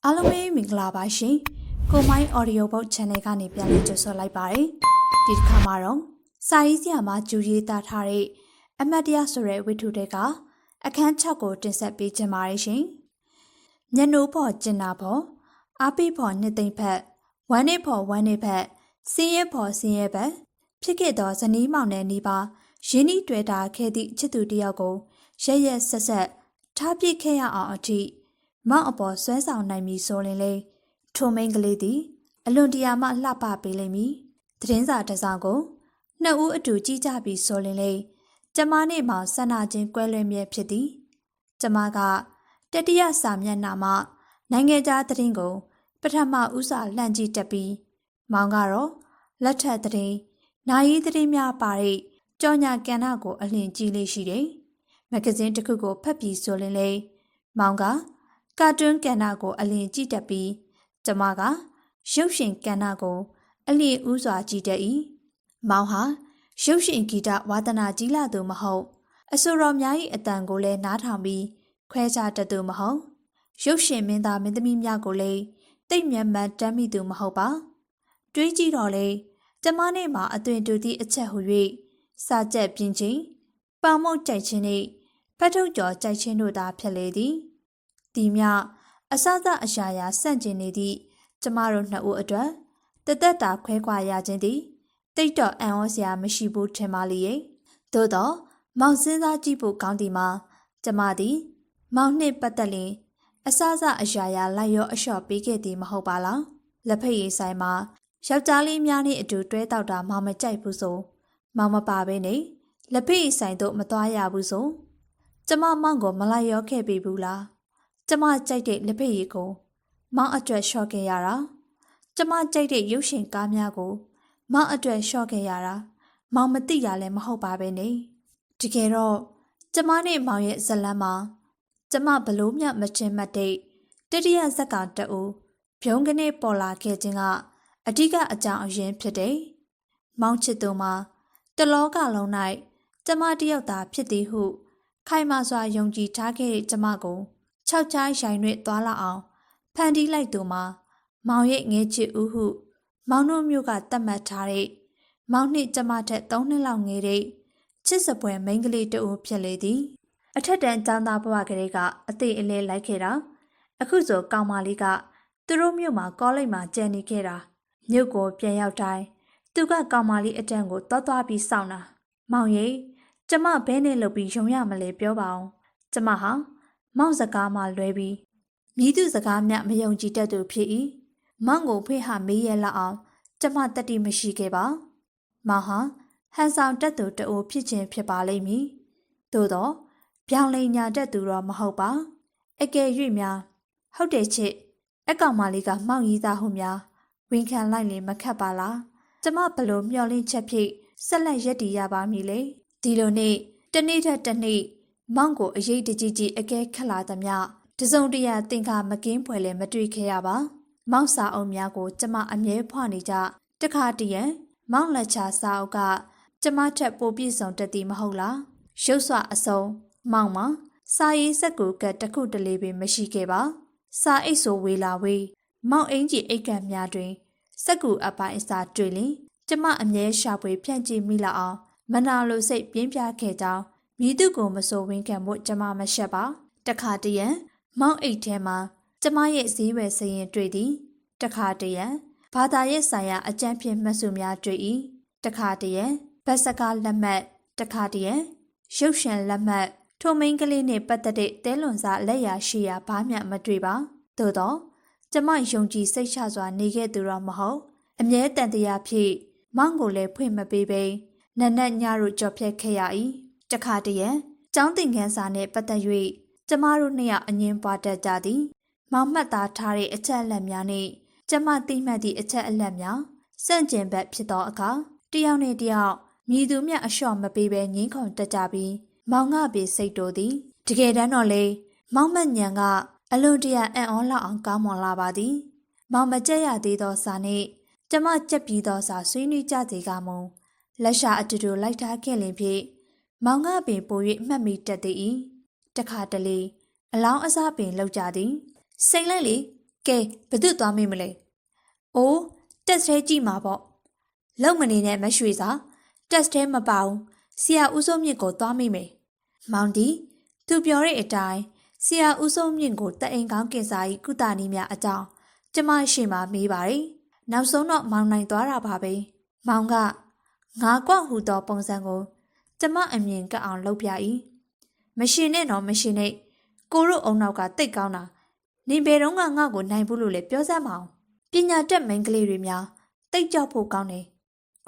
အားလုံးပဲမင်္ဂလာပါရှင်ကိုမိုင်း audio book channel ကနေပြန်လည်ကြိုဆိုလိုက်ပါတယ်ဒီတစ်ခါမှာတော့စာရေးဆရာမဂျူရေးသားထားတဲ့အမတ်တရားဆိုတဲ့ဝိထုတွေကအခန်း6ကိုတင်ဆက်ပေးခြင်းပါတယ်ရှင်ညနိုးဖို့ကျင်နာဖို့အားပေးဖို့နှစ်သိမ့်ဖက်ဝမ်းနေဖို့ဝမ်းနေဖက်စင်းရဲဖို့စင်းရဲဖက်ဖြစ်ခဲ့သောဇနီးမောင်နဲ့နီးပါရင်းနှီးတွေ့တာခဲ့သည့်ချစ်သူတယောက်ကိုရက်ရက်ဆက်ဆက်ထားပြစ်ခဲ့ရအောင်အထိမောင်အပေါ်ဆွဲဆောင်နိုင်ပြီဆိုရင်လေထိုမိန်းကလေးသည်အလွန်တရာမှလှပပေးလိမ့်မည်သတင်းစာတစ်စောင်ကိုနှစ်ဦးအတူကြည့်ကြပြီဆိုရင်လေကျမနဲ့မောင်ဆန္ဒချင်းကွဲလွဲမြဲဖြစ်သည်ကျမကတတိယစာမျက်နှာမှနိုင်ငံခြားသတင်းကိုပထမဦးစွာလှမ်းကြည့်တတ်ပြီးမောင်ကတော့လက်ထက်သတင်းနိုင်ရေးသတင်းများပါတဲ့ကြော်ညာကဏ္ဍကိုအလင်းကြည့်လေးရှိတယ်မဂ္ဂဇင်းတစ်ခုကိုဖတ်ပြီးဆိုရင်လေမောင်ကကာတွန်းကဏ္ဍကိုအလင်းကြည့်တတ်ပြီးကျမကရုပ်ရှင်ကဏ္ဍကိုအလင်းဦးစွာကြည့်တတ်၏မောင်ဟာရုပ်ရှင်ဂီတဝါသနာကြီးလာသူမဟုတ်အဆိုတော်များ၏အတန်ကိုလည်းနားထောင်ပြီးခွဲခြားတတ်သူမဟုတ်ရုပ်ရှင်မင်းသားမင်းသမီးများကိုလည်းတိတ်မြတ်မှန်တမ်းမိသူမဟုတ်ပါတွေးကြည့်တော့လေကျမနဲ့မှအသွင်တူသည့်အချက်ဟူ၍စာကြက်ပြင်းချင်းပေါမုတ်ကြိုက်ခြင်းနှင့်ဖတ်ထုတ်ကျော်ကြိုက်ခြင်းတို့သာဖြစ်လေသည်ဒီမြအစစအရှာရာဆန့်ကျင်နေသည့်ကျမတို့နှစ်ဦးအတွက်တသက်တာခွဲခွာရခြင်းသည်တိတ်တော့အံ့ဩစရာမရှိဘူးထင်ပါလေ။သို့တော့မောင်စဉ်းစားကြည့်ဖို့ကောင်းသည်မှာကျမသည်မောင်နှင့်ပတ်သက်လျင်အစစအရှာရာလိုက်ရောအလျှော့ပေးခဲ့သည်မဟုတ်ပါလား။လက်ဖက်ရည်ဆိုင်မှာယောက်ျားလေးများနှင့်အတူတွဲတောက်တာမောင်မကြိုက်ဘူးဆိုမောင်မပါဘဲနဲ့လက်ဖက်ရည်ဆိုင်တို့မသွားရဘူးဆိုကျမမောင်ကိုမလိုက်ရောခဲ့ပြီဘူးလား။ကျမကြိုက်တဲ့လက်ဖက်ရည်ကိုမောင်အတွက်လျှော့ခဲ့ရတာကျမကြိုက်တဲ့ရုပ်ရှင်ကားများကိုမောင်အတွက်လျှော့ခဲ့ရတာမောင်မသိရလည်းမဟုတ်ပါပဲနဲ့တကယ်တော့ကျမနဲ့မောင်ရဲ့ဇလန်းမှာကျမဘလို့မျှမချင်းမတဲ့တတိယဇက်ကောင်တူဖြုံးကနေပေါ်လာခဲ့ခြင်းကအဓိကအကြောင်းအရင်းဖြစ်တယ်မောင်ချစ်သူမှာတလောကလုံး၌ကျမတယောက်သာဖြစ်သည်ဟုခိုင်မာစွာယုံကြည်ထားခဲ့တဲ့ကျမကို၆ချားရိုင်ရွက်သွားလောက်အောင်ဖန်တီးလိုက်သူမှာမောင်ရဲ့ငယ်ချစ်ဦးဟုမောင်တို့မျိုးကတတ်မှတ်ထားတဲ့မောင်နှင့်ကျမထက်3နှစ်လောက်ငယ်တဲ့ချစ်စပွဲမိန်းကလေးတဦးဖြစ်လေသည်အထက်တန်းကျောင်းသားဘဝကလေးကအသေးအလဲလိုက်ခဲ့တာအခုဆိုကောင်မလေးကသူတို့မျိုးမှာကောလိပ်မှာကျန်နေခဲ့တာမြို့ကိုပြန်ရောက်တိုင်းသူကကောင်မလေးအတန်းကိုသွားပြီးစောင့်တာမောင်ရဲ့ကျမဘဲနဲ့လုပ်ပြီးယုံရမလဲပြောပါအောင်ကျမဟာမောင်စကားမှလွဲပြီးမြည်သူစကားမျှမယုံကြည်တတ်သူဖြစ်၏မောင်ကိုဖေးဟာမေးရလောက်အောင်ကျမတတိမရှိခဲ့ပါမောင်ဟာဟန်ဆောင်တတ်သူတအိုးဖြစ်ခြင်းဖြစ်ပါလိမ့်မည်သို့တော့ပြောင်းလဲညာတတ်သူတော့မဟုတ်ပါအကယ်၍များဟုတ်တယ်ချစ်အကောင်မလေးကမောင်ရီသားဟုများဝန်ခံလိုက်လေမခတ်ပါလားကျမဘလို့မျောလင်းချက်ဖြစ်ဆက်လက်ရက်တည်ရပါမည်လေဒီလိုနေ့တနေ့ထက်တနေ့မောင်ကိုအရေးတကြီးကြီးအကဲခတ်လာသမျှတစုံတရာသင်္ကာမကင်းဖွယ်လည်းမတွေ့ခဲ့ရပါမောင်စာအုပ်များကိုကျမအမြဲဖွနေကြတခါတည်းရန်မောင်လက်ချာစာအုပ်ကကျမထက်ပိုပြည့်စုံတတ်သည်မဟုတ်လားရုပ်စွာအစုံမောင်မှာစာရေးစက်ကူကတခုတလေပင်မရှိခဲ့ပါစာအိတ်ဆိုဝေလာဝေးမောင်အင်ကြီးအိတ်ကံများတွင်စက်ကူအပိုင်းအစာတွေ့လင်ကျမအမြဲရှာဖွေဖြန့်ကြည့်မိလောက်အောင်မနာလိုစိတ်ပြင်းပြခဲ့ကြောင်းမြည်သူကိုမဆိုဝန်ခံဖို့ကျမမရှက်ပါတခါတည်းရန်မောင်အိတ်ထဲမှာကျမရဲ့ဈေးဝယ်စရင်တွေ့သည်တခါတည်းရန်ဘာသာရေးဆိုင်ရာအကြံဖြင့်မှတ်စုများတွေ့၏တခါတည်းရန်ဗတ်စကားလက်မှတ်တခါတည်းရန်ရုပ်ရှင်လက်မှတ်ထိုမိန်းကလေးနှင့်ပတ်သက်တဲ့တဲလွန်စာလက်ရာရှိရာဘာမျှမတွေ့ပါသို့တော့ကျမယုံကြည်စိတ်ချစွာနေခဲ့သူတော့မဟုတ်အမြဲတန်တရားဖြစ်မောင်ကိုလည်းဖွင့်မပေးဘဲနက်နက်ညတို့ကြော်ဖြတ်ခဲ့ရ၏တခါတည်းရန်ကျောင်းသင်ခန်းစာနှင့်ပတ်သက်၍ကျမတို့နှစ်ယောက်အငင်းပွားတတ်ကြသည်မောင်မှတ်သားထားတဲ့အချက်အလက်များနှင့်ကျမသိမှတ်သည့်အချက်အလက်များစန့်ကျင်ဘက်ဖြစ်သောအခါတယောက်နဲ့တယောက်မြည်သူမျှအလျှော့မပေးဘဲငင်းခုန်တက်ကြပြီးမောင်ငါပြေစိတ်တိုသည်တကယ်တမ်းတော့လေမောင်မညံကအလွန်တရာအံ့ဩလောက်အောင်ကောင်းမွန်လာပါသည်မောင်မကြက်ရသေးသောစာနှင့်ကျမကြက်ပြီးသောစာဆွေးနွေးကြသေးကမူလက်ရှာအတူတူလိုက်ထားခဲ့လင်ဖြင့်မောင်ငါပင်ပို၍မှတ်မိတတ်သည်တခါတလေအလောင်းအစားပင်လောက်ကြသည်စိတ်လိုက်လေ ကဲဘယ်သူသွားမိမလဲအိုးတက်စထဲကြည့်မှာပေါ့လုံမနေနဲ့မရွှေစာတက်စထဲမပါဘူးဆရာဦးစိုးမြင့်ကိုသွားမိမယ်မောင်ဒီသူပြောတဲ့အတိုင်းဆရာဦးစိုးမြင့်ကိုတအိမ်ကောင်းကင်စာကြီးကုသနည်းများအကြောင်းကျမရှိမှမေးပါတယ်နောက်ဆုံးတော့မောင်နိုင်သွားတာပါပဲမောင်ကငါကွဟူသောပုံစံကိုကျမအမြင်ကအောင်လုပ်ပြ၏မရှင်နဲ့တော့မရှင်နဲ့ကိုတို့အုံနောက်ကတိတ်ကောင်းတာနေဘယ်တော့ငါ့ကိုနိုင်ဘူးလို့လဲပြောစမ်းမအောင်ပညာတတ်မိန်းကလေးတွေများတိတ်ကြောက်ဖို့ကောင်းတယ်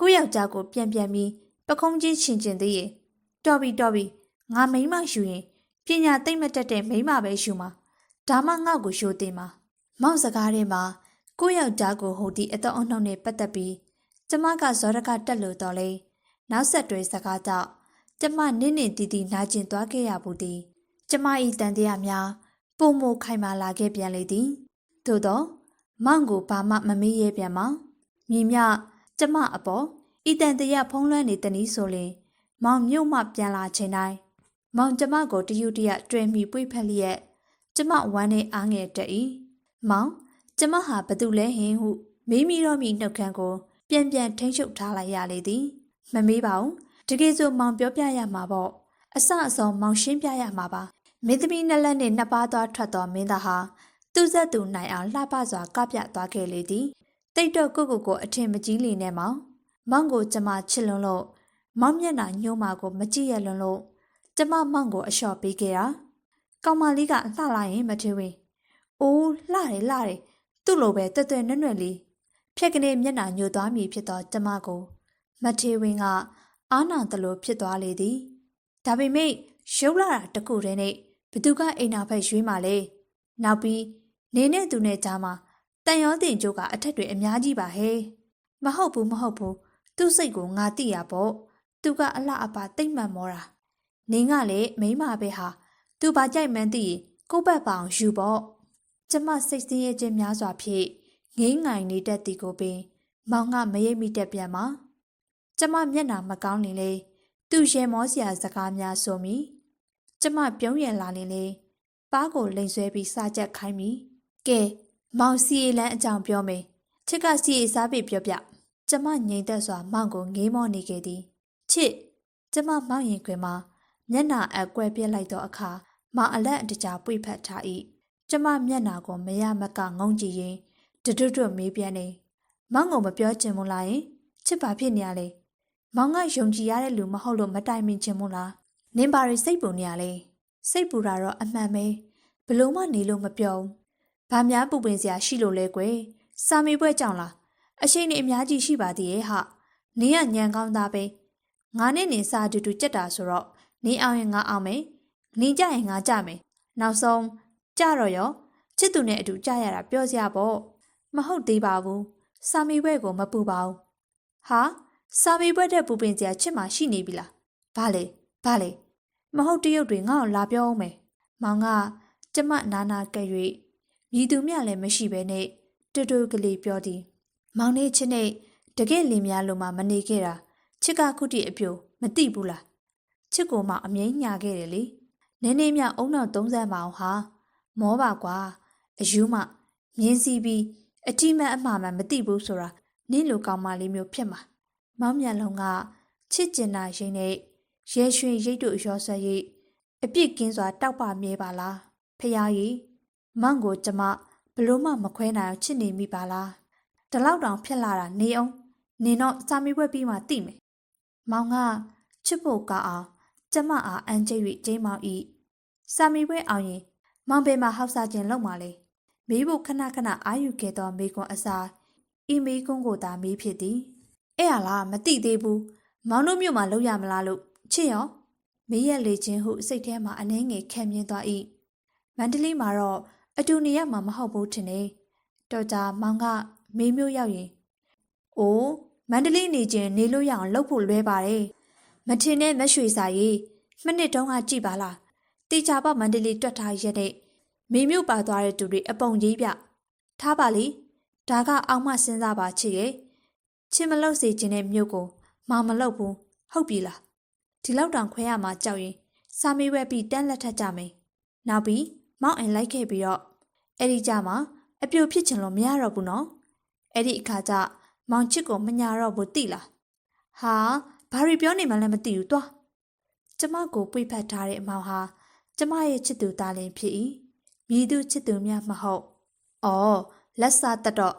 ကိုယောက်ျားကိုပြန်ပြီးပခုံးကြီးရှင်ကျင်သေးရဲ့တော်ပြီငါမိန်းမယူရင်ပညာသိမ့်မတတ်တဲ့မိန်းမပဲယူမှာဒါမှငါ့ကိုရှိုးသိမှာမောင်စကားထဲမှာကိုယောက်ျားကိုဟိုဒီအတော့အနှောက်နဲ့ပတ်သက်ပြီးကျမကဇောရကတက်လို့တော့လေနောက်ဆက်တွဲစကားကြောင့်ကျမနင့်တီတီနာကျင်သွားခဲ့ရဘူးသည်ကျမ၏တန်တရားများပုံမခိုင်မာလာခဲ့ပြန်လေသည်သို့တော့မောင်ကိုဘာမှမမေးရပြန်မှာမြင်မြကျမအပေါ်ဤတန်တရားဖုံးလွှမ်းနေတနည်းဆိုရင်မောင်မြို့မှပြန်လာချိန်တိုင်းမောင်ကျမကိုတယူတရတွေ့မိပွေ့ဖက်လျက်ကျမဝမ်းနဲ့အားငယ်တက်၏မောင်ကျမဟာဘသူလဲဟင်ဟုမေးမိတော့မိနှုတ်ခမ်းကိုပြန်ထိန်းချုပ်ထားလိုက်ရလေသည်မမေးပါဘူးတကယ်ဆိုမောင်ပြောပြရမှာပေါ့အစအဆုံးမောင်ရှင်းပြရမှာပါမင်းသမီးနှစ်လက်နဲ့နှစ်ပါးသွားထွက်တော်မင်းသားဟာသူ့ဆက်သူနိုင်အောင်လှပစွာကပြသွားခဲ့လေသည်တိတ်တော့ကိုအထင်မကြီးလေနဲ့မောင်ကိုကျမချစ်လွန်းလို့မောင်မျက်နှာညှိုးမာကိုမကြည့်ရလွန်းလို့ကျမမောင်ကိုအလျှော့ပေးခဲ့တာကောင်မလေးကလှလာရင်မထေဝင်အိုးလှတယ်သူ့လိုပဲတွဲ့နွဲ့လေးဖြက်ကနေမျက်နှာညှိုသွားမည်ဖြစ်သောကျမကိုမထေဝင်ကအားနာသလိုဖြစ်သွားလေသည်ဒါပေမဲ့ရုပ်လာတာတခုတည်းနဲ့ဘသူကအိမ်နာဖက်ရွေးမှလဲနောက်ပြီးနေနဲ့သူနဲ့ကြားမှာတန်ရောတင်ကြိုးကအထက်တွေအများကြီးပါဟဲ့မဟုတ်ဘူးသူ့စိတ်ကိုငါသိရပေါ့သူကအလှအပတိတ်မှန်မောတာနင်းကလည်းမိန်းမပဲဟာသူဘာကြိုက်မှန်းသိရင်ကိုယ့်ဘက်ပအောင်ယူပေါ့ကျမစိတ်ဆင်းရဲခြင်းများစွာဖြင့်ငိမ့်ငိုင်နေတတ်သည်ကိုပင်မောင်ကမရိပ်မိတတ်ပြန်မှာကျမမျက်နှာမကောင်းနေလေသူ့ရဲမောစရာစကားများဆိုမိကျမပြုံးရလာနေလေပါးကိုလိန်ဆွဲပြီးစားချက်ခိုင်းမိကဲမောင်စီလန်းအကြောင်းပြောမယ်ချစ်ကစီစားပြီးပြောပြကျမငြိမ်သက်စွာမောင်ကိုငေးမောနေခဲ့သည်ချစ်ကျမမောင်ရင်ခွင်မှာမျက်နှာအကွဲပြက်လိုက်သောအခါမောင်အလက်အတကြားပွေဖက်ထား၏ကျမမျက်နှာကိုမရမကငုံကြည့်ရင်တွတ်မေးပြန်နေမောင်ကိုမပြောချင်ဘူးလားယင်ချစ်ပါဖြစ်နေရလေမောင်ကယုံကြည်ရတဲ့လူမဟုတ်လို့မတိုင်မင်ချင်ဘူးလားနင်ပါရီစိတ်ပူနေရလေစိတ်ပူတာတော့အမှန်ပဲဘလို့မှနေလို့မပြောဘူးဘာများပူပင်စရာရှိလို့လဲကွယ်စာမေးပွဲကြောင့်လားအချိန်နေအများကြီးရှိပါသေးရဲ့ဟာနင်ကညံကောင်းသားပဲငါနဲ့နင်စာတူကြက်တာဆိုတော့နင်အောင်ရင်ငါအောင်မယ်နင်ကြရင်ငါကြမယ်နောက်ဆုံးကြတော့ရောချစ်သူနဲ့အတူကြရတာပြောစရာပေါ့မဟုတ်သေးပါဘူးစာမေးပွဲကိုမပူပါဘူးဟာစာမေးပွဲတဲ့ပူပင်စရာချစ်မှရှိနေပြီလားဘာလဲမဟုတ်တရုတ်တွေငါ့ကိုလာပြောအောင်မယ်မောင်ကကျမနာကဲ့၍မြည်သူမြလည်းမရှိဘဲနဲ့တူကလေးပြောသည်မောင်နဲ့ချစ်နဲ့တကယ်လင်များလိုမှမနေခဲ့တာချစ်ကခုတည်းအပြိုမသိဘူးလားချစ်ကိုမှအမြဲညာခဲ့တယ်လေနည်းနည်းမြအုံနောက်30မအောင်ဟာမောပါကွာအယူမှမြင်းစီပြီးအတိမတ်အမှားမှမသိဘူးဆိုတာနင့်လိုကောင်မလေးမျိုးဖြစ်မှာမောင်မြန်လုံးကချစ်ကျင်တာရင်နဲ့ရဲရွှင်ရိတ်တို့ရောဆွဲရိတ်အပြစ်ကင်းစွာတောက်ပမြဲပါလားဖယားကြီးမောင်ကိုကျမဘလို့မှမခွဲနိုင်အောင်ချစ်နေမိပါလားဒီလောက်တောင်ဖြစ်လာတာနေအောင်နင်တော့စာမေးပွဲပြီးမှသိမယ်မောင်ကချစ်ဖို့ကောင်းအောင်ကျမအားအန်ကျိတ်၍ကျင်းမောင်ဤစာမေးပွဲအောင်ရင်မောင်ပေမှာဟောက်စားခြင်းလုပ်မှလေမေးဖို့ခဏအာယူခဲ့သောမေကွန်အစားဤမေကွန်ကိုသာမေးဖြစ်သည်အဲ့ဟာလားမသိသေးဘူးမောင်တို့မြို့မှာလုပ်ရမလားလို့ချစ်ရောမေးရလေခြင်းဟုစိတ်ထဲမှာအနှဲငယ်ခံမြင်သွား၏မန္တလေးမှာတော့အတူနေရမှာမဟုတ်ဘူးထင်တယ်တော်ကြာမောင်ကမေးမျိုးရောက်ရင်အိုးမန္တလေးနေခြင်းနေလို့ရအောင်လုပ်ဖို့လွဲပါတယ်မထင်နဲ့မရွှေစာရေးမနစ်တုန်းကကြည်ပါလားတေချာပမန္တလေးတွက်ထားရက်တဲ့မေမျိုးပါသွားတဲ့သူတွေအပုံကြီးပြထားပါလေဒါကအောင်မစဉ်းစားပါချစ်ရဲ့ချစ်မလို့စေခြင်းတဲ့မြို့ကိုမောင်မလုပ်ဘူးဟုတ်ပြီလားဒီလောက်တောင်ခွဲရမှာကြောက်ရင်စာမေးပွဲပြီးတန်းလက်ထပ်ကြမယ်နောက်ပြီးမောင်အိမ်လိုက်ခဲ့ပြီးတော့အဲ့ဒီကြမှာ အပြိုဖြစ်ချင်လို့မရတော့ဘူးနော်အဲ့ဒီအခါကျမောင်ချစ်ကိုမညာတော့ဘူးတိလားဟာဘာတွေပြောနေမှလည်းမသိဘူးသွားကျမကိုပွေဖက်ထားတဲ့အမောင်ဟာကျမရဲ့ချစ်သူသားလင်ဖြစ်၏မြည်သူချစ်သူများမဟုတ်အော်လက်စားတတ်တော့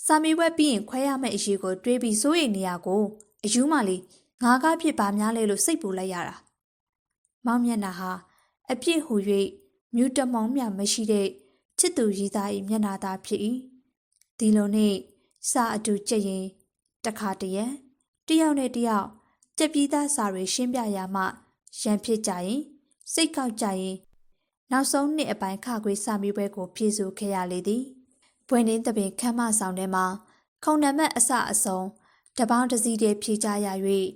စာမေးပွဲပြီးရင်ခွဲရမယ့်အရေးကိုတွေးပြီးစိုးရိမ်နေရကိုအယူမလေးငါကဖြစ်ပါများလဲလို့စိတ်ပူလိုက်ရတာမောင်မျက်နှာဟာအပြည့်ဟူ၍မြူတမောင်းမြမရှိတဲ့ချစ်သူရည်သား၏မျက်နှာသားဖြစ်၏ဒီလိုနဲ့စာအတူကြက်ရင်တခါတည်းတယောက်နဲ့တယောက်ကြက်ပြီးသားစာတွေရှင်းပြရမှရန်ဖြစ်ကြရင်စိတ်ကောက်ကြရင်နောက်ဆုံးနှစ်အပိုင်းခခွေစာမေးပွဲကိုဖြည့်ဆို့ခဲ့ရလေသည်ဘွယ်နှင်းတပင်ခမ်းမဆောင်ထဲမှာခုံနံမတ်အစအစုံတပေါင်းတစည်းတည်းဖြည့်ကြရ၍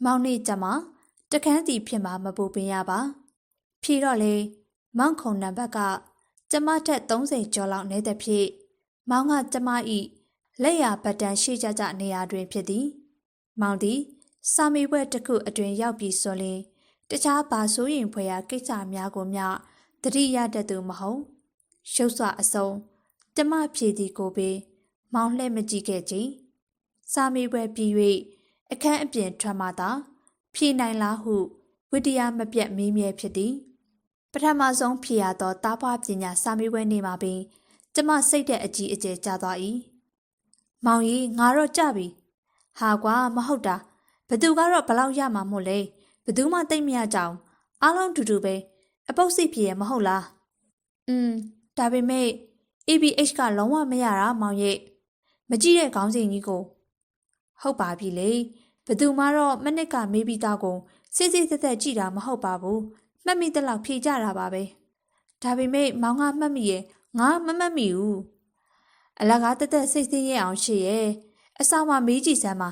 မောင်နေကြမှာတခန်းစီဖြစ်မှာမပူပင်ရပါဖြည့်တော့လေမောင်ခုံနံပါတ်ကကျမထက်30ကျော်လောက်နေတဲ့ဖြစ်မောင်ကကျမ၏လက်ရပတ်တန်းရှိကြကြနေရာတွင်ဖြစ်သည်မောင်သည်စာမေးပွဲတစ်ခုအတွင်ရောက်ပြီးဆိုရင်တခြားဘာဆိုရင်ဖွယ်ရာကိစ္စများကိုမျှသတိရတတ်သူမဟုတ်ရုပ်စွာအစုံကျမဖြည့်သည်ကိုပဲမောင်လှည့်မကြည့်ခဲ့ကြစာမေးပွဲပြီး၍အခန်းအပြင်ထွက်မှသာဖြည့်နိုင်လားဟုဝိတရားမပြတ်မေးမြဲဖြစ်သည်ပထမဆုံးဖြည့်ရသောတားဖွားပညာစာမေးပွဲနေ့မှာပင်ကျမစိတ်တဲ့အကြီးအကျယ်ကျသွား၏မောင်ကြီးငါတော့ကြပြီဟာကွာမဟုတ်တာဘသူကတော့ဘလောက်ရမှာမို့လဲဘသူမှသိမ့်မရကြအောင်အားလုံးတူတူပဲအပုတ်စိတ်ဖြစ်ရမဟုတ်လားဒါပေမဲ့ ABH ကလုံးဝမရတာမောင်ရဲ့မကြည့်တဲ့ခေါင်းစဉ်ကြီးကိုဟုတ်ပါပြီလေဘသူမှတော့မနစ်ကမေးပြီးသားကိုစစ်စစ်သက်သက်ကြည့်တာမဟုတ်ပါဘူးမှတ်မိတဲ့လောက်ဖြေကြတာပါပဲဒါပေမဲ့မောင်ကမှတ်မိရဲ့ငါမမှတ်မိဘူးအလကားတက်တက်စိတ်ဆင်းရဲအောင်ရှိရဲ့အဆောင်မှာမေးကြည့်စမ်းပါ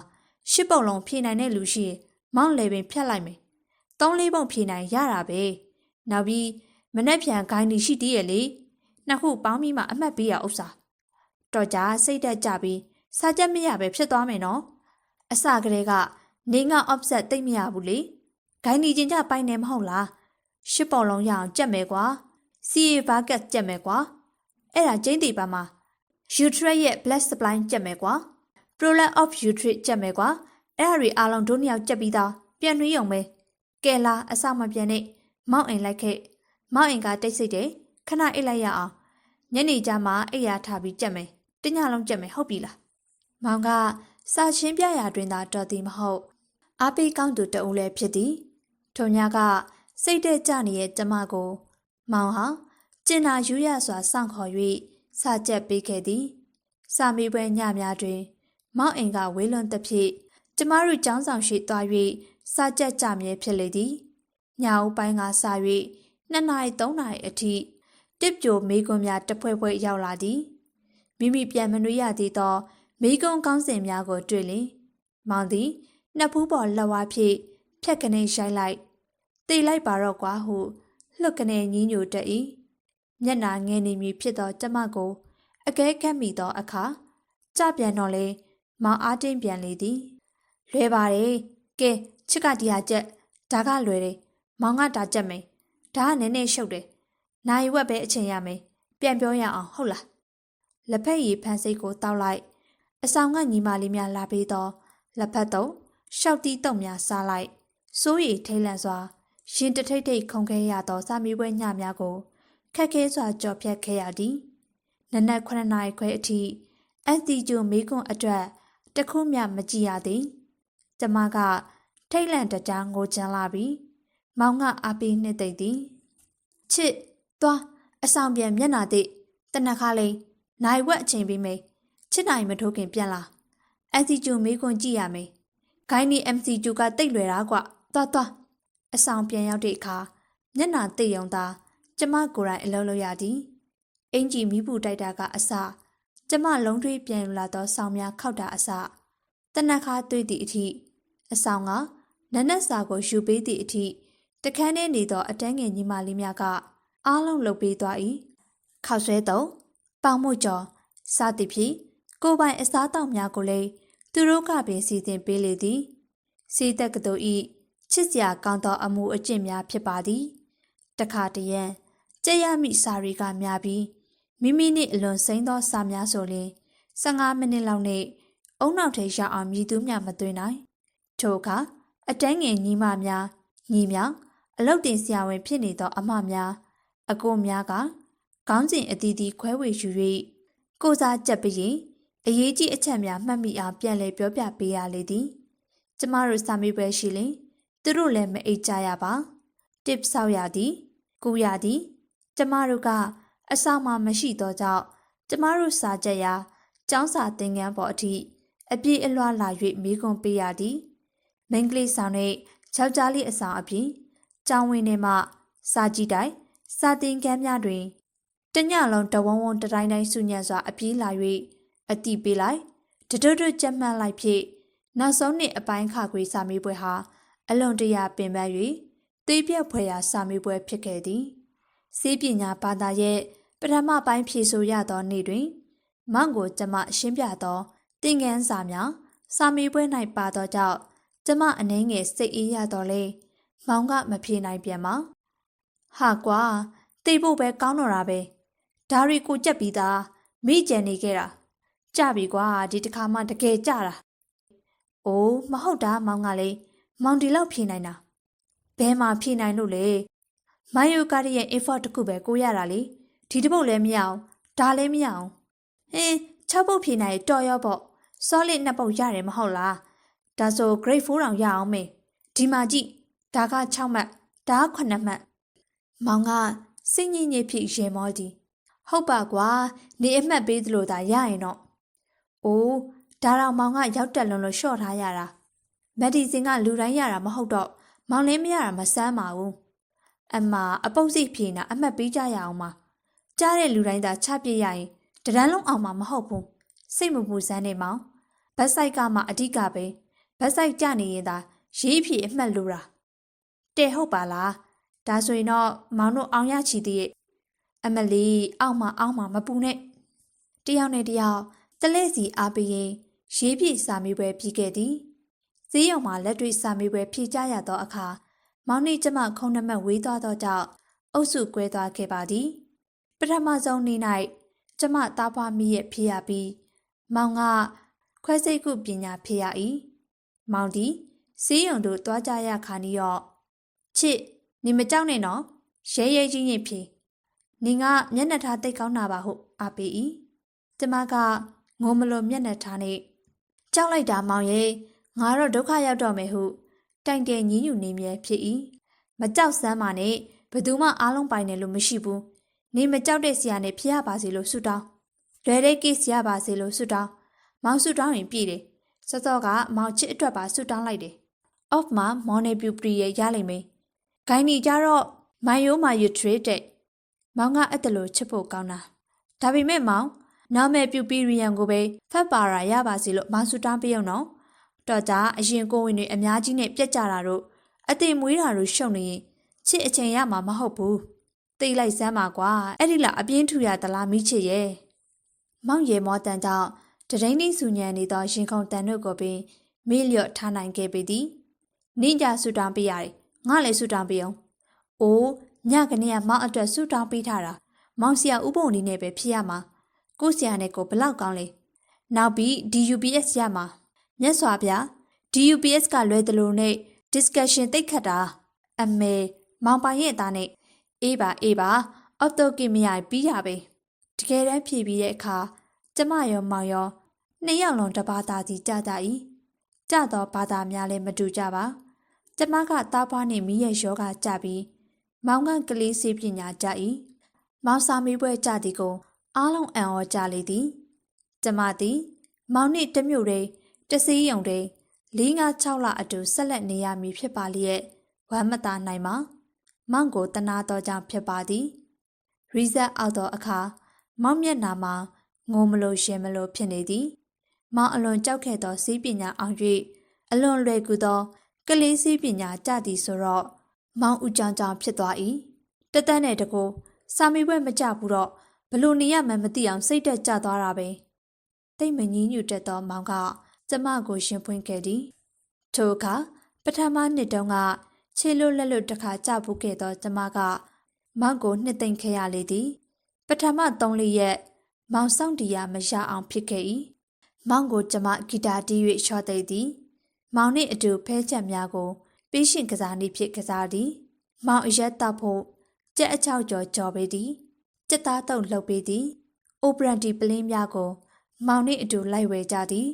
ရှစ်ပုံလုံးဖြေနိုင်တဲ့လူရှိရင်မောင်လည်းပင်ဖြတ်လိုက်မယ်3-4ပုံဖြေနိုင်ရတာပဲနောက်ပြီးမနှက်ပြန်ဂိုင်းနေရှိသေးရဲ့လေနှစ်ခုပေါင်းပြီးမှအမှတ်ပေးရဥစ္စာတော့ကြစိတ်တက်ကြပြီးစာချက်မရပဲဖြစ်သွားမယ်နော်အစကတည်းကနေငါ offset သိမ့်မရဘူးလေဂိုင်းနေချင်းကြပိုင်နေမဟုတ်လားရှစ်ပုံလုံးရအောင်ကြက်မယ်ကွာ CA bucket ကြက်မယ်ကွာအဲ့ဒါကျင်းတီပါမှာ Utrecht ရဲ့ blood supply ကြက်မယ်ကွာ Product of Utrecht ကြက်မယ်ကွာအဲ့ဒါတွေအားလုံးတို့နှစ်ယောက်ကြက်ပြီးသားပြန်နှွေးရုံပဲကဲလာအဆောင်မပြန်နဲ့မောက်အိမ်လိုက်ခဲ့မောက်အိမ်ကတိတ်ဆိတ်တယ်ခဏအိတ်လိုက်ရအောင်ညနေကျမှအိတ်ရထားပြီးကြက်မယ်တညလုံးကြက်မယ်ဟုတ်ပြီလားမောင်ကစာရှင်းပြရာတွင်သာတော်သည်မဟုတ်အားပေးကောင်းသူတဦးလည်းဖြစ်သည်ထိုညကစိတ်တဲ့ကြနေတဲ့ကျမကိုမောင်ဟာကျင်နာယူရစွာစောင့်ခေါ်၍စာကြက်ပေးခဲ့သည်စာမေးပွဲညများတွင်မောင်အိမ်ကဝေးလွန်သဖြင့်ကျမတို့ကျောင်းဆောင်ရှိသွား၍စာကြက်ကြမြဲဖြစ်လေသည်ညဦးပိုင်းကစာ၍2 နာရီ3 နာရီအထိတစ်ပြိုမေးခွန်းများတဖွဲဖွဲရောက်လာသည်မိမိပြန်မနှွေးရသေးသောမေးခွန်းကောင်းစဉ်များကိုတွေ့လင်မောင်သည်နှစ်ဖူးပေါ်လက်ဝါးဖြင့်ဖြတ်ကနေရိုက်လိုက်တိတ်လိုက်ပါတော့ကွာဟုလှုပ်ကနေညင်းညိုတတ်၏မျက်နာငယ်နေမည်ဖြစ်သောကျမကိုအကဲခတ်မိသောအခါကြပြန်တော့လေမောင်အားတင်းပြန်လေသည်လွယ်ပါတယ်ကဲချစ်ကတရားချက်ဒါကလွယ်တယ်မောင်ကဒါချက်မယ်ဒါကနည်းနည်းရှုပ်တယ်နိုင်ဝက်ပဲအချိန်ရမယ်ပြန်ပြောရအောင်ဟုတ်လားလက်ဖက်ရည်ဖန်စိတ်ကိုတောက်လိုက်အဆောင်ကညီမလေးများလာပြီးတော့လက်ဖက်တော့ရှောက်တီးတုံများစားလိုက်စိုးရိမ်ထိတ်လန့်စွာရင်တထိတ်ထိတ်ခုန်ခဲရသောစာမေးပွဲညများကိုခက်ခဲစွာကြော်ဖြတ်ခဲ့ရသည်နနက်9 နာရီခွဲအထိSDJ မေးခွန်းအတွက်တခုမှမကြည့်ရသည်ကျမကထိတ်လန့်တကြားငိုချမ်းလာပြီးမောင်ကအားပေးနှစ်သိမ့်သည်ချစ်သွားအဆောင်ပြန်မျက်နာသိတနက်ခါလေးနိုင်ဝက်အချိန်ပြီးမေးချစ်နိုင်မထိုးခင်ပြန်လာSDJ မေးခွန်းကြည့်ရမယ်ဂိုင်းနီ MCJ ကတိတ်လွယ်တာကွသွားအဆောင်ပြန်ရောက်တဲ့အခါမျက်နာသိရုံသာကျမကိုယ်တိုင်အလုပ်လုပ်ရသည်အင်ကြီးမီးပူတိုက်တာကအစကျမလုံးထွေးပြန်ယူလာသောဆောင်းများခောက်တာအစတနက်ခါတွေ့သည့်အထိအဆောင်ကနနက်စာကိုယူပေးသည့်အထိတခန်းထဲနေသောအတန်းငယ်ညီမလေးများကအားလုံးလှုပ်ပေးသွား၏ခောက်ဆွဲသောပေါင်မှုကျော်စသည်ဖြင့်ကိုပိုင်အစားတောက်များကိုလည်းသူတို့ကပင်စီစဉ်ပေးလေသည်စီတက်ကတူ၏ချစ်စရာကောင်းသောအမှုအကျင့်များဖြစ်ပါသည်တခါတရံကြက်ရမိစာရီကများပြီး မိမိနှင့်အလွန်စိမ့်သောစာများဆိုရင်15မိနစ်လောက်နှင့်အုံနောက်ထဲရောက်အောင်မြည်သူမျှမသွင်းနိုင်ထိုအခါအတန်းငယ်ညီမများညီမြောင်အလုတ်တင်ဆရာဝန်ဖြစ်နေသောအမများအကိုများကခေါင်းစဉ်အသီးသီးခွဲဝေယူ၍ကိုစားကြက်ပြီးရင်အရေးကြီးအချက်များမှတ်မိအောင်ပြန်လည်ပြောပြပေးရလေသည်ကျမတို့စာမေးပွဲရှိရင်သူတို့လည်းမအိတ်ကြရပါတစ်ဆောက်ရသည်ကူရသည်ကျမတို့ကအဆောင်မှမရှိသောကြောင့်ကျမတို့စာချက်ရာကျောင်းစာသင်ခန်းပေါ်အထိအပြည့်အလွှာလာ၍မိခွန်းပေးရသည်မိန်းကလေးဆောင်နဲ့ယောက်ျားလေးအဆောင်အပြင်ကျောင်းဝင်းထဲမှစာကြည့်တိုင်းစာသင်ခန်းများတွင်တညလုံးတဝုံဝုံတတိုင်းတိုင်းစုညံ့စွာအပြေးလာ၍အတိပေးလိုက်တတွတ်ကြက်မှတ်လိုက်ဖြင့်နောက်ဆုံးနှစ်အပိုင်းခါခွေစာမေးပွဲဟာအလွန်တရာပင်ပန်း၍သွေးပြက်ဖွယ်ရာစာမေးပွဲဖြစ်ခဲ့သည်စေပညာဘာသာရဲ့ပထမပိုင်းဖြေဆိုရသောနေ့တွင်မောင်ကိုကျမရှင်းပြသောသင်ခန်းစာများစာမေးပွဲ၌ပါသောကြောင့်ကျမအနှဲငယ်စိတ်အေးရတော့လေမောင်ကမဖြေနိုင်ပြန်ပါဟာကွာသိဖို့ပဲကောင်းတော့တာပဲဒါတွေကိုကြက်ပြီးသားမိကြံနေခဲ့တာကြပြီကွာဒီတစ်ခါမှတကယ်ကြတာအိုးမဟုတ်တာမောင်ကလေမောင်ဒီလောက်ဖြေနိုင်တာဘဲမှာဖြေနိုင်လို့လေမိုင်ယိုကာရီရဲ့ effort တခုပဲကိုရတာလေဒီတစ်ပုတ်လည်းမရအောင်ဒါလည်းမရအောင်ဟင်း6ပုတ်ဖြေနိုင်တော်ရောပေါ့ solid 2ပုတ်ရတယ်မဟုတ်လားဒါဆို grade 4တောင်ရအောင်မေဒီမှာကြည့်ဒါက6မှတ်ဒါက9မှတ်မောင်ကစိတ်ညစ်ညစ်ဖြစ်ရင်မောသည်ဟုတ်ပါကွာနေအမှတ်ပေးသလိုသာရရင်တော့အိုးဒါတော့မောင်ကရောက်တက်လွန်လို့ရှော့ထားရတာမက်ဒီစင်ကလူတိုင်းရတာမဟုတ်တော့မောင်လည်းမရတာမဆန်းပါဘူးအမအပုတ်စိတ်ဖြေနာအမှတ်ပေးကြရအောင်ပါကြားတဲ့လူတိုင်းသာချပြစ်ရရင်တရန်လုံးအောင်မှာမဟုတ်ဘူးစိတ်မပူစမ်းနေမောင်ဘက်ဆိုင်ကမှအဓိကပဲဘက်ဆိုင်ကြနေရင်သာရေးဖြေအမှတ်လိုတာတဲ့ဟုတ်ပါလားဒါဆိုရင်တော့မောင်တို့အောင်ရချီသေးရဲ့အမလီအောက်မှာမပူနဲ့တယောက်နဲ့တယောက်တလဲစီအားပေးရင်ရေးဖြေစာမေးပွဲပြီးခဲ့သည်ဈေးရုံမှာလက်တွေ့စာမေးပွဲဖြေကြရသောအခါမောင်နှင့်ကျမခုံနှမဝေးသွားသောကြောင့်အုပ်စုကွဲသွားခဲ့ပါသည်ပထမဆုံးနေ့၌ကျမသားဖွားမိရဲ့ဖြေရပြီးမောင်ကခွဲစိတ်ကုပညာဖြေရ၏မောင်ဒီဈေးရုံတို့သွားကြရခါနီးတော့ချစ်နေမကြောက်နဲ့နော်ရဲရဲချင်းရင်ဖြေနင်ကမျက်နှာထားတိတ်ကောင်းတာပါဟုတ်အားပေး၏ကျမကငိုမလို့မျက်နှာထားနေကြောက်လိုက်တာမောင်ရဲ့ငါတော့ဒုက္ခရောက်တော့မယ်ဟုတိုင်တယ်ညင်းညူနေမြဲဖြစ်၏မကြောက်စမ်းပါနဲ့ဘယ်သူမှအားလုံးပိုင်တယ်လို့မရှိဘူးနေမကြောက်တဲ့ဆရာနဲ့ဖြစ်ရပါစေလို့ဆုတောင်းလွယ်တဲ့ကိစ္စရပါစေလို့ဆုတောင်းမောင်ဆုတောင်းရင်ပြည့်တယ်စောစောကမောင်ချစ်အတွက်ပါဆုတောင်းလိုက်တယ် off မှာမော်နယ်ပြူပရီရဲ့ရလိမ့်မယ်ဂိုင်းနီကြတော့မိုင်ယိုမာယူထရစ်တဲ့မောင်ကအဲ့တလို့ချစ်ဖို့ကောင်းတာဒါပေမဲ့မောင်နာမည်ပြူပီရီယန်ကိုပဲဖတ်ပါရရပါစေလို့မောင်ဆုတောင်းပေးအောင်နော်တော့ကြအရင်ကိုဝင်တွေအများကြီးနဲ့ပြက်ကြတာတို့အသိမွေးတာတို့ရှုံနေရင်ချစ်အချိန်ရမှာမဟုတ်ဘူးသိလိုက်စမ်းပါကွာအဲ့ဒီလားအပြင်းထူရသလားမိချစ်ရဲ့မောင်ရေမောတန်ကြောင့်တရင်းနှီးစုညံနေသောရင်ခုန်တန်တို့ကိုပင်မေ့လျော့ထားနိုင်ခဲ့ပေသည်နိကြဆူတောင်းပေးရတယ်ငါလည်းဆူတောင်းပေးအောင်အိုးညကနေကမောင်အတွက်ဆူတောင်းပေးထားတာမောင်ဆရာဥပုံလေးနဲ့ပဲဖြစ်ရမှာကိုဆရာနဲ့ကိုဘလောက်ကောင်းလဲနောက်ပြီး DUPS ရမှာမြတ်စွာဘုရား DUPS ကလွယ်တယ်လို့နဲ့ discussion သိခတ်တာအမေမောင်ပိုင်ရဲ့သားနဲ့အေးပါအော်တိုကီမရပြီးရပဲတကယ်တမ်းဖြေပြီးတဲ့အခါကျမရောမောင်ရောနှစ်ယောက်လုံးတစ်ဘာသာစီကြကြ၏ကြတော့ဘာသာများလည်းမတူကြပါကျမကသားဖွားနဲ့မိရဲ့ယောဂကြပြီးမောင်ကကလေးစေပညာကြ၏မောင်စာမေးပွဲကြသည်ကိုအားလုံးအံ့ဩကြလေသည်ကျမသည်မောင်နှင့်တမျိုးတည်းတစည်းရုံတည်း4-5-6လအတူဆက်လက်နေရမည်ဖြစ်ပါလျက်ဝမ်းမသာနိုင်ပါမောင်ကိုတနာတော်ကြောင့်ဖြစ်ပါသည်ရီဇက်အောက်သောအခါမောင်မျက်နှာမှာငိုမလို့ရှင်မလို့ဖြစ်နေသည်မောင်အလွန်ကြောက်ခဲ့သောစီးပညာအောင်၍အလွန်လွယ်ကူသောကလေးစီးပညာကြသည်ဆိုတော့မောင်ဦးကြောင်ဖြစ်သွား၏တသက်နဲ့တကူစာမေးပွဲမကြဘူးတော့ဘလို့နေရမှန်းမသိအောင်စိတ်တက်ကြသွားတာပဲတိတ်မငြင်းညူတက်သောမောင်ကကျမကိုရှင်ဖွင့်ခဲ့သည်ထိုအခါပထမနှစ်တုန်းကခြေလွတ်လက်လွတ်တစ်ခါကြပူးခဲ့သောကျမကမောင်ကိုနှစ်သိမ့်ခဲ့ရလေသည် ပထမ3 ရက်မောင်ဆောင်တရားမရအောင်ဖြစ်ခဲ့၏မောင်ကိုကျမဂီတာတီး၍ချော့သိသည်မောင်နှင့်အတူဖဲချက်များကိုပြီးရှင်ကစားနည်းဖြင့်ကစားသည်မောင်အရက်တောက်ဖို့ကြက်အချောက်ကြော်ပေးသည်ကြက်သားတုပ်လှုပ်ပေးသည်အိုပရန်တီပလင်းများကိုမောင်နှင့်အတူလိုက်ဝဲကြသည်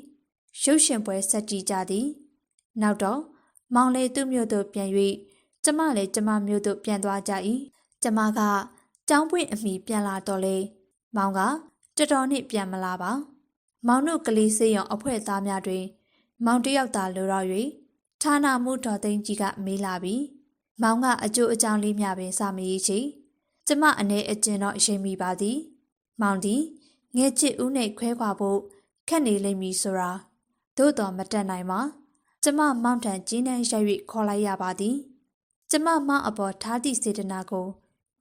ရုပ်ရှင်ပွဲဆက်ကြည့်ကြသည်နောက်တော့မောင်လည်းသူ့မြို့သို့ပြန်၍ကျမလည်းကျမမြို့သို့ပြန်သွားကြ၏ကျမကကျောင်းပွင့်အမိပြန်လာတော့လေမောင်ကတော်တော်နှင့်ပြန်မလာပါမောင်တို့ကလေးစေးရုံအဖွဲ့သားများတွင်မောင်တယောက်သာလိုတော့၍ဌာနမှုတော်သိန်းကြီးကမေးလာပြီးမောင်ကအကျိုးအကြောင်းလေးများပင်စမရေးချေကျမအနေအကျဉ်တော့ရှိမိပါသည်မောင်သည်ငဲချစ်ဦးနှင့်ခွဲခွာဖို့ခက်နေလိမ့်မည်ဆိုတာသို့တော်မတက်နိုင်ပါကျမမောင်ထံကြီးနှံရိုက်၍ခေါ်လိုက်ရပါသည်ကျမမောင်အပေါ်ထားသည့်စေတနာကို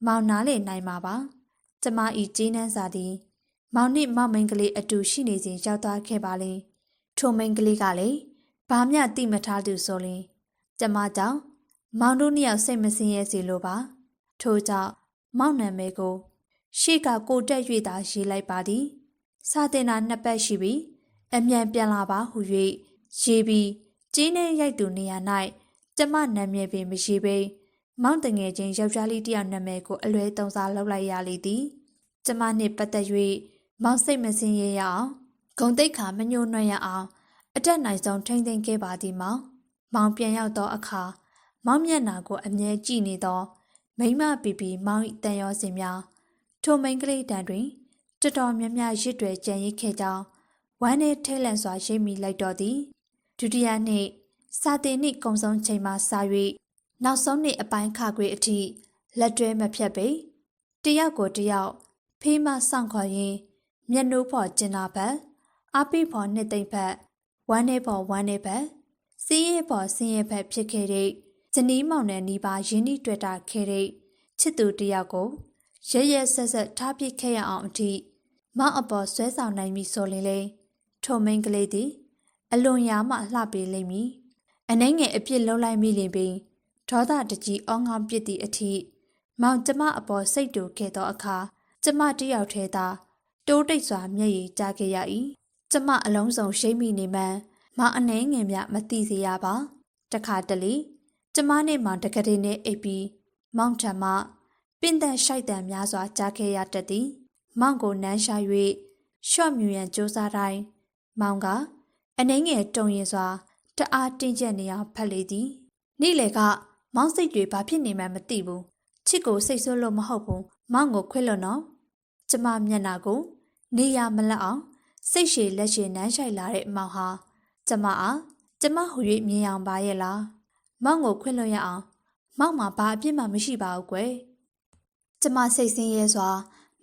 မောင်နားလေနိုင်မှာပါကျမဤကြီးနှံစာသည်မောင်နှင့်မောင်မိန်ကလေးအတူရှိနေစဉ်ရောက်သွားခဲ့ပါလေထိုမိန်ကလေးကလည်းဘာမျှတိမထားသူဆိုရင်ကျမကြောင့်မောင်တို့နှစ်ယောက်စိတ်မစင်းရဲစီလိုပါထို့ကြောင့်မောင်နာမည်ကိုရှေ့ကကိုတက်၍သာရေးလိုက်ပါသည်စာတင်တာ2 ပတ်ရှိပြီးအမြန်ပြန်လာပါဟု၍ရေးပြီးကြီးနှဲရိုက်သူနေရာ၌ကျမနာမည်ပင်မရှိပေမောင်တငယ်ချင်းယောက်ျားလေးတယောက်နာမည်ကိုအလွဲသုံးစားလုပ်လိုက်ရလေသည်ကျမနှင့်ပတ်သက်၍မောင်စိတ်မစင်းရဲရအောင်ဂုံတိတ်ခါမညှို့နှွှဲရအောင်အတက်နိုင်ဆုံးထိမ့်သိမ်းခဲ့ပါသည်မောင်ပြန်ရောက်သောအခါမောင်မျက်နှာကိုအမြဲကြည့်နေသောမိန်းမပီပီမောင်၏တန်ရောစင်များထိုမိန်းကလေးတန်တွင်တော်တော်များများရစ်တွေကြံရစ်ခဲ့ကြောင်းဝမ်းနဲ့ထဲလန့်စွာရိပ်မိလိုက်တော့သည်ဒုတိယနေ့စာတင်နှင့်ကုံဆုံးချိန်မှစ၍နောက်ဆုံးနေ့အပိုင်းခါခွေအထိလက်တွဲမဖြတ်ပေတယောက်ကိုတယောက်ဖေးမဆောင်ခေါ်ရင်းမျက်နှိုးဖော်ကျင်နာဘက်အပိဖော်နှစ်သိမ့်ဘက်ဝမ်းနေဖော်ဝမ်းနေဘက်စင်းရဲဖော်စင်းရဲဘက်ဖြစ်ခဲ့တဲ့ဇနီးမောင်နဲ့နီးပါရင်းနှီးတွေ့တာခဲ့တဲ့ချစ်သူတယောက်ကိုရဲရဲဆက်ဆက်ထားပစ်ခဲ့ရအောင်အထိမောင်အပေါ်ဆွဲဆောင်နိုင်ပြီဆိုရင်လေထိုမိန်ကလေးသည်အလွန်ရာမှလှပေလိမ့်မည်အနှဲငယ်အပြစ်လုံးလိုက်မိလင်ပင်ဒေါသတကြီးအောင်းငေါပစ်သည့်အထိမောင်ကျမအပေါ်စိတ်တူခဲ့သောအခါကျမတယောက်ထဲသာတိုးတိတ်စွာမျက်ရည်ကျခဲ့ရ၏ကျမအလုံးစုံရှိမိနေမှမောင်အနှဲငယ်မြမသိစေရပါတခါတလေကျမနဲ့မောင်တကယ်နဲ့အိပ်ပြီးမောင်ထံမှပင်တန်ရှိုက်တန်များစွာကြားခဲ့ရတတ်သည်မောင်ကိုနမ်းရှာ၍ရှော့မြူရန်စူးစားတိုင်းမောင်ကအနှဲငယ်တုံရင်စွာတအားတင်းကျပ်နေအောင်ဖက်လေသည်နေ့လေကမောင်စိတ်တွေဘာဖြစ်နေမှမသိဘူးချစ်ကိုစိတ်ဆိုးလို့မဟုတ်ဘူးမောင်ကိုခွင့်လို့နော်ကျမမျက်နှာကိုနေရမလက်အောင်စိတ်ရှည်လက်ရှည်နမ်းရှိုက်လာတဲ့မောင်ဟာကျမဟူ၍မြင်အောင်ပါရဲ့လားမောင်ကိုခွင့်လို့ရအောင်မောင်မှာဘာအပြစ်မှမရှိပါဘူးကွယ်ကျမစိတ်ဆင်းရဲစွာ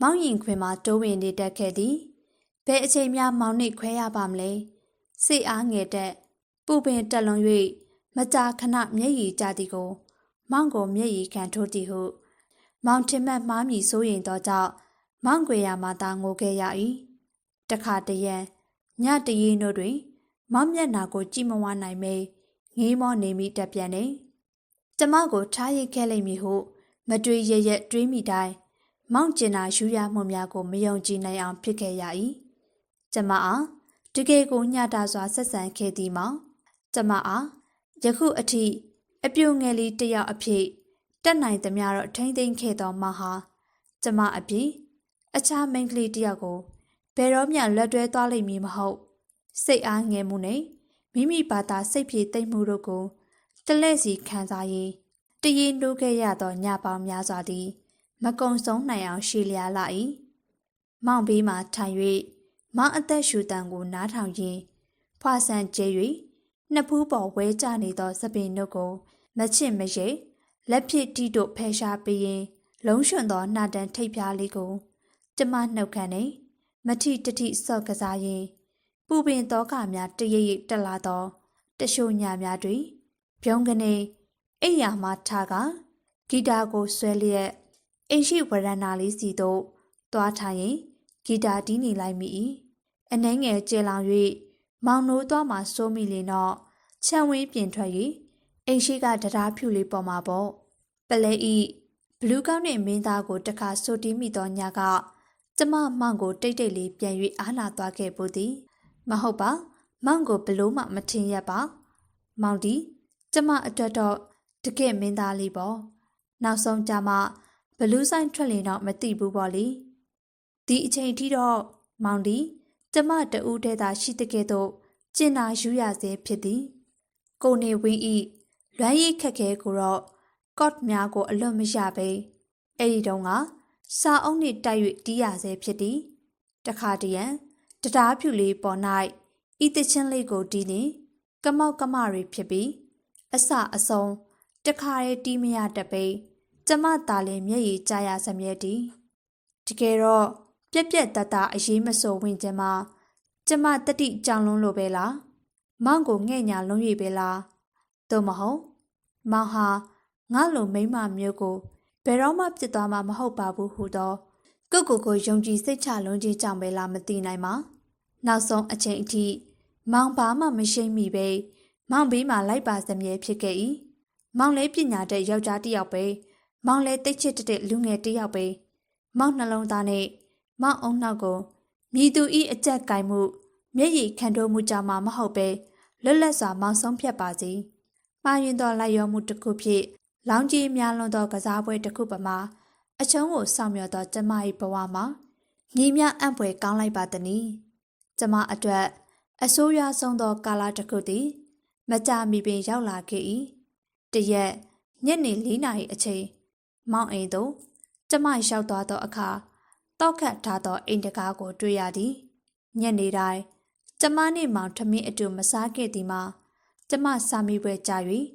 မောင်ရင်ခွင်မှာတိုးဝင်နေတတ်ခဲ့သည်ဘယ်အချိန်များမောင်နှင့်ခွဲရပါမလဲစိတ်အားငယ်တက်ပူပင်တက်လွန်၍မကြာခဏမျက်ရည်ကျသည်ကိုမောင်ကိုမျက်ရည်ခံထိုးသည်ဟုမောင်ထင်မှတ်မှားမည်စိုးရင်တော့ကြောင့်မောင်ခွေရမှသာငိုခဲ့ရ၏တခါတရံညတရီတို့တွင်မောင်မျက်နှာကိုကြည့်မဝနိုင်မေငေးမောနေမိတတ်ပြန်နေကျမကိုထားရိတ်ခဲ့လိမ့်မည်ဟုမတွေးရရက်တွေးမိတိုင်းမောင်ကျင်နာယူရမှုများကိုမယုံကြည်နိုင်အောင်ဖြစ်ခဲ့ရ၏ကျမအားတကယ်ကိုညတာစွာဆက်ဆံခဲ့သည်မောင်ကျမအားယခုအထိအပြိုငယ်လေးတယောက်အဖြစ်တက်နိုင်သမျှတော့ထိမ့်သိမ့်ခဲ့သောမောင်ဟာကျမအပြင်အခြားမိန်းကလေးတယောက်ကိုဘယ်တော့မှလက်တွဲသွားလိမ့်မည်မဟုတ်စိတ်အားငယ်မှုနဲ့မိမိဘာသာစိတ်ပြေသိမ့်မှုတို့ကိုတလဲစီခံစားရင်တည်ရင်တိုးခဲ့ရသောညပေါင်းများစွာသည်မကုံဆုံးနိုင်အောင်ရှည်လျားလာ၏မောင်ဘေးမှထိုင်၍မောင်အသက်ရှူတံကိုနားထောင်ရင်းဖွာဆန်ကျဲ၍နှစ်ဖူးပေါ်ဝဲကျနေသောသပင်တို့ကိုမချစ်မရိပ်လက်ဖြစ်တီးတို့ဖယ်ရှားပေးရင်လုံးရွှွန်သောနှာတန်းထိပ်ပြားလေးကိုကျမနှုတ်ခမ်းနေမထီတတိဆော့ကစားရင်ပူပင်သောကများတရိပ်ရိပ်တက်လာသောတရှို့ညများတွင်ပြုံးကနေအိယာမှထားကဂီတာကိုဆွဲလျက်အိမ်ရှိဝရဏာလေးစီသို့သွားထိုင်ရင်ဂီတာတီးနေလိုက်မိ၏အနှဲငယ်ကျေလောင်၍မောင်နိုးသွားမှစိုးမိလေတော့ခြံဝင်းပြင်ထွက်၍အိမ်ရှိကတရားဖြူလေးပေါ်မှာပေါ့ပလဲဤဘလူးကောင်းနှင့်မင်းသားကိုတခါဆိုတီးမိသောညက ကျမမောင်ကိုတိတ်တိတ်လေးပြန်၍အားနာသွားခဲ့ဖို့သည်မဟုတ်ပါမောင်ကိုဘလို့မှမထင်ရပါမောင်ဒီကျမအတွက်တော့တကယ်မင်းသားလေးပေါ့နောက်ဆုံးကြမှာဘလူးဆိုင်ထွက်ရင်တော့မသိဘူးပေါ့လေဒီအချိန်ထိတော့မောင်ဒီကျမတဦးတည်းသာရှိတဲ့ကဲ့သို့ကျင်နာယူရစေဖြစ်သည်ကိုနေဝင်းဤလွမ်းရိပ်ခက်ခဲကိုတော့ကော့များကိုအလွတ်မရပဲအဲ့ဒီတုန်းကစာအုပ်နှင့်တိုက်၍တီးရစေဖြစ်သည်တခါတရံတရားဖြူလေးပေါ်၌ဤတချင်းလေးကိုတီးနေကမောက်ကမတွေဖြစ်ပြီးအစအဆုံးတခါရဲတီးမရတပိကျမသားလေးမျက်ရည်ကျရစမြဲသည်တကယ်တော့ပြက်ပြက်တတအရေးမစိုးဝင်ခြင်းမှာကျမတတိကြောင်လုံးလိုပဲလားမောင်ကိုငဲ့ညာလုံး၍ပဲလားသို့မဟုတ်မောင်ဟာငါလိုမိန်းမမျိုးကိုဘယ်တော့မှပြစ်သွားမှာမဟုတ်ပါဘူးဟူသောကိုယုံကြည်စိတ်ချလုံးကြီးကြောင့်ပဲလားမသိနိုင်ပါနောက်ဆုံးအချိန်အထိမောင်ဘာမှမရှိမိပဲမောင်ဘေးမှာလိုက်ပါစမြဲဖြစ်ခဲ့၏မောင်လည်းပညာတတ်ယောက်ျားတစ်ယောက်ပဲမောင်လည်းတိတ်ချစ်တဲ့လူငယ်တစ်ယောက်ပဲမောင်နှလုံးသားနဲ့မောင်အုံနောက်ကိုမြည်သူဤအကြက်ကင်မှုမျက်ရည်ခံထိုးမှုကြောင့်မှမဟုတ်ပဲလွတ်လပ်စွာမောင်ဆုံးဖြတ်ပါစေမှားယွင်းသောလိုက်ရောမှုတစ်ခုဖြင့်လောင်ကြီးများလွန်သောကစားပွဲတစ်ခုပမာအချုံးကိုစောင့်မျှော်သောကျမ၏ဘဝမှာညီမြအံ့ဖွယ်ကောင်းလိုက်ပါသည်။ကျမအတွက်အဆိုးရွားဆုံးသောကာလတစ်ခုသည်မကြာမီပင်ရောက်လာခဲ့၏။တရက်ညနေ4 နာရီအချိန်မောင်အိမ်သို့ကျမရောက်သွားသောအခါတောက်ခတ်ထားသောအိမ်တကားကိုတွေ့ရသည်။ညနေတိုင်းကျမနှင့်မောင်ထမင်းအတူမစားခဲ့သည်မှာကျမစာမိပွဲကြာ၍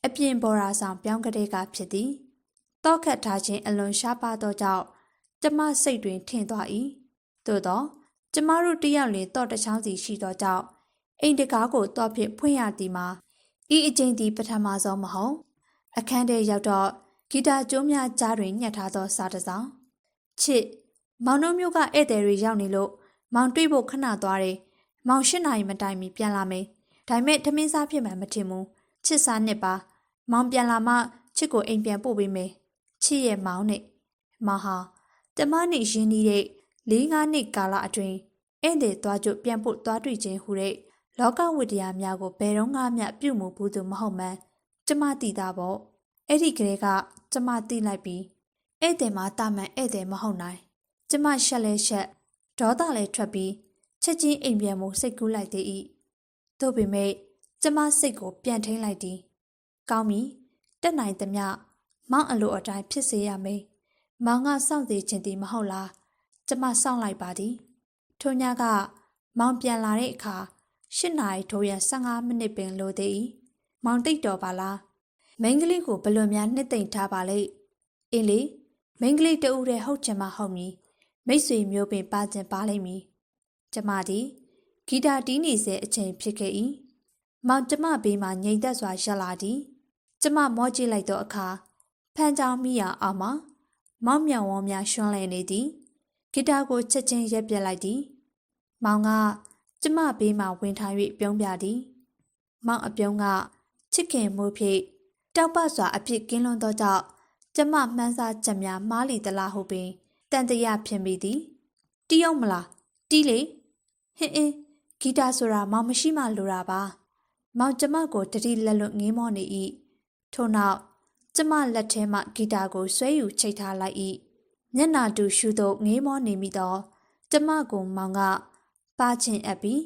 အပြင်ဘော်ရာဆောင်ပြောင်းကလေးကဖြစ်သည်တောက်ခတ်ထားခြင်းအလွန်ရှားပါသောကြောင့်ကျမစိတ်တွင်ထင်သွား၏သို့သောကျမတို့တယောက်လင်တော့တချောင်းစီရှိသောကြောင့်အိမ်တကားကိုတော့ဖြင့်ဖွင့်ရသည်မှာဤအကျဉ်းသည်ပထမဆုံးမဟုတ်အခန်းထဲရောက်တော့ဂီတာကျိုးများကြားတွင်ညှက်ထားသောစာတစ်စောင်ချစ်မောင်တို့မျိုးကဧည့်သည်တွေရောက်နေလို့မောင်တွေ့ဖို့ခဏသွားတယ်မောင်8 နာရီမတိုင်မီပြန်လာမယ်ဒါပေမဲ့ထမင်းစားဖြစ်မှမထင်ဘူးချစ်စားနှစ်ပါမောင်ပြန်လာမှချစ်ကိုအိမ်ပြန်ပို့ပေးမယ်ချစ်ရဲ့မောင်နဲ့မောင်ဟာကျမနဲ့ရင်းနှီးတဲ့4-5 နှစ်ကာလအတွင်းဧည့်သည်သွားကြပြန်ဖို့သွားတွေ့ခြင်းဟူတဲ့လောကဝတ္တရားများကိုဘယ်တော့မှပြုမှုဘူးသူမဟုတ်မှန်းကျမသိတာပေါ့အဲ့ဒီကလေးကကျမသိလိုက်ပြီးဧည့်သည်မှာတာမန်ဧည့်သည်မဟုတ်နိုင်ကျမရှက်လဲရှက်ဒေါသလဲထွက်ပြီးချက်ချင်းအိမ်ပြန်မှုစိတ်ကူးလိုက်သေး၏သို့ပေမဲ့ကျမစိတ်ကိုပြန်ထိန်လိုက်သည်ကောင်းပြီတက်နိုင်သမျှမောင်အလိုအတိုင်းဖြစ်စေရမယ်မောင်ကစောင့်သေးခြင်းသည်မဟုတ်လားကျမစောင့်လိုက်ပါသည်ထိုညကမောင်ပြန်လာတဲ့အခါ8 နာရီထိုးရ15 မိနစ်ပင်လိုသေး၏မောင်တိတ်တော်ပါလားမိန်းကလေးကိုဘလွန်များနှစ်သိမ့်ထားပါလေအင်းလေမိန်းကလေးတဦးတည်းဟုတ်ချင်မှဟုတ်မည်မိတ်ဆွေမျိုးပင်ပါခြင်းပါလိမ့်မည်ကျမသည်ဂီတာတီးနေစေအချိန်ဖြစ်ခဲ့၏မောင်ကျမဘေးမှငြိမ်သက်စွာရပ်လာသည်ကျမမောကြည့်လိုက်သောအခါဖန်ချောင်းမိရအောင်မှမောင်မြောင်ဝန်းများရွှန်းလဲနေသည်ဂီတာကိုချက်ချင်းရက်ပြက်လိုက်သည်မောင်ကကျမဘေးမှဝင်ထား၍ပြုံးပြသည်မောင်အပြုံးကချစ်ခင်မှုဖြင့်တောက်ပစွာအဖြစ်ကင်းလွန်းသောကြောင့်ကျမမှန်းစားချက်များမှားလီသလားဟုပင်တန်တရာဖြစ်မိသည်တီးအောင်မလားတီးလေဟင်းဂီတာဆိုတာမောင်မရှိမှလိုတာပါမောင်ကျမကိုတတိလက်လွတ်ငင်းမောနေ၏ထို့နောက်ကျမလက်ထဲမှဂီတာကိုဆွဲယူချိတ်ထားလိုက်၏မျက်နာတူရှူသို့ငေးမောနေမိသောကျမကိုမောင်ကပါချင်အပ်ပြီး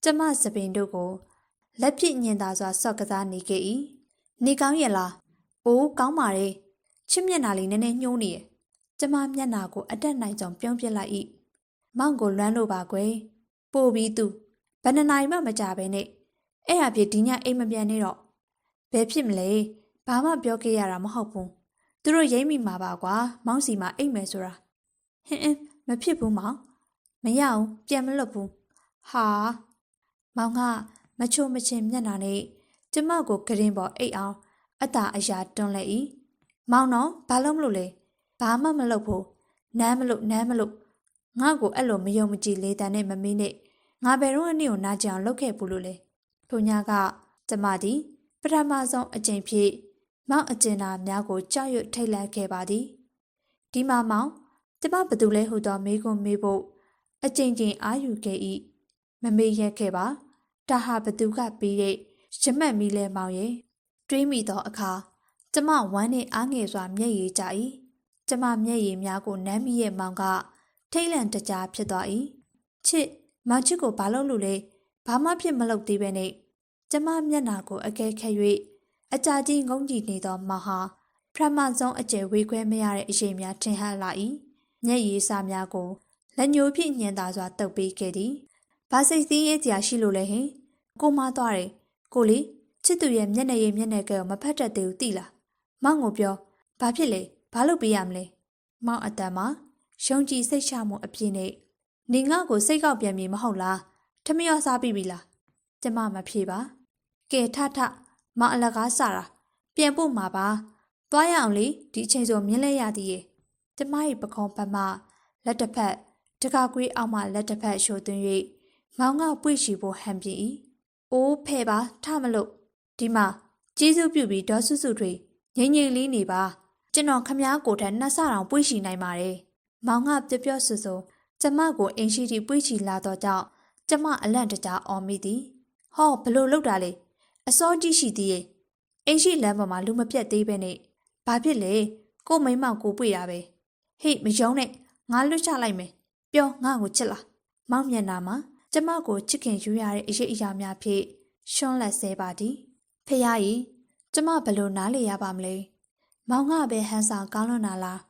ကျမစပင်တို့ကိုလက်ပြညင်သာစွာဆော့ကစားနေခဲ့၏နေကောင်းရဲ့လားအိုးကောင်းပါရဲ့ချစ်မျက်နာလေးနည်းနည်းညှိုးနေရဲ့ကျမမျက်နာကိုအတက်နိုင်ကြောင်ပြုံးပြလိုက်၏မောင်ကိုလွမ်းလို့ပါကွယ်ပို့ပြီးသူဘယ်နှစ်နာရီမှမကြာပဲနဲ့အဲ့ဟာပြဒီညအိမ်မပြန်နေတော့ဘယ်ဖြစ်မလဲဘာမှပြောခဲ့ရတာမဟုတ်ဘူးသူတို့ရိမ့်မိမှာပါကွာမောင်စီမှာအိမ်မယ်ဆိုတာဟင်းမဖြစ်ဘူးမောင်မရအောင်ပြန်မလွတ်ဘူးဟာမောင်ကမချိုမချင်မျက်နှာနဲ့ကျမကိုကရင်ပေါ်အိတ်အောင်အတာအရာတွန်းလိုက်၏မောင်တော့ဘာလို့မလို့လဲဘာမှမလုပ်ဘူးနမ်းမလို့ငါ့ကိုအဲ့လိုမယုံမကြည်လေးတန်နဲ့မမင်းနဲ့ငါဘယ်တော့အနည်းကိုနားကြအောင်လုပ်ခဲ့ဘူးလို့လဲထိုညကကျမသည်ပထမဆုံးအကြိမ်ဖြစ်မောင်အကျဉ်းသားများကိုကြောက်ရွံ့ထိတ်လန့်ခဲ့ပါသည်ဒီမှာမောင်ကျ မဘသူလဲဟုသောမေးခွန်းမေးဖို့အကြိမ်ကြိမ်အာယူခဲ့၏မမေ့ရက်ခဲ့ပါဒါဟာဘသူကပြီးတဲ့ရမတ်မီလဲမောင်ရဲ့တွေးမိသောအခါကျမဝမ်းနှင့်အားငယ်စွာမျက်ရည်ကျ၏ကျမမျက်ရည်များကိုနမ်းမိရဲ့မောင်ကထိတ်လန့်တကြားဖြစ်သွား၏ချစ်မောင်ချစ်ကိုဘာလုပ်လို့လဲဘာမှဖြစ်မလုပ်သေးပဲနဲ့ကျမမျက်နာကိုအကဲခတ်၍အကြာကြီးငုံကြည့်နေသောမောင်ဟာပထမဆုံးအကျယ်ဝေခွဲမရတဲ့အရေးများထင်ဟပ်လာ၏မျက်ရည်စာများကိုလက်ညှိုးဖြင့်ညံသာစွာတုပ်ပေးခဲ့သည်ဘာစိတ်စည်းရဲစရာရှိလို့လဲဟင်ကိုမသွားတယ်ကိုလေချစ်သူရဲ့မျက်နှာရည်မျက်နှာကဲကိုမဖတ်တတ်သေးဘူးသိလားမောင်ကိုပြောဘာဖြစ်လဲဘာလုပ်ပေးရမလဲမောင်အတန်မှာရှုံကြည်စိတ်ချမှုအပြည့်နဲ့နေငါ့ကိုစိတ်ကောက်ပြန်ပြီမဟုတ်လားထမရောစားပြီလားကျမမဖြေပါကဲထထမောင်အလကားစတာပြန်ပို့မှာပါသွားရအောင်လေဒီအချိန်ဆိုမြင်လဲရသည်ရဲ့ကျမ၏ပခုံးပတ်မှလက်တစ်ဖက်တကားကွေးအောက်မှလက်တစ်ဖက်ရှို့သွင်း၍မောင်ကပွေ့ချီဖို့ဟန်ပြ၏အိုးဖဲ့ပါထမလို့ဒီမှာကျေးဇူးပြုပြီးဒေါ်စုစုတွေငိမ့်ငိမ့်လေးနေပါကျွန်တော်ခမားကိုထက်နှစ်ဆတောင်ပွေ့ချီနိုင်ပါတယ်မောင်ကပြောပြောဆိုဆိုကျမကိုအင်ရှိတီပွေ့ချီလာတော့ကြောင့်ကျမအလန့်တကြားအော်မိသည်ဟောဘလို့လောက်တာလေအစောကြီးရှိသေးရဲ့အင်ရှိလမ်းပေါ်မှာလူမပြတ်သေးပဲနဲ့ဘာဖြစ်လဲကိုမိမကိုပွေ့တာပဲဟေ့မယုံနဲ့ငါလွတ်ချလိုက်မယ်ပြောငါ့ကိုချစ်လားမောင်မျက်နာမှာကျမကိုချစ်ခင်ယူရတဲ့အရေးအရာများဖြင့်ရှွန်းလက်ဆဲပါသည်ဖះကြီးကျမဘလို့နားလေရပါမလဲမောင်ကပဲဟန်ဆောင်ကောင်းလွန်တာလား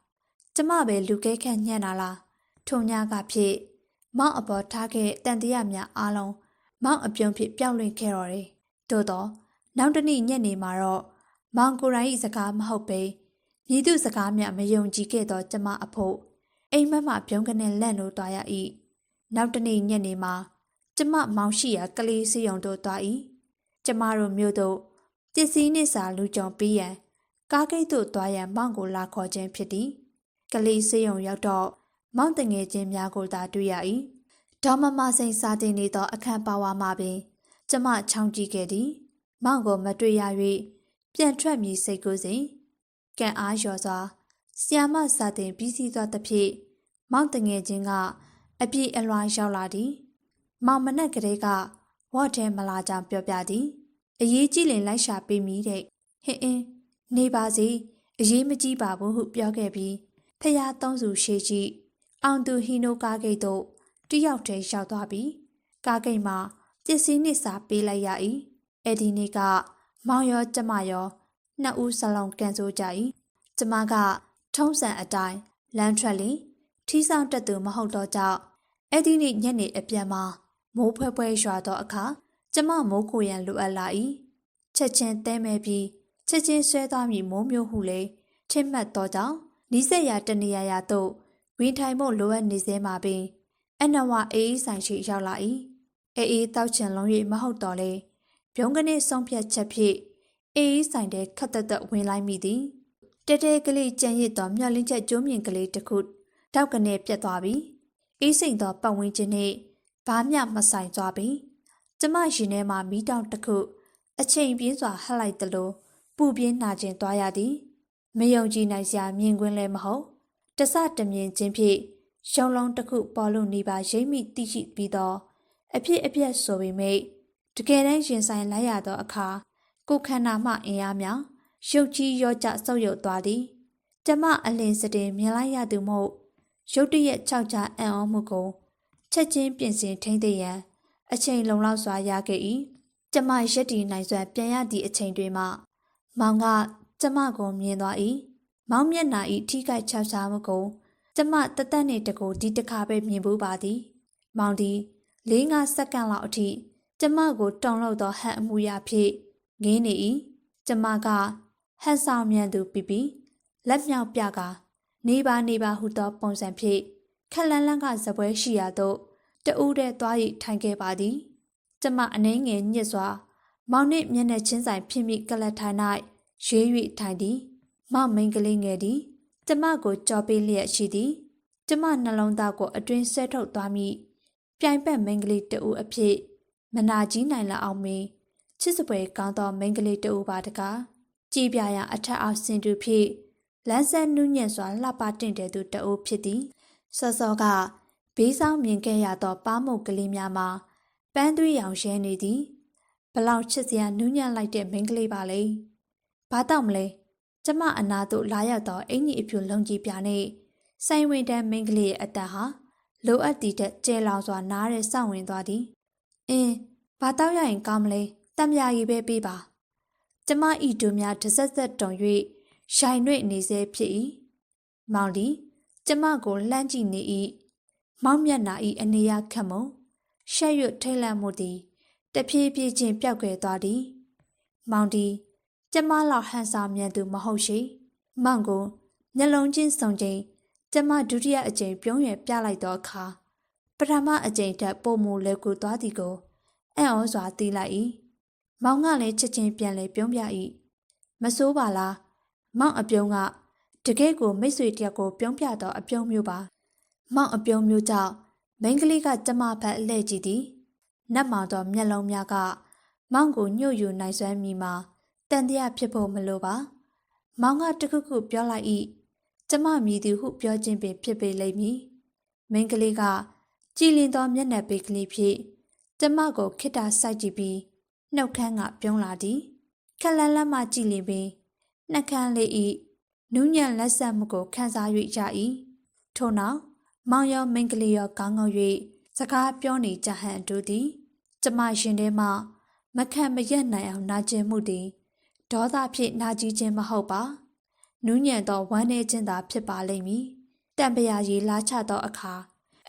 ကျမပဲလူကဲခန့်ညံ့တာလားထုံညာကဖြစ်မောင်အပေါ်ထားခဲ့တန်တရားများအားလုံးမောင်အပြုံးဖြစ်ပြောင်းလဲခဲ့တော့တယ်သို့တော့နောက်တနေ့ညနေမှာတော့မောင်ကိုယ်တိုင်၏စကားမဟုတ်ပဲမည်သူစကားများမယုံကြည်ခဲ့သောကျမအဖို့အိမ်မက်မှပြုံးကနေလန့်လို့သွားရ၏နောက်တနေ့ညနေမှာကျမမောင်ရှိရာကလေးစီယုံတို့သွား၏ကျမတို့မြို့တို့ပစ္စည်းနှင့်စာလူကြုံပြီးရန်ကားဂိတ်သို့သွားရန်မောင်ကိုလာခေါ်ခြင်းဖြစ်သည်ကလေးစီယုံရောက်တော့မောင်တငယ်ချင်းများကိုသာတွေ့ရ၏ဒေါ်မမစိန်စာတင်နေသောအခန်းပါဝါမှပင်ကျမချောင်းကြည့်ခဲ့သည်မောင်ကိုမတွေ့ရ၍ပြန်ထွက်မည်စိတ်ကူးစဉ်ကံအားလျော်စွာဆီယာမစာတင်ပြီးစီးသွားသဖြင့်မောင်တငယ်ချင်းကအပြည့်အလွှာရောက်လာသည်မောင်မနက်ကလေးကဝတ်ထဲမလာကြောင်ပြောပြသည်အရေးကြီးလင်လိုက်ရှာပေးမိတဲ့ဟင်းအင်းနေပါစေအရေးမကြီးပါဘူးဟုပြောခဲ့ပြီးဖះသုံးစုရှေ့ရှိအောင်သူဟီနိုကားဂိတ်သို့တယောက်တည်းရောက်သွားပြီးကားဂိတ်မှာပစ္စည်းနှင့်စာပေးလိုက်ရ၏အဲ့ဒီနေ့ကမောင်ရောကျမရောနှစ်ဦးစလုံးကန်ဆိုကြ၏ကျမကထုံးစံအတိုင်းလမ်းထွက်လင်ထီးဆောင်တက်သူမဟုတ်တော့ကြောင့်အဲ့ဒီနေ့ညနေအပြန်မှာမိုးဖွဲဖွဲရွာသောအခါကျမမိုးခိုရန်လိုအပ်လာ၏ချက်ချင်းတဲမဲပြီးချက်ချင်းဆွဲသွားမည်မိုးမျိုးဟုလေထင်မှတ်သောကြောင့်နီးစက်ရာတနေရာသို့ဝင်ထိုင်ဖို့လိုအပ်နေစေမှာပင်အနဝအေးဆိုင်ရှိရောက်လာ၏အေးတောက်ချင်လုံး၍မဟုတ်တော့လေပြုံးကနေဆုံးဖြတ်ချက်ဖြင့်အေးဆိုင်တဲ့ခတ်သက်ဝင်လိုက်မိသည်တဲတဲကလေးကြံရစ်သောမျောလင်းချက်ကျိုးမြင့်ကလေးတစ်ခုတောက်ကနေပြတ်သွားပြီအေးစိမ်သောပတ်ဝန်းကျင်နှင့်ဘာမျှမဆိုင်သွားပြီကျမရှင်ထဲမှာမီးတောင်တစ်ခုအချိန်ပြင်းစွာဟပ်လိုက်သလိုပူပြင်းနာကျင်သွားရသည်မယုံကြည်နိုင်စရာမြင်ကွင်းလည်းမဟုတ်တစတမြင်ချင်းဖြင့်ရုံလုံးတစ်ခုပေါ်လို့နေပါရိမ့်မိသိရှိပြီးတော့အဖြစ်အပျက်ဆိုပေမဲ့တကယ်တမ်းရင်ဆိုင်လိုက်ရသောအခါကိုခန္ဓာမှအင်အားများရုပ်ကြီးရောကြဆုပ်ယုပ်သွားသည်ကျမအလင်းစတင်မြင်လိုက်ရသူမို့ရုတ်တရက်ခြောက်ချအံ့ဩမှုကိုချက်ချင်းပြင်ဆင်ထိမ့်သိရန်အချိန်လုံလောက်စွာရခဲ့၏ကျမရက်တီနိုင်စွာပြန်ရသည့်အချိန်တွေမှာမောင်ကကျမကိုမြင်သွား၏မောင်မျက်နှာ၏ထိခိုက်ခြောက်ခြားမှုကိုကျမတသက်နှင့်တကူဒီတစ်ခါပဲမြင်ဘူးပါသည်မောင်သည်4-5 စက္ကန့်လောက်အထိကျမကိုတုံလို့သောဟန်အမှုရာဖြင့်ငင်းနေ၏ကျမကဟန်ဆောင်မြန်သူပြီးလက်မြောက်ပြကနေပါဟုသောပုံစံဖြင့်ခက်လန်းလန်းကဇပွဲရှိရာသို့တဦးတည်းသွား၍ထိုင်ခဲ့ပါသည်ကျမအနှဲငယ်ညစ်စွာမောင်နှင့်မျက်နှာချင်းဆိုင်ဖြစ်မိကလတ်ထိုင်၌ရွေး၍ထိုင်သည်မောင်မိန်ကလေးငယ်သည်ကျမကိုကြော်ပေးလျက်ရှိသည်ကျမနှလုံးသားကိုအတွင်းဆွဲထုတ်သွားမိပြိုင်ပတ်မိန်ကလေးတဦးအဖြစ်မနာကြီးနိုင်လောက်အောင်မင်းချစ်စပွဲကောင်းသောမိန်ကလေးတဦးပါတကားကြည်ပြရာအထက်အောက်ဆင်တူဖြင့်လမ်းဆက်နူးညံ့စွာလှပတင့်တယ်သူတဦးဖြစ်သည် စောစောကဘေးဆောင်မြင်ခဲ့ရသောပါးမုတ်ကလေးများမှာပန်းသွေးရောင်ရဲနေသည်ဘလောက်ချစ်စရာနူးညံ့လိုက်တဲ့မိန်းကလေးပါလေဘာတောက်မလဲကျမအနာသို့လာရောက်သောအင်ကြီးအဖြူလုံးကြီးပြာနဲ့ဆိုင်ဝင်တန်းမိန်းကလေးရဲ့အတန်ဟာလိုအပ်သည့်တဲ့ကျဲလောင်စွာနားရဲစောင့်ဝင်သွားသည်ဘာတောက်ရရင်ကောင်းမလဲတံမြာရီပဲပေးပါကျမဤတို့များတစ်ဆက်ဆက်တုံ၍ရိုင်နှွေ့နေစေဖြစ်၏မောင်ဒီကျမကိုလှမ်းကြည့်နေ၏မောင်မျက်နှာ၏အနေရခတ်မုံရှက်ရွတ်ထိတ်လန့်မှုသည်တဖြည်းဖြည်းချင်းပျောက်ကွယ်သွားသည်မောင်ဒီကျမလောက်ဟန်ဆောင်မြန်သူမဟုတ်ရှိမောင်ကိုမျက်လုံးချင်းစုံချိန်ကျမဒုတိယအကြိမ်ပြုံးရပြလိုက်သောအခါပထမအကြိမ်ထက်ပိုမိုလဲကူသွားသည်ကိုအံ့ဩစွာသိလိုက်၏မောင်ကလည်းချက်ချင်းပြန်လဲပြုံးပြ၏မစိုးပါလားမောင်အပြုံးကတကယ်ကိုမိတ်ဆွေတယောက်ကိုပြုံးပြတော့အပြုံးမျိုးပါမောင်အပြုံးမျိုးကြောင့်မိန်းကလေးကကျမဖက်အလှည့်ကြည့်သည်နတ်မောင်တော်မျက်လုံးများကမောင်ကိုညှို့ယူနိုင်စွမ်းမိမှာတန်တရားဖြစ်ဖို့မလိုပါမောင်ကတခုခုပြောလိုက်၏ကျမမြည်သူဟုပြောခြင်းပင်ဖြစ်ပေလိမ့်မည်မိန်းကလေးကကြည်လင်သောမျက်နှာပေကလေးဖြင့်ကျမကိုခိတ္တစိုက်ကြည့်ပြီးနှုတ်ခမ်းကပြုံးလာသည်ခက်လန်းလန်းမှကြည်လင်ပြီးနှက်ခမ်းလေး၏နူးညံ့လက်ဆက်မှုကိုခန်းစား၍ရ၏ထို့နောက်မောင်ရောမိန်းကလေးရောကောင်းကောင်း၍စကားပြောနေကြဟန်တူသည်ကျမရှင်ထဲမှမခံမရက်နိုင်အောင်နာကျင်မှုသည်ဒေါသဖြင့်နာကျင်ခြင်းမဟုတ်ပါနူးညံ့သောဝမ်းနည်းခြင်းသာဖြစ်ပါလိမ့်မည်တံပရာရီလာချသောအခါ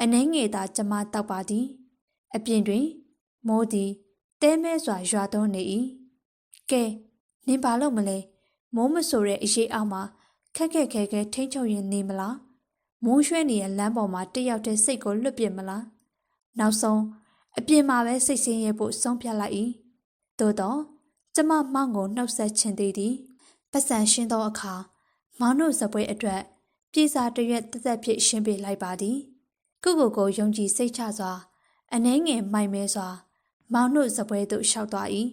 အနှဲငယ်သာကျမတောက်ပါသည်အပြင်တွင်မိုးသည်တဲမဲစွာရွာသွန်းနေ၏ကဲနင်ဘာလို့မလဲမိုးမဆိုတဲ့အရေးအောက်မှာခက်ခဲထိန်းချုပ်ရင်နေမလားမိုးရွှဲနေတဲ့လမ်းပေါ်မှာတယောက်တည်းစိတ်ကိုလွတ်ပြစ်မလားနောက်ဆုံးအပြင်မှာပဲစိတ်ဆင်းရဲဖို့ဆုံးဖြတ်လိုက်၏သို့တော့ကျမမောင်ကိုနှုတ်ဆက်ချင်သေးသည်ပတ်စံရှင်းသောအခါမောင်တို့စပွဲအတွက်ပြည်စာတရွက်သက်သက်ဖြစ်ရှင်းပြလိုက်ပါသည်ကိုယုံကြည်စိတ်ချစွာအနှဲငယ်မိုက်မဲစွာမောင်တို့စပွဲသို့လျှောက်သွား၏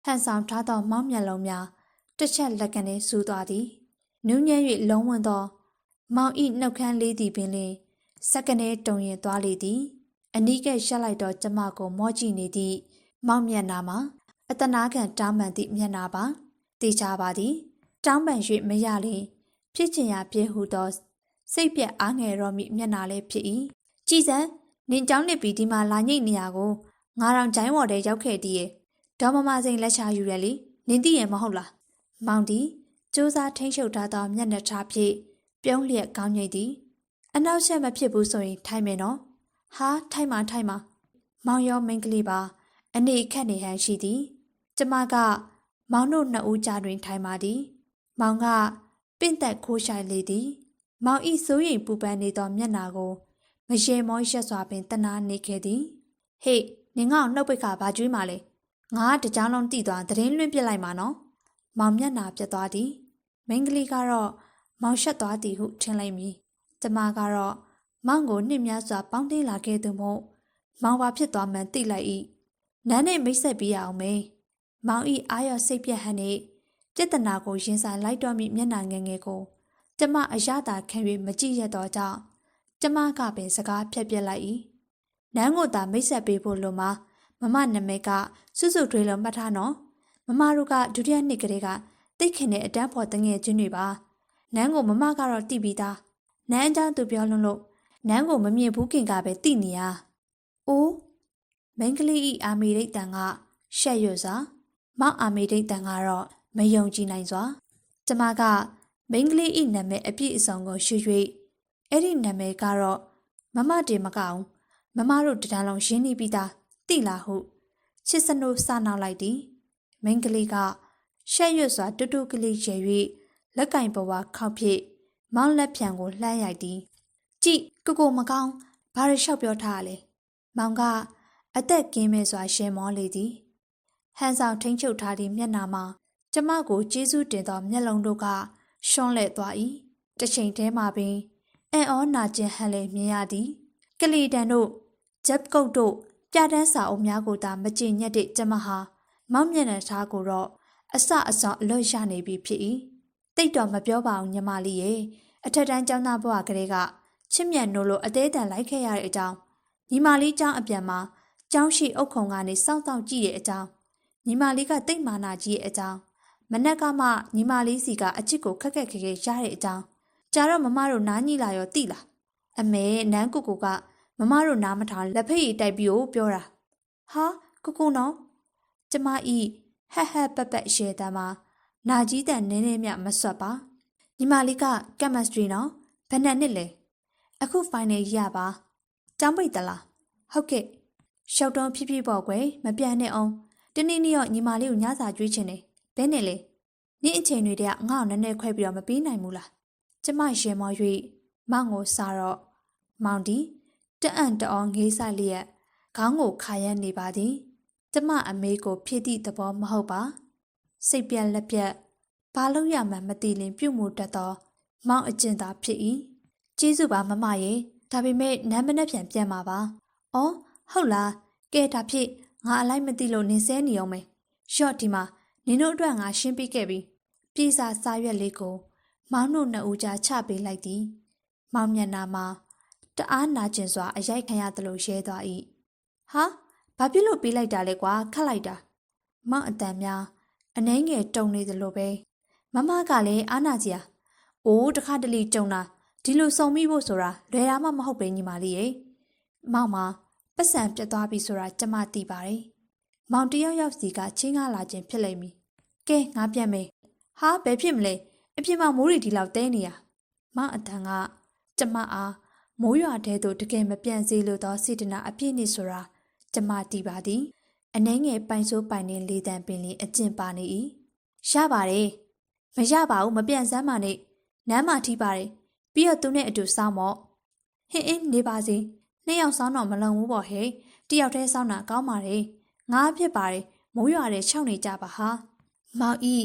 ဟန်ဆောင်ထားသောမောင်မျက်လုံးများတစ်ချက်လက်ကနေစူးသွားသည်နူးညံ့၍လုံးဝသောမောင်ဤနှုတ်ခမ်းလေးသည်ပင်လင်စက္ကနေတုံရင်သွားလေသည်အနီးကရှက်လိုက်တော့ကျမကိုမောကြည့်နေသည့်မောင်မျက်နှာမှာအတနာခံတောင်းပန်သည့်မျက်နှာပါတေချာပါသည်တောင်းပန်၍မရလေဖြစ်ချင်ရာပြည့်ဟုသောစိတ်ပြက်အားငယ်ရောမိမျက်နှာလေးဖြစ်၏ကြည်စံနင်ကြောင်းနေပြီးဒီမှာလာညိတ်နေရကိုငါတောင်ဂျိုင်းဝေါ်တဲ့ရောက်ခဲ့တည်းရဲ့ဒေါ်မမစိန်လက်ချယူရလေနင်သိရင်မဟုတ်လားမောင်ဒီစူးစားထိန်ချုပ်ထားသောမျက်နှာထားဖြင့်ပြုံးလျက်ကောင်းငိတ်သည်အနောက်ချက်မဖြစ်ဘူးဆိုရင်ထိုင်မယ်နော်ဟာထိုင်မှာမောင်ရောမိန်းကလေးပါအနေခက်နေဟန်ရှိသည်ကျမကမောင်တို့နှစ်ဦးကြားတွင်ထိုင်ပါသည်မောင်ကပင့်သက်ခိုးရှိုင်လေသည်မောင်ဤစိုးရိမ်ပူပန်နေသောမျက်နှာကိုမရေမောရက်စွာပင်တနာနေခဲ့သည်ဟေ့နင်ငါ့ကိုနှုတ်ပိတ်ခါဘာကျွေးမှလဲငါတကြောင်လုံးတိသွားသတင်းလွှင့်ပြလိုက်မှာနော်မောင်မျက်နှာပြတ်သွားသည်မိန်းကလေးကတော့မောင်ရှက်သွားသည်ဟုထင်လိုက်မည်ကျမကတော့မောင်ကိုနှစ်များစွာပေါင်းသိလာခဲ့သူမို့မောင်ဘာဖြစ်သွားမှန်းသိလိုက်၏နန်းနဲ့မိတ်ဆက်ပြီးရအောင်မေမောင်ဤအာရစိတ်ပြက်ဟန်နှင့်ပြဿနာကိုရင်ဆိုင်လိုက်တော့မိမျက်နှာငယ်ငယ်ကိုကျမအရသာခံ၍မကြည့်ရတော့ကြောင့်ကျမကပင်စကားဖြတ်ပြက်လိုက်၏နန်းကိုသာမိတ်ဆက်ပေးဖို့လိုမှာမမနာမည်ကစွစွထွေးလုံးမှတ်ထားနော်မမတို့ကဒုတိယနှစ်ကလေးကသိခင်တဲ့အတန်းဖော်တငယ်ချင်းတွေပါနန်းကိုမမကတော့တိပြီးသားနန်းအကြောင်းသူပြောလွန်းလို့နန်းကိုမမြင်ဘူးခင်ကပဲတိနေရအိုးမိန်းကလေးဤအာမေရိတ်တန်ကရှက်ရွစွာမောင်အာမေရိတ်တန်ကတော့မယုံကြည်နိုင်စွာကျမကမိန်းကလေးဤနာမည်အပြည့်အစုံကိုရွှေ၍အဲ့ဒီနာမည်ကတော့မမတင်မကအောင်မမတို့တန်းလုံးရင်းနှီးပြီးသားတိလားဟုချစ်စနိုးစနောက်လိုက်သည်မိန်းကလေးကရှက်ရွစွာတူတူကလေးရေ၍လက်ကင်ပေါ်ဝါခောက်ဖြစ်မောင်လက်ဖြံကိုလှမ်းရိုက်သည်ကြည့်ကိုမကောင်းဘာရလျှောက်ပြောထားရလဲမောင်ကအသက်ကင်းမဲ့စွာရှဲမောလေသည်ဟန်ဆောင်ထိန်ချုပ်ထားသည့်မျက်နှာမှာကျမကိုကျေးဇူးတင်သောမျက်လုံးတို့ကရှွန်းလဲ့သွား၏တစ်ချိန်တည်းမှာပင်အံ့ဩနာကျင်ဟန်လေမြင်ရသည်ကလီတန်တို့ဂျက်ကုတ်တို့ပြတန်းစာအုပ်များကိုသာမကြင်ညက်တဲ့ကျမဟာမောင်မျက်နှာထားကိုတော့အဆအဆောင်အလွတ်ရနေပြီဖြစ်၏တိတ်တော်မပြောပါဘူးညီမလေးရဲ့အထက်တန်းကျောင်းသားဘဝကလေးကချ ချစ်မြတ်နိုးလို့အသေးတန်လိုက်ခဲ့ရတဲ့အကြောင်းညီမလေးကျောင်းအပြန်မှာကျောင်းရှိအုတ်ခုံကနေစောင့်ကြည့်တဲ့အကြောင်းညီမလေးကတိတ်မာနာကြီးရဲ့အကြောင်းမနက်ကမှညီမလေးစီကအချစ်ကိုခက်ခက်ခဲခဲရတဲ့အကြောင်းကြာတော့မမတို့နားညီလာရောတိလားအမေနန်းကိုကမမတို့နားမထောင်လက်ဖက်ရည်တိုက်ပြီးပြောတာဟာကိုနော်ကျမဤဟက်ပက်ရှဲတမ်းမှာနာကြီးတန်နင်းနေမြမဆွတ်ပါညီမလေးက chemistry နော်ဘယ်နှစ်နှစ်လဲအခု final ရပါကျောင်းပိတ်တလားဟုတ်ကဲ့ရှောက်တုံးဖြည်းပေါ့ကွယ်မပြန်နဲ့အောင်တနေ့နေ့တော့ညီမလေးကိုညစာကျွေးချင်တယ်ဘယ်နဲ့လဲနေ့အချိန်တွေတည်းကငါ့ကိုနည်းနည်းခွဲပြီးတော့မပေးနိုင်ဘူးလားကျမရှင်မော၍မောင်ကိုစားတော့မောင်ဒီတအံ့တော်ငေးဆိုင်လျက်ခေါင်းကိုခါရမ်းနေပါသည်ကျမအမေကိုဖြည့်သည့်သဘောမဟုတ်ပါစိတ်ပြက်လက်ပြက်ဘာလို့ရမှန်းမသိလင်ပြုတ်မှုတတ်သောမောင်အကျင့်သာဖြစ်၏ကျေးဇူးပါမမရဲ့ဒါပေမဲ့နမ်းမနဲ့ပြန်มาပါအော်ဟုတ်လားကဲဒါဖြစ်ငါအလိုက်မသိလို့နင်ဆဲနေအောင်မယ်ရှော့ဒီမှာနင်တို့အတွက်ငါရှင်းပေးခဲ့ပြီပြေစာစာရွက်လေးကိုမောင်တို့နှစ်ဦးကြားချပေးလိုက်သည်မောင်မျက်နှာမှာတအားနာကျင်စွာအရိုက်ခံရသလိုရဲသွား၏ဟာဘာဖြစ်လို့ပေးလိုက်တာလဲကွာခတ်လိုက်တာမောင်အတန်များအနှဲငယ်တုံနေသလိုပဲမမကလည်းအားနာစရာအိုးတခါတလေကြုံတာဒီလိုစုံမိဖို့ဆိုတာလွယ်တာမှမဟုတ်ပဲညီမလေးရဲ့မောင်မှာပတ်စံပြတ်သွားပြီဆိုတာကျမသိပါတယ်မောင်တယောက်စီကချင်းကားလာခြင်းဖြစ်လိမ့်မည်ကဲငါပြန်မယ်ဟာဘယ်ဖြစ်မလဲအပြင်မှာမိုးရီဒီလောက်တဲနေရမောင်အတန်ကကျမအားမိုးရွာတဲ့သို့တကယ်မပြန်စေလို့သောစေတနာအပြည့်နဲ့ဆိုတာကျမသိပါသည်အနှဲငယ်ပိုင်ဆိုးပိုင်နေလေးတန်ပင်လေးအကျင့်ပါနေ၏ရပါတယ်မရပါဘူးမပြန်စမ်းပါနဲ့နမ်းမထီးပါတယ်ပြီးတော့သူနဲ့အတူစောင်းမော့ဟင်းအင်းနေပါစေနှစ်ယောက်စောင်းတော့မလုံဘူးပေါ့ဟဲ့တယောက်တည်းစောင်းတာကောင်းပါတယ်ငါဖြစ်ပါတယ်မိုးရွာတဲ့ခြောက်နေကြပါဟာမောင်ဤ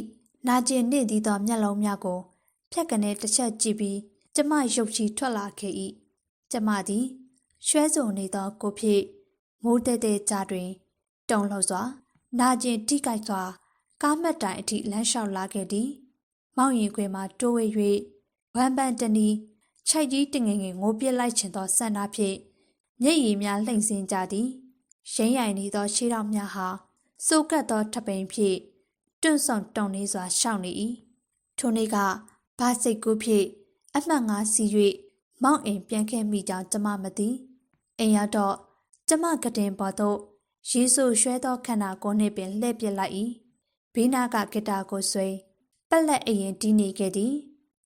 နာကျင်နေသည်သောမျက်လုံးများကိုဖြက်ကနေတစ်ချက်ကြည့်ပြီးကျမရုပ်ချီထွက်လာခဲ့၏ကျမသည်ရွှဲစုံနေသောကိုဖြစ်မိုးတဲကြားတွင်တုံလှုပ်စွာနာကျင်တိကိုက်စွာကားမက်တိုင်အထိလမ်းလျှောက်လာခဲ့သည်မောင်ရင်ခွေမှာတိုးဝေ၍ဝမ်းပန်းတနီခြိုက်ကြီးတငယ်ငယ်ငိုပြစ်လိုက်ချင်သောဆန္ဒဖြင့်မျက်ရည်များလှိမ့်စင်းကြသည်ရင်းရိုင်နေသောခြေထောက်များဟာစိုးကပ်သောထပိန်ဖြင့်တွန့်ဆုံတုံနေစွာရှောင်နေ၏ထိုနေ့ကဘာစိတ်ကူးဖြင့်အမှတ်ငါစီ၍မောင်အိမ်ပြန်ခဲ့မိကြောင်းကျမမသိအိမ်ရောက်တော့ကျမကတင်ပေါ်သို့ရေဆူရွှဲသောခန္ဓာကိုယ်နှင့်ပင်လှည့်ပစ်လိုက်၏ဘေးနာကဂီတာကိုဆွဲပက်လက်အရင်တီးနေခဲ့သည်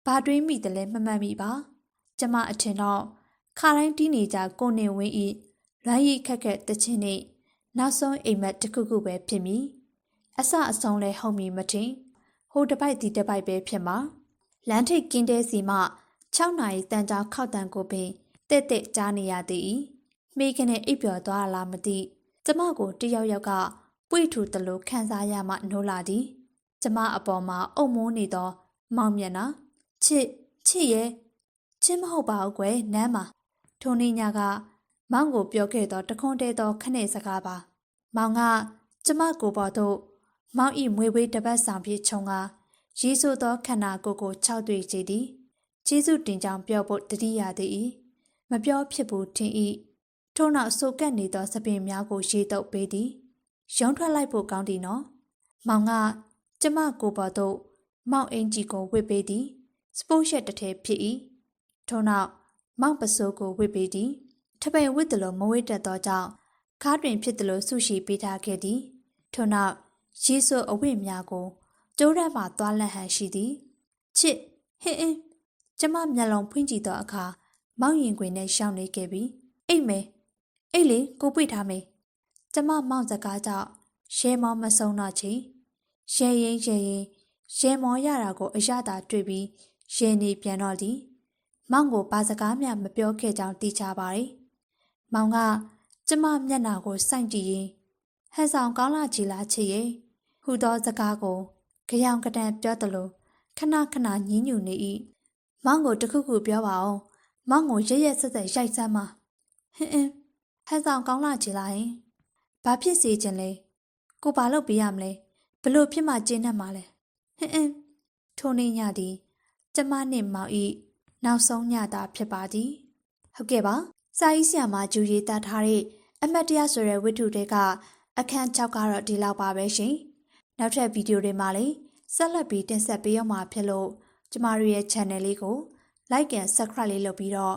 ဘာတွေးမိတယ်လဲမမှတ်မိပါကျမအထင်တော့ခါတိုင်းတီးနေကြကိုနေဝင်းဤလွမ်းရည်ခက်ခက်တချင်းနှင့်နောက်ဆုံးအိမ်မက်တစ်ခုခုပဲဖြစ်မိအဆအဆုံးလဲဟုတ်မီမထင်ဟိုတပိုက်ဒီတပိုက်ပဲဖြစ်မှာလမ်းထိပ်ကင်းတဲစီမှ6နာရီတန်ကြာခောက်တန်ကိုပင်တဲ့ကြားနေရသည်မိကနေအိပ်ပျော်သွားလားမသိကျမကိုတယောက်ကပွေထူတလို့ခံစားရမှနိုးလာသည်ကျမအပေါ်မှာအုံမိုးနေသောမောင်မျက်နှာချစ်ရဲ့ချင်းမဟုတ်ပါဘူးကွယ်နမ်းမှာထိုနေ့ညကမောင်ကိုပြောခဲ့သောတခွန်းတဲသောခနဲ့စကားပါမောင်ကကျမကိုပေါ်သို့မောင်ဤမွေဝေးတပတ်ဆောင်ပြေချုံကရေဆိုသောခန္ဓာကိုယ်ကိုခြောက်တွေ့ကြည်သည်ကျေးဇူးတင်ကြောင်းပြောဖို့တတိယသည်မပြောဖြစ်ဘူးထင်၏ထို့နောက်ဆိုကပ်နေသောစပင်များကိုရေတုပ်ပေးသည်ရုံးထွက်လိုက်ဖို့ကောင်းသည်နော်မောင်ကကျမကိုပေါ်သို့မောင်အင်ကြီးကိုဝစ်ပေးသည်စပိုးရှက်တစ်ထည်ဖြစ်၏ထို့နောက်မောင်ပစိုးကိုဝစ်ပေးသည်ထပိန်ဝစ်တယ်လို့မဝစ်တတ်သောကြောင့်ခါတွင်ဖြစ်တယ်လို့ဆုရှိပေးထားခဲ့သည်ထို့နောက်ရေဆိုအဝတ်များကိုကျိုးရမှသွားလက်ဟန်ရှိသည်ချစ်ဟင်းအင်းကျမမျက်လုံးဖွင့်ကြည့်သောအခါမောင်ရင်ခွေနဲ့ရှောင်နေခဲ့ပြီအိတ်မယ်အိတ်လေကိုပွေထားမယ်ကျမမောင်စကားကြောင့်ရဲမောမဆုံးတော့ချီရဲရင်မောရတာကိုအရသာတွေ့ပြီးရဲနေပြန်တော့သည်မောင်ကိုဘာစကားမှမပြောခဲ့ကြောင်းသိချပါတယ်မောင်ကကျမမျက်နှာကိုစိုက်ကြည့်ရင်ဟန်ဆောင်ကောင်းလာချီလားချစ်ရဲ့ဟူသောစကားကိုကြောင်ကတန်ပြောသလိုခဏညင်းညူနေ၏မောင်ကိုတခုခုပြောပါအောင်မောင်ကိုရက်ဆက်ရိုက်စမ်းပါဟင်းဟန်ဆောင်ကောင်းလာချီလားဟင်ဘာဖြစ်စေချင်လဲကိုဘာလုပ်ပေးရမလဲဘလို့ဖြစ်မှကျင်းတတ်မှာလဲဟင်းထိုနေ့ညသည်ကျမနှင့်မောင်ဤနောက်ဆုံးညတာဖြစ်ပါသည် ဟုတ်ကဲ့ပါစာရေးဆရာမဂျူရေးသားထားတဲ့အမတ်တရားဆိုတဲ့ဝတ္ထုတွေကအခန်း6ကတော့ဒီလောက်ပါပဲရှင်နောက်ထပ်ဗီဒီယိုတွေမှာလည်းဆက်လက်ပြီးတင်ဆက်ပေးရမှာဖြစ်လို့ကျမတို့ရဲ့ channel လေးကို like and subscribe လေးလုပ်ပြီးတော့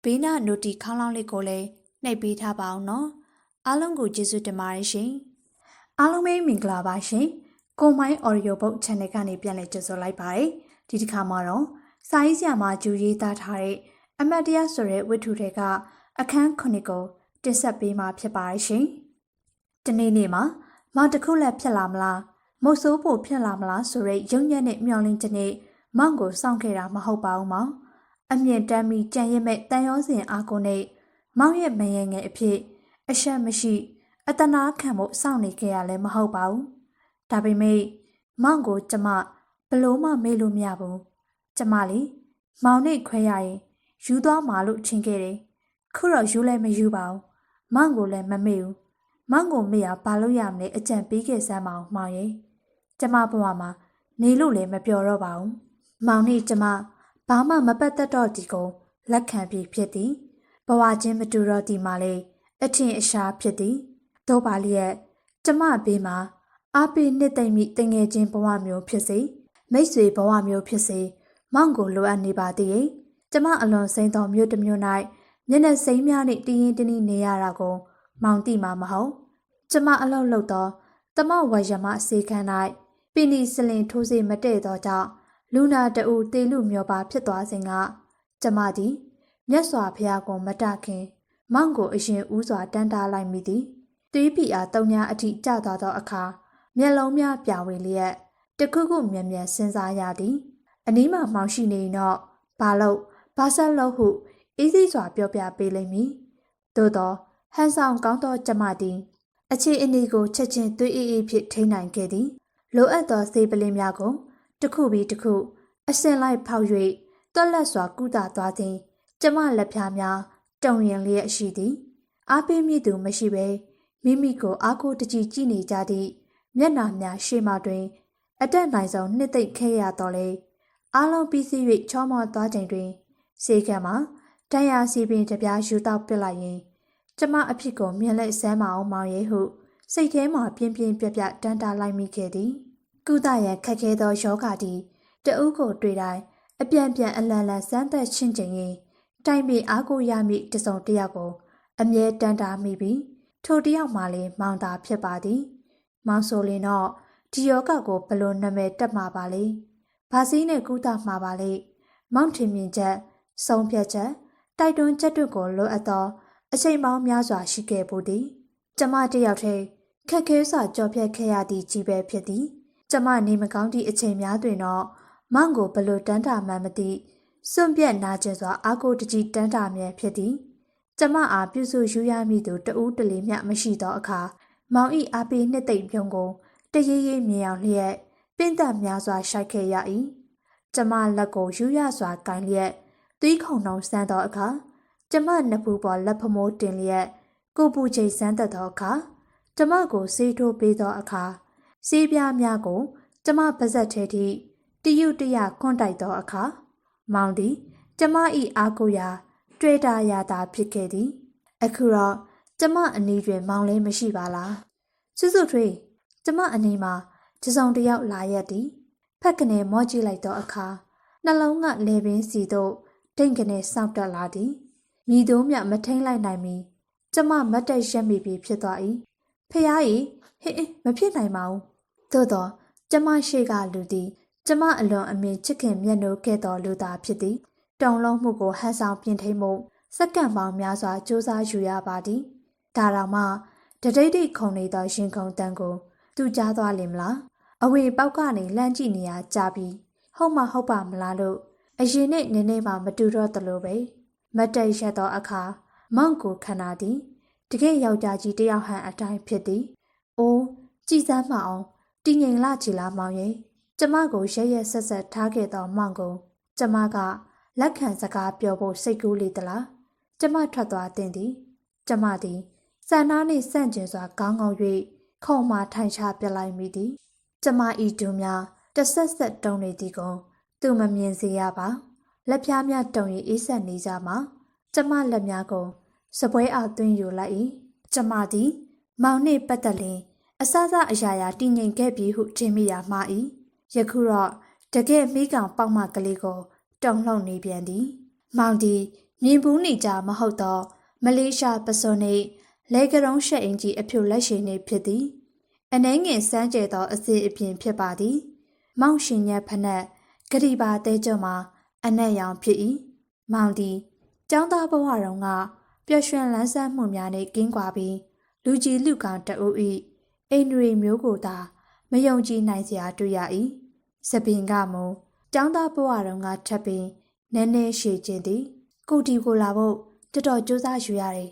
ဘေးနား notification ခေါင်းလောင်းလေးကိုလည်းနှိပ်ပေးထားပါအောင်နော်အားလုံးကိုကျေးဇူးတင်ပါတယ်ရှင်အားလုံးပဲမင်္ဂလာပါရှင်ကိုမိုင်း audio book channel ကနေပြန်လည်ကြိုဆိုလိုက်ပါတယ်ဒီတစ်ခါမှာတော့စာရေးဆရာမဂျူရေးသားထားတဲ့အမတ်တရားဆိုတဲ့ဝတ္ထုတွေကအခန်း9ကိုတင်ဆက်ပေးမှာဖြစ်ပါတယ်ရှင်ဒီနေ့မှာမောင်တစ်ခုလည်းဖြစ်လာမလားမုတ်ဆိုးဖို့ဖြစ်လာမလားဆိုတဲ့ရုံညံ့တဲ့မျှော်လင့်ချက်နဲ့မောင်ကိုစောင့်ခဲ့တာမဟုတ်ပါဘူးမောင်အမြင့်တမ်းပြီးကြံရစ်မဲ့တန်ရောစင်အားကိုနဲ့မောင်ရဲ့မယံငယ်အဖြစ်အရှက်မရှိအတနာခံဖို့စောင့်နေခဲ့ရလဲမဟုတ်ပါဘူးဒါပေမဲ့မောင်ကိုကျမဘလို့မှမေ့လို့မရဘူးကျမလေမောင်နဲ့ခွဲရရင်ယူသွားမှာလို့ထင်ခဲ့တယ်ခုတော့ယူလည်းမယူပါဘူးမောင်ကိုလည်းမမေ့ဘူးမောင်ကိုမေ့ရဘာလို့ရမလဲအကြံပေးခဲ့စမ်းပါအောင်မောင်ရဲ့ကျမဘဝမှာနေလို့လည်းမပြောတော့ပါဘူးမောင်နဲ့ကျမဘာမှမပတ်သက်တော့ဒီကိုလက်ခံပြီးဖြစ်သည်ဘဝချင်းမတူတော့ဒီမှာလေအထင်အရှားဖြစ်သည်တို့ပါလျက်ကျမဘေးမှာအားပေးနှစ်သိမ့်မိတငယ်ချင်းဘဝမျိုးဖြစ်စေမိတ်ဆွေဘဝမျိုးဖြစ်စေမောင်ကိုလိုအပ်နေပါသေးရဲ့ကျမအလွန်စိမ့်သောမြို့တစ်မြို့၌မျက်နှာစိမ်းများနဲ့တည်ရင်တနည်းနေရတာကိုမောင်တိမှာမဟုတ်ကျမအလောက်လောက်သောတမဝါယမအစေခံ၌ပင်နီစလင်ထိုးစေမတည့်သောကြောင့်လူနာတူတေလူမျောပါဖြစ်သွားစဉ်ကကျမသည်မြတ်စွာဘုရားကိုမတခင်မောင်ကိုအရင်ဦးစွာတန်းတားလိုက်မိသည်သွေးပီအားတုံညာအထိကျသွားသောအခါမျက်လုံးများပြဝေလျက်တခုခုမြန်မြန်စဉ်းစားရသည်အနီးမှမောင်ရှိနေတော့ဘာလို့ဘာဆက်လို့ဟုအေးစိစွာပြောပြပေးလိမ့်မည်သို့သောဟန်ဆောင်ကောင်းသောကျမသည်အခြေအနေကိုချက်ချင်းသွေးအေးအေးဖြင့်ထိန်းနိုင်ခဲ့သည်လိုအပ်သောစေပလင်းများကိုတစ်ခုပြီးတစ်ခုအစင်လိုက်ဖောက်၍တွက်လက်စွာကုသသွားခြင်းကျမလက်ဖြားများတုံရင်လျက်ရှိသည်အားပေးမိသူမရှိဘဲမိမိကိုအားကိုးတကြီးကြည့်နေကြသည့်မျက်နှာများရှေ့မှတွင်အတက်နိုင်ဆုံးနှစ်သိမ့်ခဲ့ရတော့လေအားလုံးပြီးစီး၍ချောမောသွားချိန်တွင်စေကံမှာတန်ရာစီပင်တပြားယူတော့ပစ်လိုက်ရင်ကျမအဖြစ်ကိုမြင်လက်ဆမ်းမအောင်မောင်ရဲ့ဟုစိတ်ထဲမှာပြင်းပြင်းပြပြတန်းတာလိုက်မိခဲ့သည်ကုသရန်ခက်ခဲသောယောဂသည်တအုပ်ကိုတွေ့တိုင်းအပြန်ပြန်အလန်လန်စမ်းသက်ရှင်းကျင်ရင်တိုင်ပင်အားကိုရမိတစုံတယောက်ကိုအမြဲတန်းတာမိပြီးထိုတယောက်မှလည်းမောင်သာဖြစ်ပါသည်မောင်ဆိုရင်တော့ဒီယောဂကိုဘလို့နာမည်တက်မှာပါလေဘာစည်းနဲ့ကုသမှာပါလေမောင်ထင်မြင်ချက်ဆုံးဖြတ်ချက်တိုက်တွန်းချက်တို့ကိုလိုအပ်သောအချိန်ပေါင်းများစွာရှိခဲ့ဖို့သည်ကျမတယောက်တည်းခက်ခဲစွာကြော်ဖြတ်ခဲ့ရသည့်ကြီးပဲဖြစ်သည်ကျမနေမကောင်းသည့်အချိန်များတွင်တော့မောင်ကိုဘလို့တန်းတာမှန်းမသိစွန့်ပြက်နာကျင်စွာအာကိုတကြီးတန်းတာမြဲဖြစ်သည်ကျမအားပြုစုယူရမည်သူတဦးတလေမျှမရှိသောအခါမောင်ဤအားပေးနှစ်သိမ့်ပြုံးကိုတရေရေမြင်အောင်လျက်ပင့်သက်များစွာရှိုက်ခဲ့ရ၏ကျမလက်ကိုယူရစွာကင်လျက်သွေးခုန်နှုံဆန်းသောအခါကျမနှစ်ဖူးပေါ်လက်ဖမိုးတင်လျက်ကိုပူချိန်ဆန်းသက်သောအခါကျမကိုဆေးထိုးပေးသောအခါဆေးပြားများကိုကျမပါဇက်ထဲထိတရုတ်တရခွန့်တိုက်သောအခါမောင်သည်ကျမ၏အားကိုရာတွေ့တာရတာဖြစ်ခဲ့သည်အခုတော့ကျမအနီးတွင်မောင်လေးမရှိပါလားစွစွထွေးကျမအနီးမှာတစုံတယောက်လာရက်သည်ဖက်ကနေမော့ကြည့်လိုက်သောအခါနှလုံးကလေပင်စီသို့တိတ်ကနေစောင့်တက်လာသည်မြည်တို့မြမထိန်လိုက်နိုင်မီကျမမတ်တက်ရက်မိပြီးဖြစ်သွား၏ဖះကြီးဟင်းမဖြစ်နိုင်ပါဘူးသို့တော့ကျမရှိကလူသည်ကျမအလွန်အမင်းချစ်ခင်မျက်နှာခဲ့သောလူသားဖြစ်သည်တုံလုံးမှုကိုဟန်ဆောင်ပြင်ထိန်မှုစက္ကန့်ပေါင်းများစွာစူးစမ်းယူရပါသည်ဒါတော့မှတတိတ်တိခုန်နေသောရင်ခုန်တန်းကိုသူကြားသွားလိမ့်မလားအဝေပေါက်ကနေလှမ်းကြည့်နေရကြပြီးဟုတ်မဟုတ်ပါမလားလို့အရင်နဲ့နည်းနည်းမှမတူတော့သလိုပဲမတ်တက်ရက်သောအခါမောင်ကိုခန္ဓာသည်တကယ်ယောက်ျားကြီးတယောက်ဟန်အတိုင်းဖြစ်သည်အိုးကြည်စမ်းမအောင်တည်ငြိမ်လာချီလားမောင်ရဲ့ကျမကိုရဲရဲဆက်ဆက်ထားခဲ့သောမောင်ကိုကျမကလက်ခံစကားပြောဖို့စိတ်ကူးလေသလားကျမထွက်သွားတင်သည်ကျမသည်စံနာနှင့်ဆန့်ကျင်စွာခေါင်းငုံ၍ခုံမှထိုင်ချပြလိုက်မိသည်ကျမဤဒူများတဆက်ဆက်တုံနေသည်ကိုသူမမြင်စေရပါလက်ပြားများတုံရင်အေးဆက်နေကြမှာ ကျမလက်များကိုစပွဲအားသွင်းယူလိုက်၏ကျမသည်မောင်နှင့်ပတ်သက်လင်အစစအရာရာတည်ငြိမ်ခဲ့ပြီဟုထင်မိရာမှား၏ယခုတော့တကယ်မိကောင်ပေါက်မကလေးကိုတုံလှုပ်နေပြန်သည်မောင်သည်မြင်ဘူးနေကြမဟုတ်တော့မလေးရှားပစွန်နှင့်လေကရုံးရှက်အင်ကြီးအဖြူလက်ရှိနေဖြစ်သည်အနှဲငယ်စမ်းကြဲသောအစီအပြင်ဖြစ်ပါသည်မောင်ရှင်ညက်ဖက်နှက်ဂရီပါတဲကျုံမှာအနက်ရောင်ဖြစ်၏မောင်သည်ကျောင်းသားဘဝတုန်းကပျော်ရွှင်လန်းဆန်းမှုများနှင့်ကင်းကွာပြီးလူကြီးလူကောင်တအုပ်၏အိန္ဒြေမျိုးကိုသာမယုံကြည်နိုင်စရာတွေ့ရ၏စပင်ကမူကျောင်းသားဘဝတုန်းကထပ်ပြီးနည်းနည်းရှည်ခြင်းသည်ကိုတီကိုလာဖို့တော်တော်ကြိုးစားယူရတယ်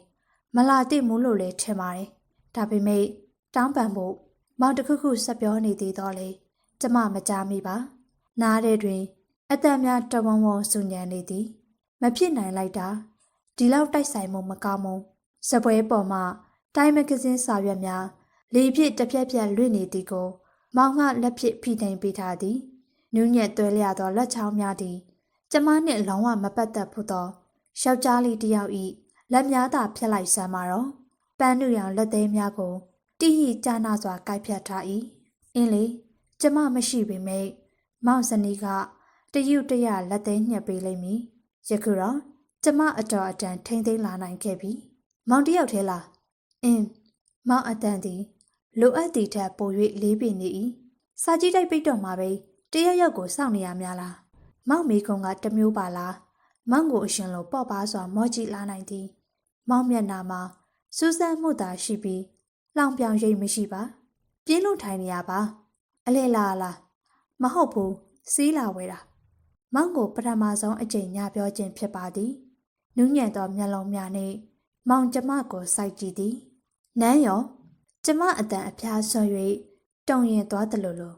မလာတိမှုလို့လည်းထင်ပါတယ်ဒါပေမဲ့တောင်းပန်ဖို့မောင်တစ်ခုခုဆက်ပြောနေသေးတော့လေကျမမကြားမိပါနားတဲ့တွင်အသက်များတဝုံဝုံဆူညံနေသည်မဖြစ်နိုင်လိုက်တာဒီလောက်တိုက်ဆိုင်မှုမကောင်းမှုစပွဲပေါ်မှာတိုင်းမဂဇင်းစာရွက်များလေပြည့်တစ်ပြက်ပြက်လွင့်နေသည်ကိုမောင်ကလက်ဖြစ်ဖိထိန်ပေးထားသည်နူးညံ့သွဲလျသောလက်ချောင်းများသည်ကျမနှင့်လုံးဝမပတ်သက်ဖို့သောယောက်ျားလေးတစ်ယောက်၏လက်များသာဖြတ်လိုက်စမ်းပါတော့ပန်းနုရောင်လက်သေးများကိုတိဟိကျနာစွာကိုက်ဖြတ်ထား၏အင်းလေကျမမရှိပေမဲ့မောင်စနီးကတရုတ်တရလက်သေးညှက်ပေးလိမ့်မည်ယခုတော့ကျမအတော်အတန်ထိမ့်သိမ်းလာနိုင်ခဲ့ပြီမောင်တယောက်ထဲလားမောင်အတန်သည်လိုအပ်သည့်ထက်ပို၍လေးပင်နေ၏စာကြည့်တိုက်ပိတ်တော့မှာပဲတယောက်ကိုစောင့်နေရများလားမောင်မိကုံကတမျိုးပါလားမောင်ကိုအရှင်လိုပေါ့ပါစွာမောကြည့်လာနိုင်သည်မောင်မျက်နှာမှာစူးစမ်းမှုသာရှိပြီးလောင်ပြောင်ရိပ်မရှိပါပြင်းလို့ထိုင်နေရပါအလဲလားမဟုတ်ဘူးစီးလာဝဲတာမောင်ကိုပထမဆုံးအကြိမ်ညပြောခြင်းဖြစ်ပါသည်နူးညံ့သောမျက်လုံးများနှင့်မောင်ကျမကိုစိုက်ကြည့်သည်နန်းရောကျမအတန်အဖျားဆွ၍တုံရင်သွားတယ်လို့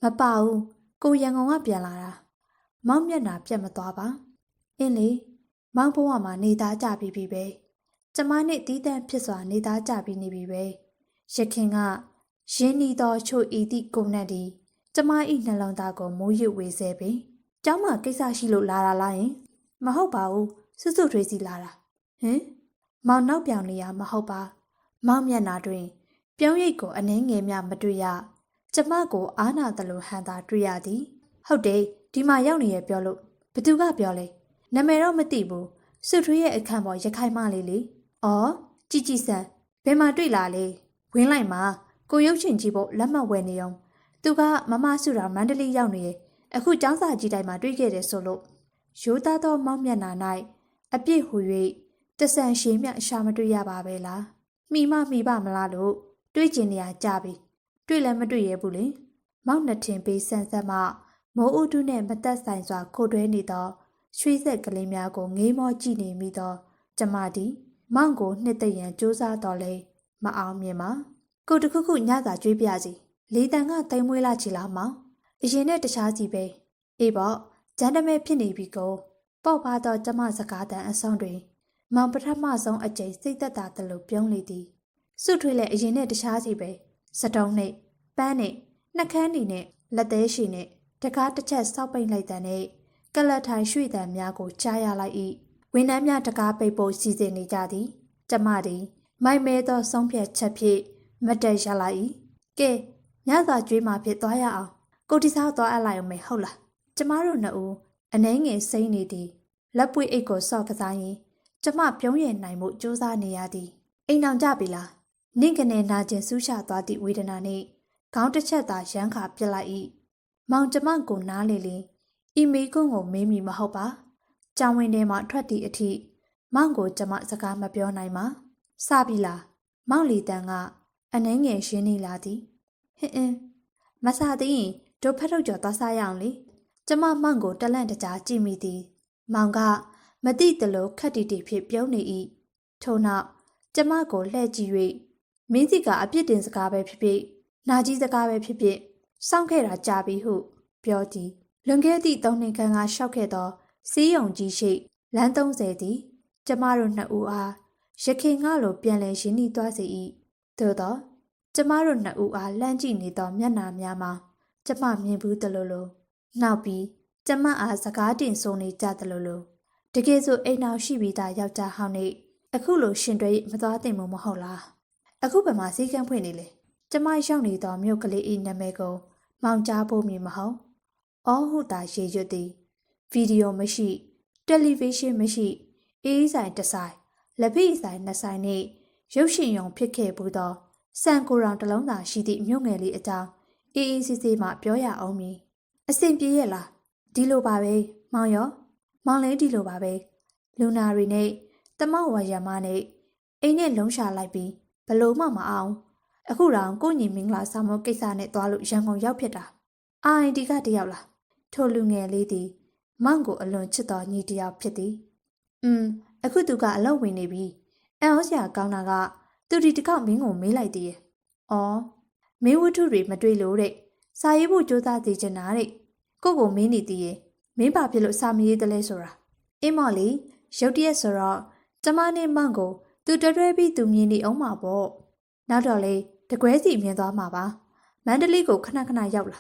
မပါဘူးကိုရန်ကုန်ကပြန်လာတာမောင်မျက်နှာပြတ်မသွားပါအင်းလေမောင်ဘဝမှာနေသားကြပြီးပြီပဲကျမနဲ့တီးတန့်ဖြစ်စွာနေသားကြပြီးနေပြီပဲရခင်ကရင်းနှီးသောချို့ဤသည့်ကိုနဲ့ဒီကျမ၏နှလုံးသားကိုမိုးရွဝေစေပြီကျောင်းမှာကိစ္စရှိလို့လာတာလားယင်မဟုတ်ပါဘူးစွတ်စွတ်ထွေးစီလာတာဟင်မောင်နောက်ပြောင်နေရမဟုတ်ပါမောင်မျက်နှာတွင်ပြုံးရိပ်ကိုအနှဲငယ်များမတွေ့ရကျမကိုအားနာသလိုဟန်သာတွေ့ရသည်ဟုတ်တယ်ဒီမှာရောက်နေရပြောလို့ဘသူကပြောလဲနာမည်တော့မသိဘူးစွတ်ထွေးရဲ့အခန့်ပေါ်ရခိုင်မလေးလေအော်ကြည်ကြည်စံဘယ်မှာတွေ့လာလဲဝင်းလိုက်မှာကိုရုပ်ရှင်ကြည့်ဖို့လက်မှတ်ဝယ်နေအောင်သူကမမစုတာမန္တလေးရောက်နေရဲ့အခုကျောင်းစာကြီးတိုင်းမှာတွေ့ခဲ့တယ်ဆိုလို့ရိုးသားသောမောင်မျက်နှာ၌အပြည့်ဟူ၍တဆန်ရှည်မြရှာမတွေ့ရပါပဲလားမိပါမလားလို့တွေးကျင်နေရကြပြီတွေ့လည်းမတွေ့ရဘူးလေမောင်နှစ်ထင်ပေးဆန်းဆက်မှမိုးဥတုနဲ့မသက်ဆိုင်စွာခိုတွဲနေသောရွှေဆက်ကလေးများကိုငေးမောကြည့်နေမိသောကျမသည်မောင်ကိုနှစ်သက်ရန်ကြိုးစားတော်လဲမအောင်မြင်ပါကိုတခုခုညစာကြွေးပြစီလေတန်ကတိမ်မွေးလာချီလားမောင်အရင်နဲ့တခြားစီပဲအေးပေါ့ဂျန်တမဲဖြစ်နေပြီကိုပေါ့ပါတော့ကျမစကားတန်အဆုံးတွင်မောင်ပထမဆုံးအကြိမ်စိတ်သက်သာသလိုပြုံးလေသည်စွထွေးလည်းအရင်နဲ့တခြားစီပဲစတုံးနဲ့ပန်းနဲ့နှက်ခမ်းနေနဲ့လက်သေးရှိနဲ့တကားတစ်ချက်စောက်ပိတ်လိုက်တဲ့နဲ့ကလတ်ထိုင်ရွှေ့တံများကိုကြားရလိုက်၏ဝန်ထမ်းများတကားပိတ်ဖို့စီစဉ်နေကြသည်ကျမသည်မိုက်မဲသောဆုံးဖြတ်ချက်ဖြင့်မတက်ရလိုက်၏ကဲညစာကျွေးမှဖြစ်သွားရအောင်ကိုတီစားသွားအပ်လိုက်အောင်မေဟုတ်လားကျမတို့နှစ်ဦးအနှဲငယ်စိမ့်နေသည်လက်ပွေးအိတ်ကိုစော့ကစားရင်ကျမပြုံးရနိုင်မှုစူးစမ်းနေရသည်အိမ်အောင်ကြပြီလားနင့်ကနေနာကျင်ဆူးချသွားသည့်ဝေဒနာနှင့်ခေါင်းတစ်ချက်သာရမ်းခါပြစ်လိုက်၏မောင်ကျမကိုနားလေလင်ဤမေကွန်းကိုမေးမိမဟုတ်ပါကြောင်ဝင်ထဲမှထွက်သည့်အထိမောင်ကိုကျမစကားမပြောနိုင်ပါစပြီလားမောင်လီတန်ကအနှဲငယ်ရှင်းနေလာသည်ဟင်းမစားသေးရင်တို့ဖတ်ထုတ်ကြော်သွားစားရအောင်လေကျမမောင်ကိုတလန့်တကြားကြည့်မိသည်မောင်ကမတိတလို့ခက်တီတီဖြစ်ပြုံးနေ၏ထို့နောက်ကျမကိုလှည့်ကြည့်၍မင်းစီကအပြစ်တင်စကားပဲဖြစ်ဖြစ်နာကြီးစကားပဲဖြစ်ဖြစ်စောင့်ခဲ့တာကြာပြီဟုပြောသည်လွန်ခဲ့သည့်3နှစ်ခန့်ကရှောက်ခဲ့သောစီးရုံကြီးရှိလမ်း30သည်ကျမတို့နှစ်ဦးအားရခင်ကလိုပြန်လည်ရင်းနှီးသွားစေ၏သို့သောကျမတို့နှစ်ဦးအားလှမ်းကြည့်နေသောမျက်နှာများမှာကျမမြင်ဘူးသလိုလိုနောက်ပြီးကျမအားစကားတင်ဆိုနေကြသလိုလို တကယ်ဆိုအိမ်နောက်ရှိပြီးသားယောက်ျားဟောင်းနေအခုလိုရှင်တွေမသွားသင့်ဘူးမဟုတ်လားအခုဘယ်မှာစီကံဖွင့်နေလဲကျမရောက်နေသောမြို့ကလေး၏နာမည်ကိုမောင်ကြားဖို့မည်မဟုတ်အော်ဟုတ်တာရေရွတ်သည်ဗီဒီယိုမရှိတယ်လီဗီရှင်းမရှိအေးဆိုင်တစ်ဆိုင်လက်ဖိဆိုင်နှစ်ဆိုင်နှင့်ရုပ်ရှင်ရုံဖြစ်ခဲ့ဘူးသောစံကိုရောင်တစ်လုံးသာရှိသည့်မြို့ငယ်လေးအကြောင်းအေးအေးဆေးဆေးမှပြောရအောင်မည်အဆင်ပြေရဲ့လားဒီလိုပါပဲမောင်ရောမောင်လေးဒီလိုပါပဲလူနာရီနဲ့တမဝါရမနဲ့အိမ်နဲ့လုံးရှာလိုက်ပြီးဘလို့မှမအောင်အခုတော့ကိုညီမင်္ဂလာဆောင်မကိစ္စနဲ့သွားလို့ရန်ကုန်ရောက်ဖြစ်တာအာအင်ဒီကတယောက်လားထိုလူငယ်လေးသည်မောင်ကိုအလွန်ချစ်တော်ညီတယောက်ဖြစ်သည်အခုသူကအလောက်ဝင်နေပြီအန်အောစရာကောင်းတာကသူဒီတစ်ခေါက်မင်းကိုမေးလိုက်သေးရဲ့အော်မင်းဝတ္ထုတွေမတွေ့လို့တဲ့စာရေးဖို့ကြိုးစားသေးချင်တာတဲ့ကိုမင်းနေသေးရဲ့မင်းဘာဖြစ်လို့စာမရေးတယ်လဲဆိုတာအင်းမော်လီရုတ်တရက်ဆိုတော့ကျမနဲ့မောင်ကိုသူတွဲပြီးသူမြင်နေအောင်မှာပေါ့နောက်တော့လေတကွဲစီမြင်သွားမှာပါမန္တလေးကိုခဏခဏရောက်လာ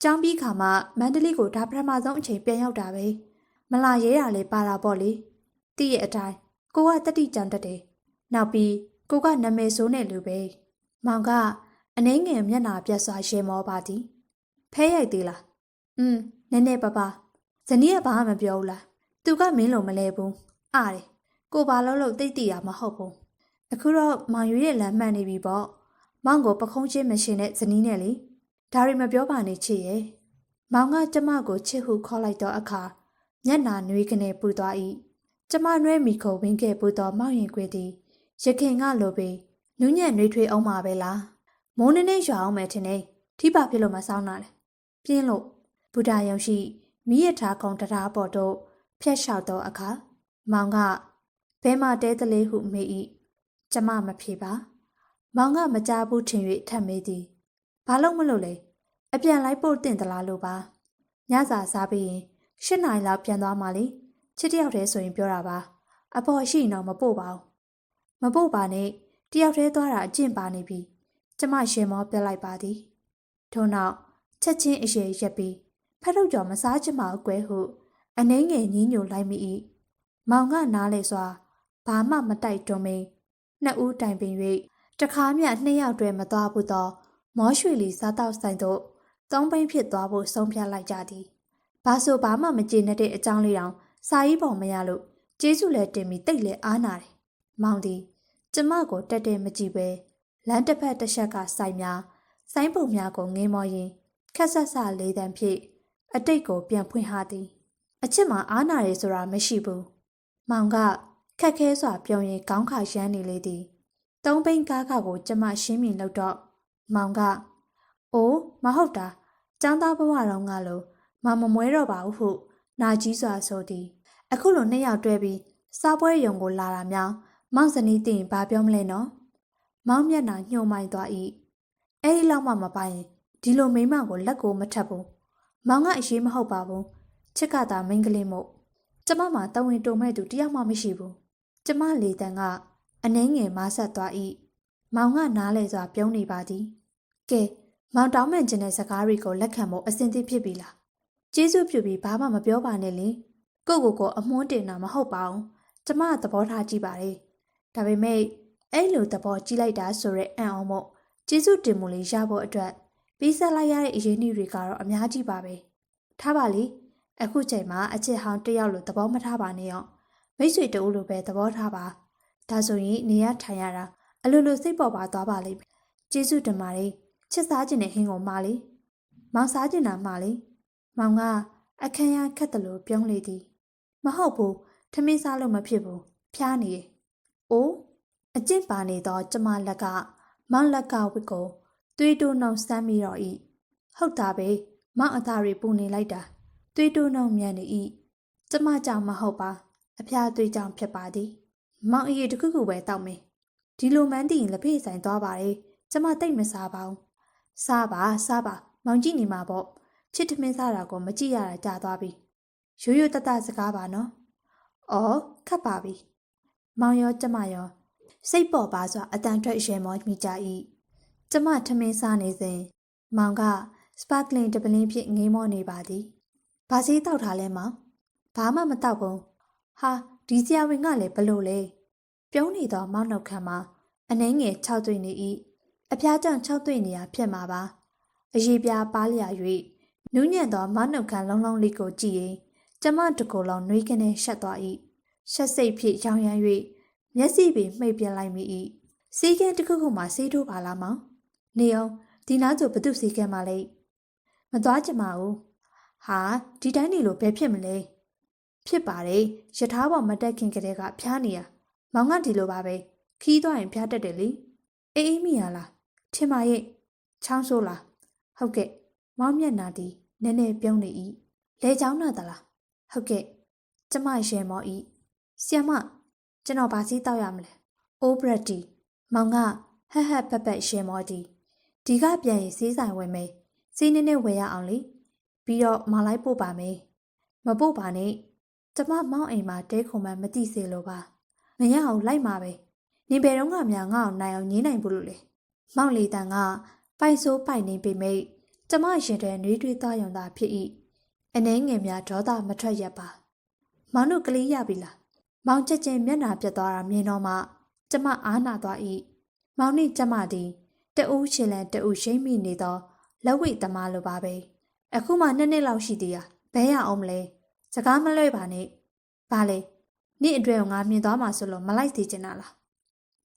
ကျောင်းပြီးခါမှမန္တလေးကိုဒါပထမဆုံးအချိန်ပြန်ရောက်တာပဲမလာရဲရလေပါတာပေါ့လေတည့်ရဲ့အတိုင်းကိုကတတိကြံတတ်တယ်နောက်ပြီးကိုကနာမည်ဆိုးနဲ့လူပဲမောင်ကအနှင်းငယ်မျက်နှာပြတ်စွာရေမောပါသည်ဖဲရိုက်သေးလားနည်းနည်းပါဇနီးကဘာမှမပြောဘူးလားသူကမင်းလိုမလဲဘူးအားတယ်ကိုဘာလို့သိရမဟုတ်ဘူးအခုတော့မောင်ရွေးရဲ့လမ်းမှန်နေပြီပေါ့မောင်ကိုပခုံးချင်းမရှင်တဲ့ဇနီးနဲ့လေဒါရီမပြောပါနဲ့ချစ်ရဲ့မောင်ကကျမကိုချစ်ဟုခေါ်လိုက်တော့အခါမျက်နှာနွေးကနေပူသွား၏ကျမနှွဲမိခုံဝင်းခဲ့ပူတော့မောင်ရင်ခွေသည်ရခင်ကလိုပဲနူးညံ့နှွေးထွေးအောင်ပါပဲလားမိုးနေရွာအောင်မယ်ထင်နေထိပါဖြစ်လို့မဆောင်းတာလေပြင်းလို့ဗုဒ္ဓယုံရှိမိရထားကုံတရားပေါ်တို့ဖြတ်လျှောက်တော့အခါမောင်ကဘဲမတဲတလေးဟုမေး၏ကျမမဖြေပါမောင်ကမကြားဘူးထင်၍ထပ်မေးသည်ဘာလို့မလို့လဲအပြန်လိုက်ပို့တင်သလားလို့ပါညစာစားပြီးရင်8 နာရီလောက်ပြန်သွားမှလေချစ်တယောက်တည်းဆိုရင်ပြောတာပါအပေါ်ရှိရင်တော့မပို့ပါဘူးမပို့ပါနဲ့တယောက်တည်းသွားတာအကျင့်ပါနေပြီကျမရှင်မောပြလိုက်ပါသည်ထို့နောက်ချက်ချင်းအရေးရက်ပြီးဖတ်ထုတ်ကြော်မစားချင်ပါကွယ်ဟုအနှင်းငယ်ညင်းညိုလိုက်မိ၏မောင်ကနားလေစွာဘာမှမတိုက်တွန်းမင်းနှစ်ဦးတိုင်ပင်၍တခါမျှ2 ယောက်တည်းမသွားဘူးသောမောရွှေလီစားတောက်ဆိုင်သို့3 ပိန်းဖြစ်သွားဖို့ဆုံးဖြတ်လိုက်ကြသည်ဘာဆိုဘာမှမကျေနပ်တဲ့အကြောင်းလေးတောင်စာရေးပေါ်မရလို့ကျေးဇူးလည်းတင်ပြီးတိတ်လည်းအားနာတယ်မောင်သည်ကျမကိုတက်တဲ့မကြည့်ပဲလမ်းတစ်ဖက်တစ်ချက်ကဆိုင်များဆိုင်းပုံများကိုငင်းမောရင်းခက်ဆက်ဆလေးတန်းဖြင့်အတိတ်ကိုပြန်ဖွင့်ဟာသည်အချစ်မှာအားနာရဆိုတာမရှိဘူးမောင်ကခက်ခဲစွာပြုံးရင်ခေါင်းခါရမ်းနေလေသည်3 ပိန်းကားကိုကျမရှင်းမြင်လို့တော့မောင်ကအိုးမဟုတ်တာចောင်းသားဘဝတော်ကလို့မမွဲတော့ပါဘူးဟုနာကြီးစွာဆိုသည်အခုလို2 ယောက်တွဲပြီးစားပွဲရုံကိုလာတာများမောင်စနီးသိရင်ဘာပြောမလဲနော်မောင်မျက်နှာညှို့မိုင်းသွား၏အဲ့ဒီလောက်မှမပိုင်ရင်ဒီလိုမိမကိုလက်ကိုမထပ်ဘူးမောင်ကအရေးမဟုတ်ပါဘူးချစ်ကသာမိန်းကလေးမို့ကျမမှာတဝင်တုံမဲ့သူတယောက်မှမရှိဘူးကျမလေတန်ကအနှင်းငယ်မဆက်သွား၏မောင်ကနားလေစွာပြုံးနေပါသည်ကဲမောင်တောင်းမှန်ခြင်းတဲ့စကားတွေကိုလက်ခံဖို့အဆင်သင့်ဖြစ်ပြီလားကျေးဇူးပြုပြီးဘာမှမပြောပါနဲ့လေကိုအမွှန်းတင်တာမဟုတ်ပါဘူးကျမသဘောထားကြည့်ပါလေဒါပေမဲ့အဲ့လိုသဘောကြည့်လိုက်တာဆိုရဲအံ့ဩမို့ကျေးဇူးတင်မှုလေးရဖို့အတွက်ပြီးဆက်လိုက်ရတဲ့အရေးနှီးတွေကတော့အများကြီးပါပဲထားပါလေအခုချိန်မှာအချစ်ဟောင်းတယောက်လိုသဘောမထားပါနဲ့ရောမိတ်ဆွေတဦးလိုပဲသဘောထားပါဒါဆိုရင်နေရထိုင်ရတာအလိုလိုစိတ်ပေါ်ပါသွားပါလိမ့်မယ်ကျေးဇူးတင်ပါတယ်ချစ်စားခြင်းနဲ့ဟင်းကိုမလေးမောင်စားခြင်းတာမလေးမောင်ကအခမ်းရခက်တယ်လို့ပြုံးလေသည်မဟုတ်ဘူးထမင်းစားလို့မဖြစ်ဘူးဖျားနေတယ်အိုးအကျင့်ပါနေသောကျမလက်ကမောင်လက်ကဝစ်ကိုသွေးတိုးနှုံစမ်းမိတော့၏ဟုတ်တာပဲမောင်အသားတွေပူနေလိုက်တာသွေးတိုးနှုံမြန်နေ၏ကျမကြောင့်မဟုတ်ပါအဖျားသွေးကြောင့်ဖြစ်ပါသည်မောင်အရေးတစ်ခုခုပဲတောက်မယ်ဒီလိုမှန်းသိရင်လက်ဖေးဆိုင်သွားပါလေကျမတိတ်မစားပါဘူးစားပါမောင်ကြည့်နေမှာပေါ့ချစ်ထမင်းစားတာကိုမကြည့်ရတာကြာသွားပြီရိုးရိုးတတစကားပါနော်အော်ခတ်ပါပြီမောင်ရောကျမရောစိတ်ပေါ်ပါစွာအတန်ထွက်ရဲမောမိကြ၏ကျမထမင်းစားနေစဉ်မောင်ကစပါကလင်တပလင်းဖြင့်ငိမ်းမောနေပါသည်ဘာစီတောက်ထားလဲမောင်ဘာမှမတောက်ဘူး ဟာဒီဆရာဝန်ကလည်းဘလို့လဲပြုံးနေတော့မောက်နှုတ်ခမ်းမှာအနှဲငယ်6သွေးနေ၏အဖျားကြောင့်6သွေးနေရဖြစ်မှာပါအရေးပြားပါလျာ၍နူးညံ့သောမောက်နှုတ်ခမ်းလုံးလုံးလေးကိုကြည့်ရင်ကျမတကူလုံးနှွေးကနေရှက်သွား၏ရှက်စိတ်ဖြင့်ရောင်ရမ်း၍မျက်စိပင်မှိတ်ပြလိုက်မိ၏စီးကန်းတစ်ခုခုမှဆေးထိုးပါလားမောင်နေအောင်ဒီနားဆိုဘသူစီးကန်းမှလဲမသွားကြပါဘူးဟာဒီတိုင်းနေလို့ဘယ်ဖြစ်မလဲဖြစ်ပါတယ်ရထားပေါ်မတက်ခင်ကတည်းကဖျားနေရမောင်ကဒီလိုပါပဲခီးသွားရင်ဖျားတတ်တယ်လေအေးမိရလားထင်ပါရဲ့ချောင်းဆိုးလားဟုတ်ကဲ့မောင်မျက်နာဒီနည်းနည်းပြုံးနေ၏လဲချောင်းနာသလားဟုတ်ကဲ့ကျမရဲမော်၏ဆီယမကျွန်တော်ဘာစီးတောက်ရမလဲအိုးဘရက်တီမောင်ကဟက်ဟက်ပက်ပက်ရဲမော်ဒီကပြန်ရင်စေးဆိုင်ဝင်မယ်စီးနေနဲ့ဝယ်ရအောင်လေပြီးတော့မောင်လိုက်ပို့ပါမယ်မပို့ပါနဲ့ကျမမောင်အိမ်မှာတဲခုံမှမသိစေလို့ပါမရအောင်လိုက်မှာပဲနေဘယ်တော့မှများငါ့အောင်နိုင်အောင်ညင်းနိုင်ဘူးလို့လေမောင်လီတန်ကပိုက်ဆိုးပိုက်နေပေမဲ့ကျမရင်ထဲနှွေးထွေးသားရုံသာဖြစ်၏အနှဲငယ်များဒေါသမထွက်ရပါမောင်တို့ကလေးရပြီလားမောင်ချက်ချင်းမျက်နှာပြတ်သွားတာမြင်တော့မှကျမအားနာသွား၏မောင်နှင့်ကျမသည်တအူးရှင်လန်တအူးရှိမ့်မိနေသောလက်ဝိသမားလိုပါပဲအခုမှ2နှစ်လောက်ရှိသေးရဘဲရအောင်မလဲစကားမလွဲပါနဲ့ဘာလဲနေ့အတွဲကိုငါမြင်သွားမှဆိုလို့မလိုက်သေးချင်တာလား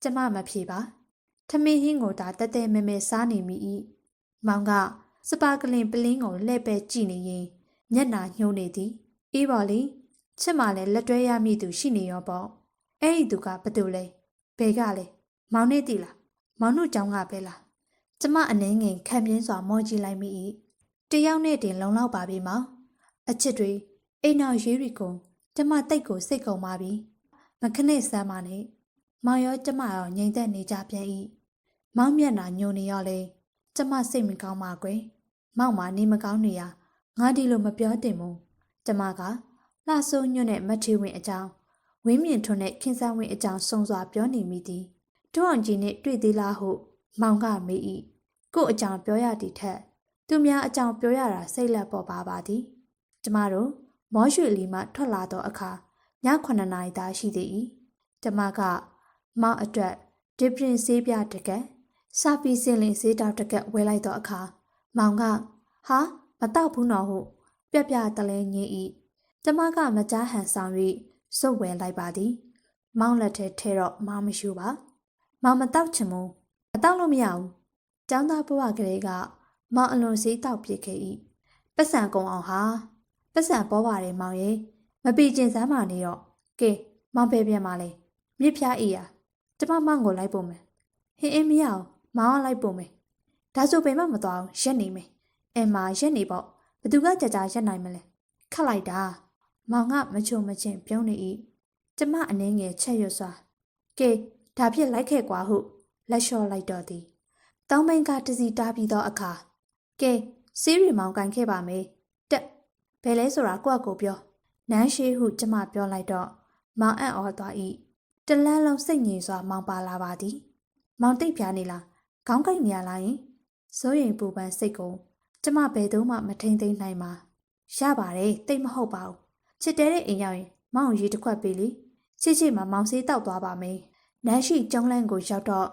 ကျမမဖြေပါထမင်းဟင်းကိုသာတဲတဲမဲမဲစားနေမိ၏မောင်ကစပါကလင်ပလင်းကိုလှည့်ပဲကြည့်နေရင်မျက်နှာညှိုးနေသည်အေးပါလေချစ်မှလည်းလက်တွဲရမိသူရှိနေရောပေါ့အဲ့ဒီသူကဘသူလဲဘယ်ကလဲမောင်နဲ့တည်လားမောင်တို့ကြောင့်ကပဲလားကျမအနှဲငယ်ခံပြင်းစွာမောကြည့်လိုက်မိ၏တယောက်နဲ့တင်လုံလောက်ပါပြီမောင်အချစ်တွေအိမ်နောက်ရွေးတွေကိုကျမတိတ်ကိုစိတ်ကုန်ပါပြီမခနဲ့စမ်းပါနဲ့မောင်ရောကျမရောငြိမ်သက်နေကြပြန်၏မောင်မျက်နှာညှိုနေရောလေကျမစိတ်မကောင်းပါကွယ်မောင်မနေမကောင်းနေရငါဒီလိုမပြောတင်ဘူးကျမကလှဆိုးညွန့်တဲ့မထေဝင်အကြောင်းဝင်းမြင့်ထွန်းတဲ့ခင်ဆန်းဝင်းအကြောင်းစုံစွာပြောနေမိသည်တွန်းအောင်ကြီးနဲ့တွေ့သေးလားဟုမောင်ကမေး၏ကို့အကြောင်းပြောရသည်ထက်သူများအကြောင်းပြောရတာစိတ်လက်ပေါ်ပါသည်ကျမတို့မောရွှေလီမှထွက်လာသောအခါည9နာရီသာရှိသေး၏ကျမကမောင်အတွက်ဒီပရင်ဆေးပြတကက်စာပီစင်လင်ဆေးတောက်တကက်ဝဲလိုက်သောအခါမောင်ကဟာမတောက်ဘူးနော်ဟုပြက်ပြတလဲငင်း၏ကျမကမကြားဟန်ဆောင်၍စုပ်ဝဲလိုက်ပါသည်မောင်လက်ထဲတော့မောင်မရှိပါမောင်မတောက်ချင်ဘူးမတောက်လို့မရဘူးကျောင်းသားဘဝကလေးကမောင်အလွန်ဆေးတောက်ပြစ်ခဲ့၏ပတ်စံကုန်အောင်ဟာပတ်စံပေါ်ပါတယ်မောင်ရဲ့မပီကျင်စမ်းပါနေတော့ကဲမောင်ပဲပြန်ပါလေမြစ်ဖျားအေးရကျမမောင်ကိုလိုက်ပို့မယ်ဟင်းအင်းမရအောင်မောင်ကလိုက်ပို့မယ်ဒါဆိုပင်မသွားအောင်ရက်နေမယ်အဲမှာရက်နေပေါ့ဘသူကကြာရက်နိုင်မလဲခတ်လိုက်တာမောင်ကမချုံမချင်းပြုံးနေ၏ကျမအနှင်းငယ်ချက်ရွတ်စွာကဲဒါဖြစ်လိုက်ခဲ့ကွာဟုလက်လျှော့လိုက်တော့သည်တောင်းမိန်ကတစီတားပြီးသောအခါကဲစီးရီမောင်ကန်ခဲ့ပါမယ်တက်ဘယ်လဲဆိုတာကိုယ့်အကိုပြောနန်းရှိဟုကျမပြောလိုက်တော့မောင်အံ့ဩသွား၏တလန်းလုံးစိတ်ငြိမ်စွာမောင်ပါလာပါသည်မောင်တိတ်ပြားနေလားခေါင်းကိုက်နေရလားယင်စိုးရိမ်ပူပန်စိတ်ကိုကျမဘယ်သူမှမထိန်သိမ်းနိုင်ပါရပါတယ်တိတ်မဟုတ်ပါဘူးချစ်တဲ့အိမ်ရောက်ရင်မောင်ရေတစ်ခွက်ပေးလေချစ်မှာမောင်ဆေးတောက်သွားပါမယ်နန်းရှိကျုံးလန့်ကိုရောက်တော့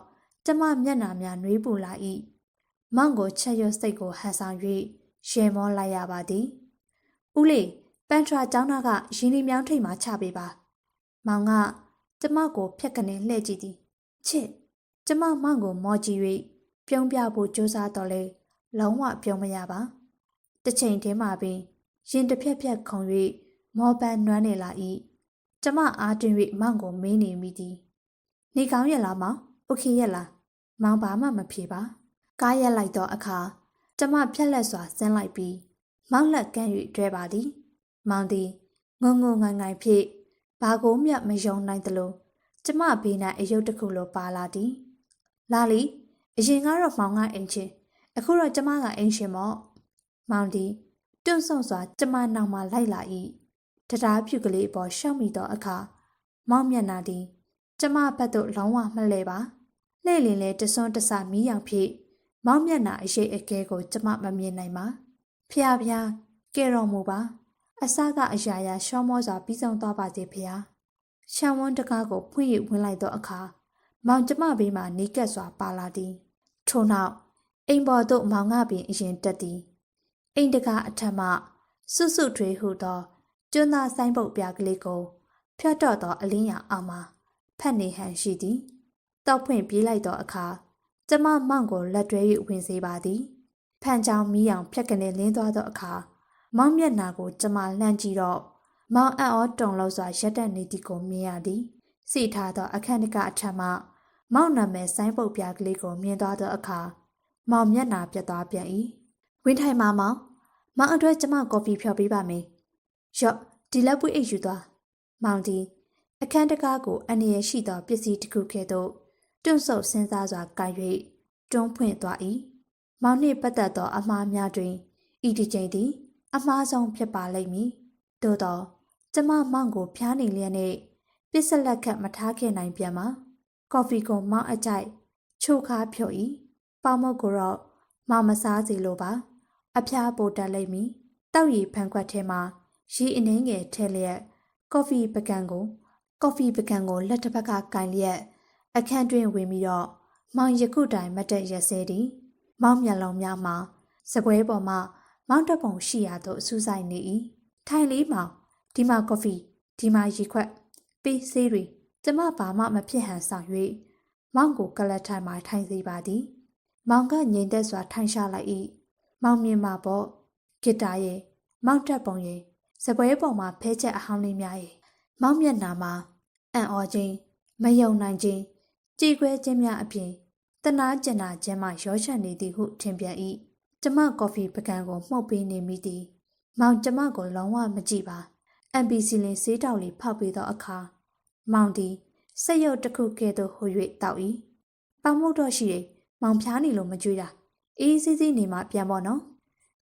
ကျမမျက်နှာများနှွေးပူလာ၏မောင်ကိုချက်ရွတ်စိတ်ကိုဟန်ဆောင်၍ရှယ်မောလိုက်ရပါသည်ဦးလေးပန်ထရာကျောင်းသားကရင်းနှီးမြောင်းထိတ်မှချပေးပါမောင်ကကျမကိုဖြက်ကနေလှည့်ကြည့်သည်ချစ်ကျမမောင်ကိုမော်ကြည့်၍ပြုံးပြဖို့ကြိုးစားတော့လေလုံးဝပြုံးမရပါတစ်ချိန်တည်းမှာပင်ရင်တစ်ဖြက်ဖြက်ခုန်၍မော်ပန်နွမ်းနေလာ၏ကျမအားတွင်၍မောင်ကိုမေးနေမိသည်နေကောင်းရလားမောင်โอเคရလားမောင်ဘာမှမဖြေပါကားရက်လိုက်သောအခါကျမဖြက်လက်စွာဆင်းလိုက်ပြီးမောင်လက်ကမ်း၍တွဲပါသည်မောင်သည်ငုံငုံငိုင်ငိုင်ဖြင့်ဘာကိုမျှမယုံနိုင်သလိုကျမဘေး၌အယုတ်တစ်ခုလိုပါလာသည်လာလီအရင်ကတော့မောင်ကအိမ်ချင်းအခုတော့ကျမကအိမ်ရှင်မော့မောင်သည်တွန့်ဆုံစွာကျမနောက်မှလိုက်လာ၏တရားဖြူကလေးပေါ်ရှောက်မိသောအခါမောင်မျက်နှာသည်ကျမဘက်သို့လုံးဝမလှဲ့ပါလှဲ့လင်လဲတစွန်းတဆမီးရောင်ဖြင့်မောင်မျက်နှာအရှိအကဲကိုကျမမမြင်နိုင်ပါဖျားဖျားကဲတော်မူပါ အစကအရာရာရှောမောစွာပြီးဆုံးသွားပါစေဖေဟာရှံဝန်းတကားကိုဖွင့်ရဝင်လိုက်သောအခါမောင်ကျမဘေးမှနီးကပ်စွာပါလာသည်ထို့နောက်အိမ်ပေါ်သို့မောင်ကပင်အရင်တက်သည်အိမ်တကားအထက်မှစွတ်စွတ်ထွေးဟုသောကျွန်းသားဆိုင်ပုတ်ပြကလေးကိုဖြတ်တော့သောအလင်းရောင်အောင်မှဖက်နေဟန်ရှိသည်တောက်ဖွင့်ပြေးလိုက်သောအခါကျမမောင်ကိုလက်တွဲ၍ဝင်စေပါသည်ဖန်ချောင်းမီးအောင်ဖြတ်ကနေလင်းသွားသောအခါမောင်မျက်နှာကိုကျမလှမ်းကြည့်တော့မောင်အံ့ဩတုန်လှုပ်စွာရက်တက်နေသည်ကိုမြင်ရသည်စီထားသောအခန်းတကအထက်မှမောင်နာမည်ဆိုင်းပုတ်ပြကလေးကိုမြင်သွားသောအခါမောင်မျက်နှာပြတ်သွားပြန်၏ဝင်းထိုင်မောင်အတွက်ကျမကော်ဖီဖြော်ပေးပါမယ်ရော့ဒီလက်ပွေးအိတ်ယူသွားမောင်ဒီအခန်းတကားကိုအနေရရှိသောပစ္စည်းတစ်ခုကဲ့သို့တွန့်ဆုတ်စဉ်းစားစွာကိုင်၍တွန်းဖွင့်သွား၏မောင်နှင့်ပတ်သက်သောအမှားများတွင်ဤဒီချိန်သည်အမှားဆုံးဖြစ်ပါလိမ့်မည်သို့သောကျမမောင်ကိုဖျားနေလျက်နှင့်ပစ္စလက်ခတ်မထားခဲ့နိုင်ပြန်မှာကော်ဖီကိုမောင်အကြိုက်ချိုခါဖြုတ်၏ပေါမုတ်ကိုတော့မောင်မစားစီလိုပါအဖျားပိုတက်လိမ့်မည်တောက်ရည်ဖန်ခွက်ထဲမှာရေအနှင်းငယ်ထဲလျက်ကော်ဖီပကံကိုလက်တစ်ဖက်ကကင်လျက်အခန်းတွင်ဝင်ပြီးတော့မောင်ယခုတိုင်မတ်တက်ရက်စဲသည်မောင်မျက်လုံးများမှာစပွဲပေါ်မှာမောင်တပုံရှိရာသို့စူးစိုက်နေ၏ထိုင်လေးမောင်ဒီမှာကော်ဖီဒီမှာရေခွက်ပေးဆေးတွေကျမဘာမှမဖြစ်ဟန်ဆောင်၍မောင်ကိုကလတ်ထိုင်မှထိုင်စေပါသည်မောင်ကငြိမ်သက်စွာထိုင်ရှာလိုက်၏မောင်မြင်မှာပေါ့ဂစ်တာရဲ့မောင်တက်ပုံရဲ့စပွဲပေါ်မှာဖဲချက်အဟောင်းလေးများရဲ့မောင်မျက်နှာမှာအံ့ဩခြင်းမယုံနိုင်ခြင်းကြည်ခွဲခြင်းများအပြင်တနာကျင်နာခြင်းမှရောချန်နေသည်ဟုထင်ပြန်၏ကျမကော်ဖီပကံကိုမှုတ်ပေးနေမိသည်မောင်ကျမကိုလုံးဝမကြည့်ပါ MBC လင်းဆေးတောက်လေးဖောက်ပေးသောအခါမောင်သည်စက်ရုပ်တစ်ခုကဲ့သို့ဟို၍တောက်၏ပေါင်မုတ်တော့ရှိတယ်မောင်ဖျားနေလို့မကြွေးတာအေးစစ်စစ်နေမှပြန်ပေါ့နော်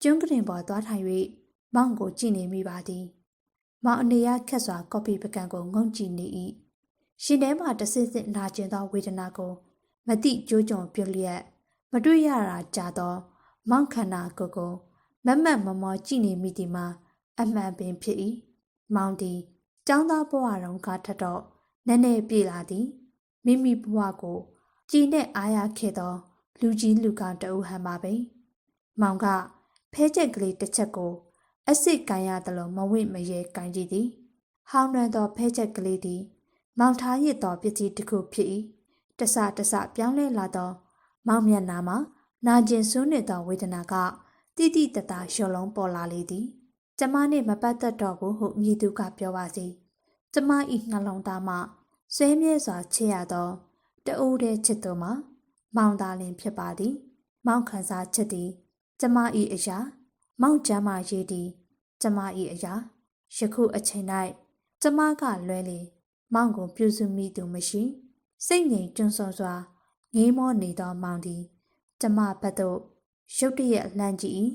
ကျွန်းကရင်ပေါ်သွားထိုင်၍မောင်ကိုကြည့်နေမိပါသည်မောင်အနေရခက်စွာကော်ဖီပကံကိုငုံကြည့်နေ၏ရှင်ထဲမှတဆစ်စစ်နာကျင်သောဝေဒနာကိုမတိကြိုးကြုံပြုတ်လျက်မတွေ့ရတာကြာသောမောင်ခန္ဓာကိုမမတ်မမောကြည့်နေမိသည်မှာအမှန်ပင်ဖြစ်၏မောင်သည်ကျောင်းသားဘဝတုန်းကထက်တော့နည်းနည်းပြေလာသည်မိမိဘဝကိုကြည်နဲ့အားရခဲ့သောလူကြီးလူကောင်တအုပ်ဟန်ပါပဲမောင်ကဖဲချက်ကလေးတစ်ချက်ကိုအစ်စ်ကန်ရတယ်လို့မဝင့်မရဲကန်ကြည့်သည်ဟောင်းနှံသောဖဲချက်ကလေးသည်မောင်ထားရစ်သောပစ္စည်းတစ်ခုဖြစ်၏တဆပြောင်းလဲလာသောမောင်မျက်နှာမှာနာကျင်ဆွနေသောဝေဒနာကတိတိတသားလျှော်လုံးပေါ်လာလေသည်ကျမနှင့်မပတ်သက်တော့ဘူးဟုမြည်သူကပြောပါစီကျမ၏နှလုံးသားမှဆွဲမြဲစွာချစ်ရသောတအိုးတဲ့ချစ်သူမှာမောင်သားလင်ဖြစ်ပါသည်မောင်ခံစားချစ်သည်ကျမ၏အရာမောင်ကျမ်းမာရေးသည်ကျမ၏အရာယခုအချိန်၌ကျမကလွဲလေမောင်ကိုပြုစုမိသူမရှိစိတ်ငြိမ်ကျွန်းဆုံစွာငေးမောနေသောမောင်သည်ကျမဘက်သို့ရုတ်တရက်လှမ်းကြည့်၏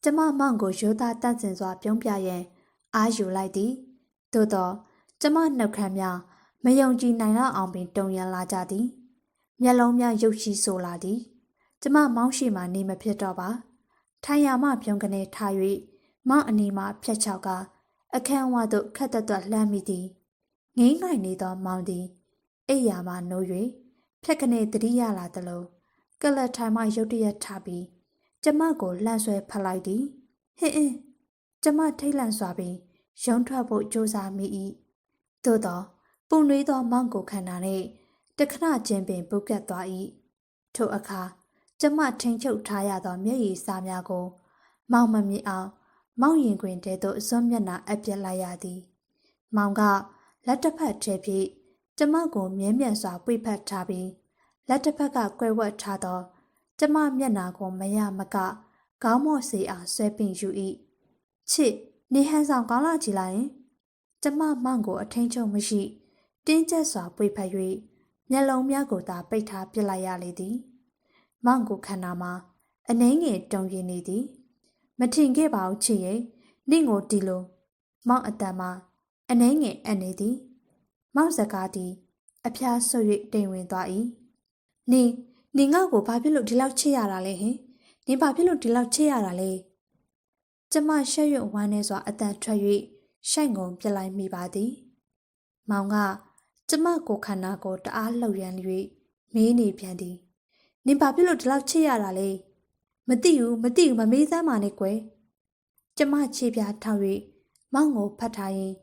ကျမမောင်ကိုရိုးသားတန့်စင်စွာပြုံးပြရန်အားယူလိုက်သည်သို့သောကျမနှုတ်ခမ်းများမယုံကြည်နိုင်တော့အောင်ပင်တုံရန်လာကြသည်မျက်လုံးများရုပ်ရှိဆိုလာသည်ကျမမောင်ရှိမှနေမဖြစ်တော့ပါထိုင်ရမှပြုံးကနေထား၍မောင်အနီမှဖြတ်ချောက်ကအခန်းဝသို့ခက်တက်တက်လှမ်းမိသည်ငိမ့်ငိုင်နေသောမောင်သည်အိယာမှနိုး၍ဖြက်ကနေတတိယလာသလိုကလတ်ထိုင်မှရုတ်တရက်ထားပြီးကျမကိုလှမ်းဆွဲဖက်လိုက်သည်ဟင်းကျမထိတ်လန့်စွာပြီးရုံထွက်ဖို့ကြိုးစားမိ၏သို့သောပူနွေးသောမောင်ကိုခန္ဓာနှင့်တခဏချင်းပင်ပုတ်ကတ်သွား၏ထိုအခါကျမထိန်ချုပ်ထားရသောမျက်ရည်စာများကိုမောင်မမြင်အောင်မောင်ရင်ခွင်ထဲသို့စွန့်မျက်နှာအပ်ပြက်လိုက်ရသည်မောင်ကလက်တစ်ဖက်ထဲဖြင့်ကျမကိုမြဲမြံစွာပွေဖက်ထားပြီးလက်တစ်ဖက်ကကွဲဝက်ထားသောကျမမျက်နှာကိုမရမကခေါင်းမော့စေအောင်ဆွဲပင်ယူ၏ချစ်နေဟန်ဆောင်ကောင်းလာကြည်လာရင်ကျမမောင်ကိုအထင်းချုံမရှိတင်းကျပ်စွာပွေဖက်၍မျက်လုံးများကိုသာပိတ်ထားပစ်လိုက်ရလေသည်မောင်ကိုခန္ဓာမှာအနှဲငယ်တုံရင်နေသည်မထင်ခဲ့ပါဘူးချစ်ရဲ့နင့်ကိုဒီလိုမောင်အတန်မှာအနှဲငယ်အပ်နေသည်မောင်စကားသည်အဖျားဆွ၍တိမ်ဝင်သွား၏နင်ငါ့ကိုဘာဖြစ်လို့ဒီလောက်ချစ်ရတာလဲဟင်နင်ဘာဖြစ်လို့ဒီလောက်ချစ်ရတာလဲ ကျမရှက်ရွံ့ဝမ်းနေစွာအတန်ထွက်၍ရှိုက်ငုံပြလိုက်မိပါသည်မောင်ကကျမကိုခန္ဓာကိုတအားလှုပ်ရမ်း၍မေးနေပြန်သည်နင်ဘာဖြစ်လို့ဒီလောက်ချစ်ရတာလဲမသိဘူးမမေးစမ်းပါနဲ့ကွယ်ကျမခြေပြားထောက်၍မောင်ကိုဖတ်ထားရင်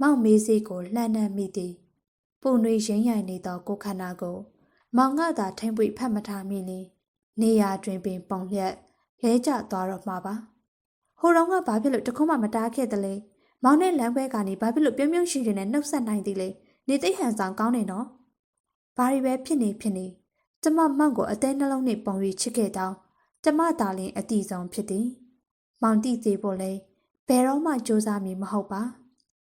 မောင်မေးစေးကိုလှမ်းနှံမိသည်ပူနွေးရင်းရိုင်နေသောကိုခန္ဓာကိုမောင်ကသာထိမ့်ပွေဖတ်မထားမိနေနေရာတွင်ပင်ပုံလျက်လဲကျသွားတော့မှာပါဟိုတော့ကဘာဖြစ်လို့တခုမှမတားခဲ့တလဲမောင်နဲ့လမ်းခွဲကနေဘာဖြစ်လို့ပြုံးပြုံးရှင်ရှင်နဲ့နှုတ်ဆက်နိုင်သည်လဲနေသိဟန်ဆောင်ကောင်းနေနော်ဘာတွေပဲဖြစ်နေကျမမောင်ကိုအသေးနှလုံးနဲ့ပုံ၍ချစ်ခဲ့တောင်းကျမသာလျှင်အတီဆုံးဖြစ်သည်မောင်တိသေးဖို့လဲဘယ်တော့မှစူးစမ်းမည်မဟုတ်ပါ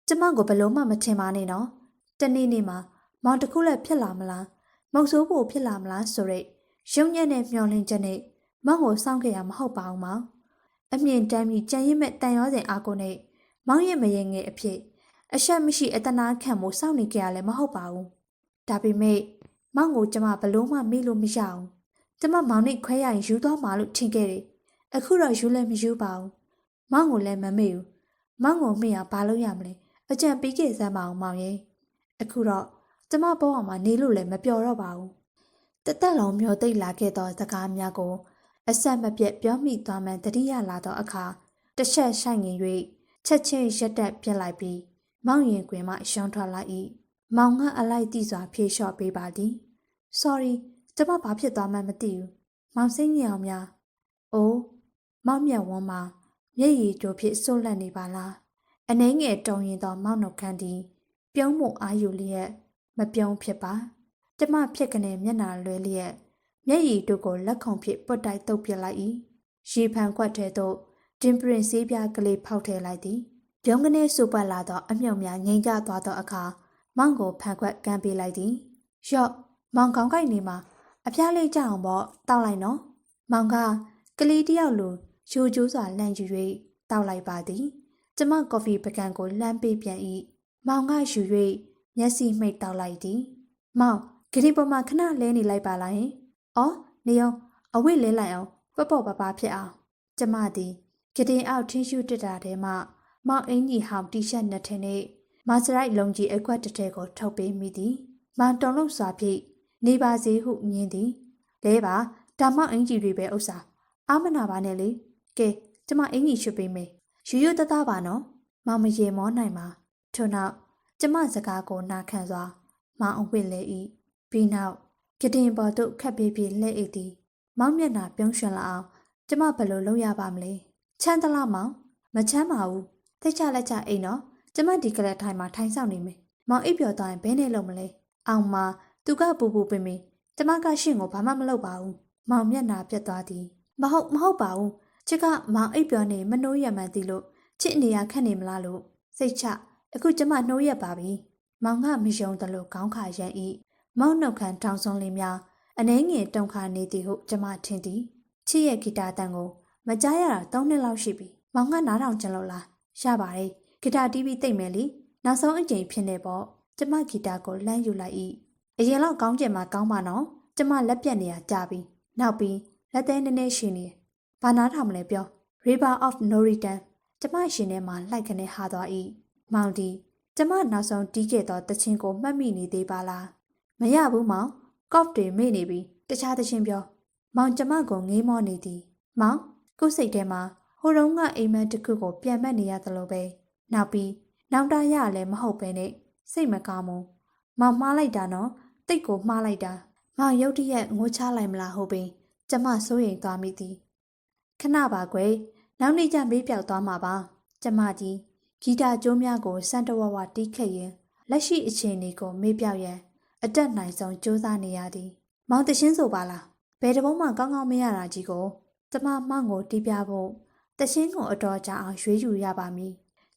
ကျမကိုဘလို့မှမထင်ပါနဲ့နော်တနေ့နေ့မှာမောင်တစ်ခုလည်းဖြစ်လာမလားမုတ်ဆိုးဖို့ဖြစ်လာမလားဆိုရက်ရုံညံ့တဲ့မျောလင်းချက်နဲ့မောင်ကိုစောင့်ခဲ့ရမဟုတ်ပါဘူးမောင်အမြင့်တမ်းပြီးကြံရစ်မဲ့တန်ရောစဉ်အားကိုနဲ့မောင်ရဲ့မရေငယ်အဖြစ်အရှက်မရှိအတနာခံမှုစောင့်နေကြရလဲမဟုတ်ပါဘူးဒါပေမဲ့မောင်ကိုကျမဘလို့မှမေ့လို့မရအောင်ကျမမောင်နဲ့ခွဲရရင်ယူသွားမှာလို့ထင်ခဲ့တယ်အခုတော့ယူလည်းမယူပါဘူးမောင်ကိုလည်းမမေ့ဘူးမောင်ကိုမေ့ရဘာလို့ရမလဲအကြံပေးခဲ့စမ်းပါအောင်မောင်ရဲ့အခုတော့ကျမဘဝမှာနေလို့လည်းမပျော်တော့ပါဘူးတသက်လုံးမျောသိပ်လာခဲ့သောစကားများကိုအဆက်မပြတ်ပြောမိသွားမှန်တတိယလာသောအခါတစ်ချက်ဆိုင်ငင်၍ချက်ချင်းရက်တက်ပြစ်လိုက်ပြီးမောင်ရင်ကွင်မှရှောင်းထွက်လိုက်၏မောင်ကအလိုက်တိစွာဖြေလျှော့ပေးပါသည် sorry ကျမဘာဖြစ်သွားမှန်းမသိဘူးမောင်စိတ်ညစ်အောင်များအိုးမောင်မျက်ဝန်းမှာမျက်ရည်ကြိုဖြစ်ဆိုးလန့်နေပါလားအနှဲငယ်တုံရင်သောမောင်နှုတ်ခမ်းသည်ပြုံးမှုအာယူလျက်မပြုံးဖြစ်ပါကျမဖြစ်ကနေမျက်နှာလွဲလျက်မျက်ရည်တို့ကိုလက်ခုံဖြင့်ပွတ်တိုက်တုပ်ပြလိုက်၏ရေဖန်ခွက်ထဲသို့တင်ပရင်ဆေးပြားကလေးဖောက်ထည့်လိုက်သည်ပြုံးကနေစူပတ်လာသောအမြုပ်များငိမ့်ကျသွားသောအခါမောင်ကိုဖန်ခွက်ကမ်းပေးလိုက်သည်ရော့မောင်ကောင်းကိုက်နေမှာအဖျားလေးကြအောင်ပေါ့တောက်လိုက်နော်မောင်ကကလေးတယောက်လိုရိုးကျိုးစွာလှမ်းယူ၍တောက်လိုက်ပါသည်ကျမကော်ဖီပကံကိုလှမ်းပေးပြန်၏မောင်ကယူ၍မျက်စိမှိတ်တောက်လိုက်သည်မောင်ဂရီပေါ်မှာခဏလဲနေလိုက်ပါလားဟင်အော်နေအောင်အဝိလဲလိုက်အောင်ပေါ့ပါပါဖြစ်အောင်ကျမသည်ဂတင်အောက်ထင်းရှူတက်တာထဲမှမောင်အင်ကြီးဟောင်တီရှပ်နှစ်ထင်းနဲ့မာစရိုက်လုံကြီးအကွက်တစ်ထည်ကိုထုတ်ပေးမိသည်မောင်တုံလို့စွာဖြင့်နေပါစေဟုမြင်သည်လဲပါဒါမောင်အင်ကြီးတွေပဲဥစ္စာအာမနာပါနဲ့လေကဲကျမအင်ကြီးရွှေ့ပေးမယ်ရိုးတသားပါနော်မောင်မရေမောနိုင်ပါထို့နောက်ကျမစကားကိုနာခံစွာမောင်အဝိလဲ၏ပြီးနောက်ကတင်ပေါ်သို့ခက်ပြေးပြေးလှည့်အိတ်သည်မောင်မျက်နှာပြုံးရွှင်လာအောင်ကျမဘယ်လိုလုပ်ရပါမလဲချမ်းသလားမောင်မချမ်းပါဘူးသိချလက်ချအိမ်နော်ကျမဒီကလေးထိုင်မှာထိုင်ဆောင်နေမယ်မောင်အိပ်ပျော်သွားရင်ဘယ်နဲ့လုပ်မလဲအောင်မသူကပူပူပင်ပင်ကျမကရှင့်ကိုဘာမှမလုပ်ပါဘူးမောင်မျက်နှာပြတ်သွားသည်မဟုတ်ပါဘူးချစ်ကမောင်အိပ်ပျော်နေမနှိုးရမှန်းသိလို့ချစ်နေရခက်နေမလားလို့စိတ်ချအခုကျမနှိုးရပါပြီမောင်ကမယုံသလိုခေါင်းခါရန်၏မောင်နှုတ်ခမ်းတောင်ဆုံးလေးများအနှဲငယ်တုံခါနေသည်ဟုကျမထင်သည်ချစ်ရဲ့ဂီတာတန်ကိုမကြားရတာ3နှစ်လောက်ရှိပြီမောင်ကနားထောင်ကြလို့လားရပါတယ်ဂီတာတီးပြီးတိတ်မယ်လေနောက်ဆုံးအကြိမ်ဖြစ်နေပေါ့ကျမဂီတာကိုလှမ်းယူလိုက်၏အရင်တော့ကောင်းကျင်မှာကောင်းပါနော်ကျမလက်ပြက်နေရကြပြီနောက်ပြီးလက်သေးနည်းနည်းရှင်နေဘာနားထောင်မလဲပြော River of No Return ကျမရှင်ထဲမှာလိုက်ခနဲ့ဟာသွား၏မောင်ဒီကျမနောက်ဆုံးတီးခဲ့သောတခြင်းကိုမှတ်မိနေသေးပါလားမရဘူးမောင်ကော့တွေမေ့နေပြီတခြားတခြင်းပြောမောင်ကျမကိုငေးမောနေသည်မောင်ကိုယ်စိတ်ထဲမှာဟိုတုန်းကအိမ်မက်တစ်ခုကိုပြန်မက်နေရသလိုပဲနောက်ပြီးနောက်တရလည်းမဟုတ်ပဲနဲ့စိတ်မကောင်းဘူးမောင်မှားလိုက်တာနော်တိတ်ကိုမှားလိုက်တာမောင်ရုတ်တရက်ငိုချလိုက်မလားဟုတ်ပင်ကျမစိုးရိမ်သွားမိသည်ခဏပါကွယ်နောက်နေ့ကျမေးပြောက်သွားမှာပါကျမကြီးဂီတာကျိုးများကိုစံတဝဝတီးခတ်ရင်လက်ရှိအခြေအနေကိုမေးပြောက်ရန်အတက်နိုင်ဆုံးစူးစမ်းနေရသည်မောင်တရှင်းဆိုပါလားဘယ်တဘုံမှကောင်းကောင်းမရတာကြီးကိုကျမမောင်ကိုတီးပြဖို့တရှင်းကိုအတော်ကြာအောင်ရွေးယူရပါမည်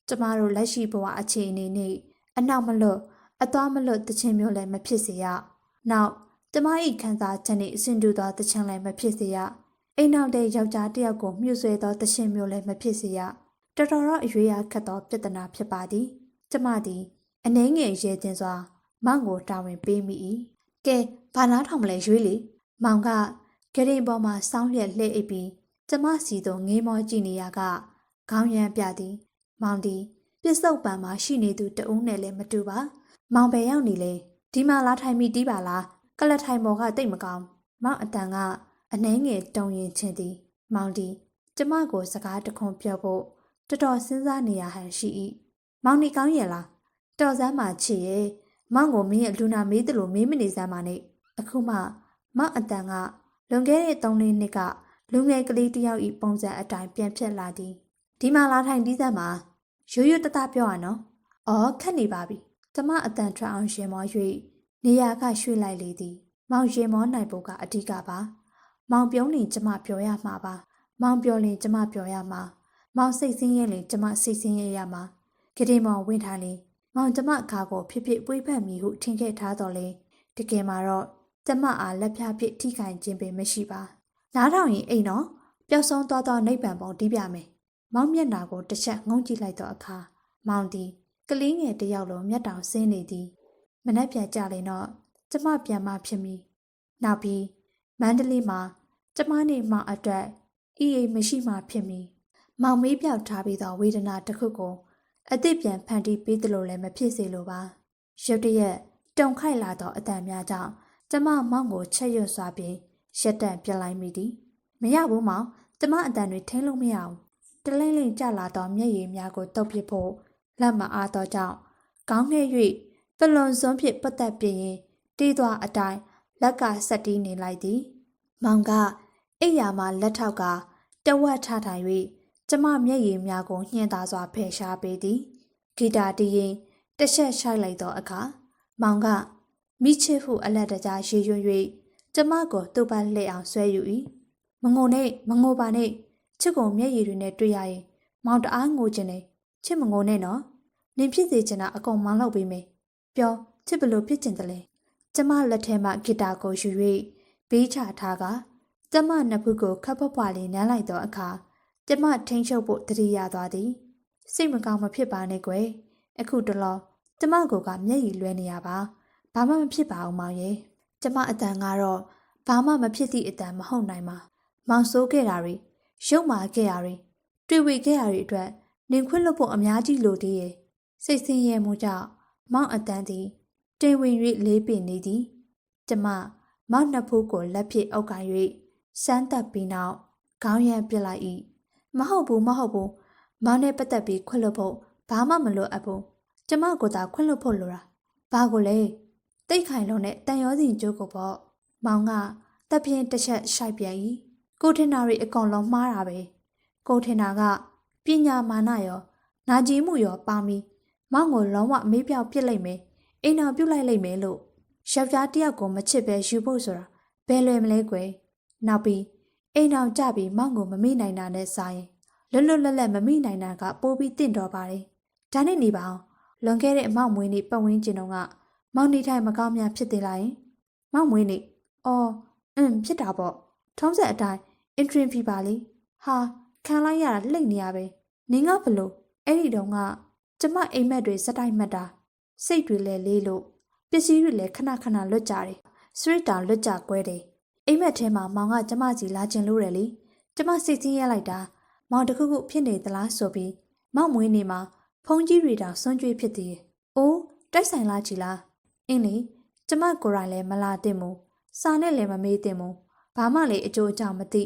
ကျမတို့လက်ရှိဘဝအခြေအနေနဲ့အနောက်မလွတ်အသွားမလွတ်တခြင်းမျိုးလည်းမဖြစ်စေရနောက်ကျမ၏ခံစားချက်နဲ့အဆင်တူသောတခြင်းလည်းမဖြစ်စေရအိမ်နောက်တဲ့ယောက်ျားတစ်ယောက်ကိုမြှုပ်ဆွဲသောတခြင်းမျိုးလည်းမဖြစ်စေရတော်တော်အရွေးရခတ်သောပြဿနာဖြစ်ပါသည်ကျမသည်အနှဲငယ်ရဲခြင်းစွာမောင်ကိုတာဝန်ပေးမိ၏ကဲဘာနားထောင်မလဲရွေးလေမောင်ကဂရင်ပေါ်မှာစောင်းလျက်လှည့်အိပ်ပြီးကျမစီသို့ငေးမောကြည့်နေရက ခေါင်းရမ်းပြသည်မောင်ဒီပြစ္ဆုတ်ပံမှာရှိနေသူတဦးနဲ့လည်းမတူပါမောင်ပဲရောက်နေလေဒီမှာလာထိုင်မိတီးပါလားကလထိုင်ပေါ်ကတိတ်မကောင်းမောင်အတန်ကအနှဲငယ်တုံရင်ချင်းသည်မောင်ဒီကျမကိုစကားတခွန်းပြောဖို့တော်တော်စဉ်းစားနေရဟန်ရှိ၏မောင်နေကောင်းရဲ့လားတော်စမ်းမှချစ်ရဲ့မောင်ကိုမင်းရဲ့လူနာမေးသလိုမေးမနေစမ်းပါနဲ့အခုမှမောင်အတန်ကလွန်ခဲ့တဲ့3-4နှစ်ကလူငယ်ကလေးတယောက်ဤပုံစံအတိုင်းပြန်ဖြစ်လာသည်ဒီမှာလာထိုင်တီးစမ်းမှာရိုးရိုးတတပြောရနော်အော်ခက်နေပါပြီကျမအတန်ထွက်အောင်ရှင်မော၍နေရာကရွှေ့လိုက်လေသည်မောင်ရင်မောနိုင်ဖို့ကအဓိကပါမောင်ပြုံးရင်ကျမပြောရမှာပါမောင်ပြောရင်ကျမပြောရမှာမောင်စိတ်ဆင်းရဲရင်ကျမစိတ်ဆင်းရဲရမှာကလေးမောင်ဝင်ထားလေမောင်ကျမအခါကိုဖြစ်ပွေးဖက်မိဟုထင်ခဲ့ထားတော်လေတကယ်မှာတော့ကျမအားလက်ဖြားဖြစ်ထိခိုင်ခြင်းပင်မရှိပါနားထောင်ရင်အိမ်နော်ပျောက်ဆုံးသွားသောနိဗ္ဗာန်ပုံတီးပြမယ်မောင်မျက်နာကိုတစ်ချက်ငုံကြည့်လိုက်တော့အခါမောင်သည်ကလေးငယ်တယောက်လိုမျက်တောင်ဆင်းနေသည်မနှက်ပြန်ကြလေတော့ကျမပြန်မှဖြစ်မိနောက်ပြီးမန္တလေးမှာကျမနဲ့မောင်အတွက်အေးအေးမရှိမှဖြစ်မိမောင်မေးပြောက်ထားပြီးသောဝေဒနာတစ်ခုကိုအသစ်ပြန်ဖန်တီးပေးသလိုလည်းမဖြစ်စေလိုပါရုတ်တရက်တုန်ခိုက်လာသောအတန်များကြောင့်ကျမမောင်ကိုချက်ရွတ်စွာပြီးရက်တန့်ပြလိုက်မိသည်မရဘူးမောင်ကျမအတန်တွေထိန်းလို့မရဘူးတလိမ့်လိမ့်ကျလာသောမျက်ရည်များကိုတုပ်ပစ်ဖို့လက်မအားသောကြောင့်ခေါင်းငဲ့၍ပလွန်စွန်းဖြင့်ပတ်သက်ပြင်းရင်တီးသွားအတိုင်းလက်ကဆက်တီးနေလိုက်သည်မောင်ကအိယာမှလက်ထောက်ကတဝက်ထထိုင်၍ကျမမျက်ရည်များကိုညှင်းသာစွာဖယ်ရှားပေးသည်ဂီတာတီးရင်တစ်ချက်ရှိုက်လိုက်သောအခါမောင်ကမိချစ်ဟုအလက်တကြားရေရွ၍ကျမကိုသူ့ဘက်လှည့်အောင်ဆွဲယူ၏မငိုနဲ့မငိုပါနဲ့ချစ်ကိုမျက်ရည်တွေနဲ့တွေ့ရရင်မောင်တအားငိုခြင်းနဲ့ချစ်မငိုနဲ့နော်နင်ဖြစ်စေချင်တာအကုန်မောင်းလုပ်ပေးမယ်ပြောချစ်ဘလို့ဖြစ်ချင်တယ်လဲကျမလက်ထဲမှဂီတာကိုယူ၍ဘေးချထားကကျမနှစ်ဖူးကိုခပ်ဖွားဖွားလေးနမ်းလိုက်သောအခါကျမထိန်ချုပ်ဖို့တတိယသွားသည်စိတ်မကောင်းမဖြစ်ပါနဲ့ကွယ်အခုတလောကျမကိုကမျက်ရည်လွှဲနေရပါဘာမှမဖြစ်ပါဘူးမောင်ရဲ့ကျမအတန်ကတော့ဘာမှမဖြစ်သည့်အတန်မဟုတ်နိုင်ပါမောင်ဆိုးခဲ့တာတွေရုပ်မာခဲ့တာတွေတွေ့ဝေခဲ့တာတွေအတွက်နင်ခွင့်လွတ်ဖို့အများကြီးလိုသေးရဲ့စိတ်ဆင်းရဲမှုကြောင့်မောင်အတန်သည်တင်ဝင်၍လေးပင်နေသည်ကျမမောင်နှစ်ဖူးကိုလက်ဖြင့်အုပ်ကိုင်၍စမ်းသပ်ပြီးနောက်ခေါင်းရမ်းပစ်လိုက်၏မဟုတ်ဘူးမောင်နဲ့ပတ်သက်ပြီးခွင့်လွတ်ဖို့ဘာမှမလိုအပ်ဘူးကျမကိုသာခွင့်လွတ်ဖို့လိုတာဘာကိုလဲတိတ်ခိုင်လုံးနဲ့တန်ရောစီကျိုးကိုပေါ့မောင်ကတပ်ပြင်းတစ်ချက်ရှိုက်ပြန်၏ကိုထင်တာတွေအကုန်လုံးမှားတာပဲကိုထင်တာကပညာမာနရောနာကျင်မှုရောပါမီမောင်ကိုလုံးဝမေးပြောက်ပစ်လိုက်မယ်အိမ်တော်ပြုတ်လိုက်လိမ့်မယ်လို့ယောက်ျားတစ်ယောက်ကိုမချစ်ပဲယူဖို့ဆိုတာဘယ်လွယ်မလဲကွယ်နောက်ပြီးအိမ်တော်ကြပြီးမောင်ကိုမမိနိုင်တာနဲ့စားရင်လွတ်လွတ်လပ်လပ်မမိနိုင်တာကပိုးပြီးတင့်တော်ပါတယ်ဒါနဲ့နေပါအောင်လွန်ခဲ့တဲ့အမောင်မွေးနေ့ပတ်ဝန်းကျင်တုန်းကမောင်နေထိုင်မကောင်းများဖြစ်သေးလားယင်မောင်မွေးနေ့အော်ဖြစ်တာပေါ့ထုံးစံအတိုင်းအင်ထရင်ဖီပါလေဟာခံလိုက်ရတာလှိမ့်နေရပဲနင်ကဘလို့အဲ့ဒီတုန်းကကျမအိမ်မက်တွေစတိုက်မှတ်တာစိတ်တွေလည်းလေးလို့ပစ္စည်းတွေလည်းခဏခဏလွတ်ကြတယ်စရစ်တာလွတ်ကြကွဲတယ်အိမ်မက်ထဲမှာမောင်ကကျမစီလာခြင်းလို့တယ်လေကျမစိတ်ဆင်းရဲလိုက်တာမောင်တခုခုဖြစ်နေသလားဆိုပြီးမောင်မွေးနေမှာဖုန်းကြီးတွေတောင်စွန့်ကြွေးဖြစ်သေးတယ်အိုးတိုက်ဆိုင်လာကြည်လားအင်းလေကျမကိုယ်တိုင်လည်းမလာသင့်ဘူးစာနဲ့လည်းမမေးသင့်ဘူးဘာမှလည်းအကျိုးအကြောင်းမသိ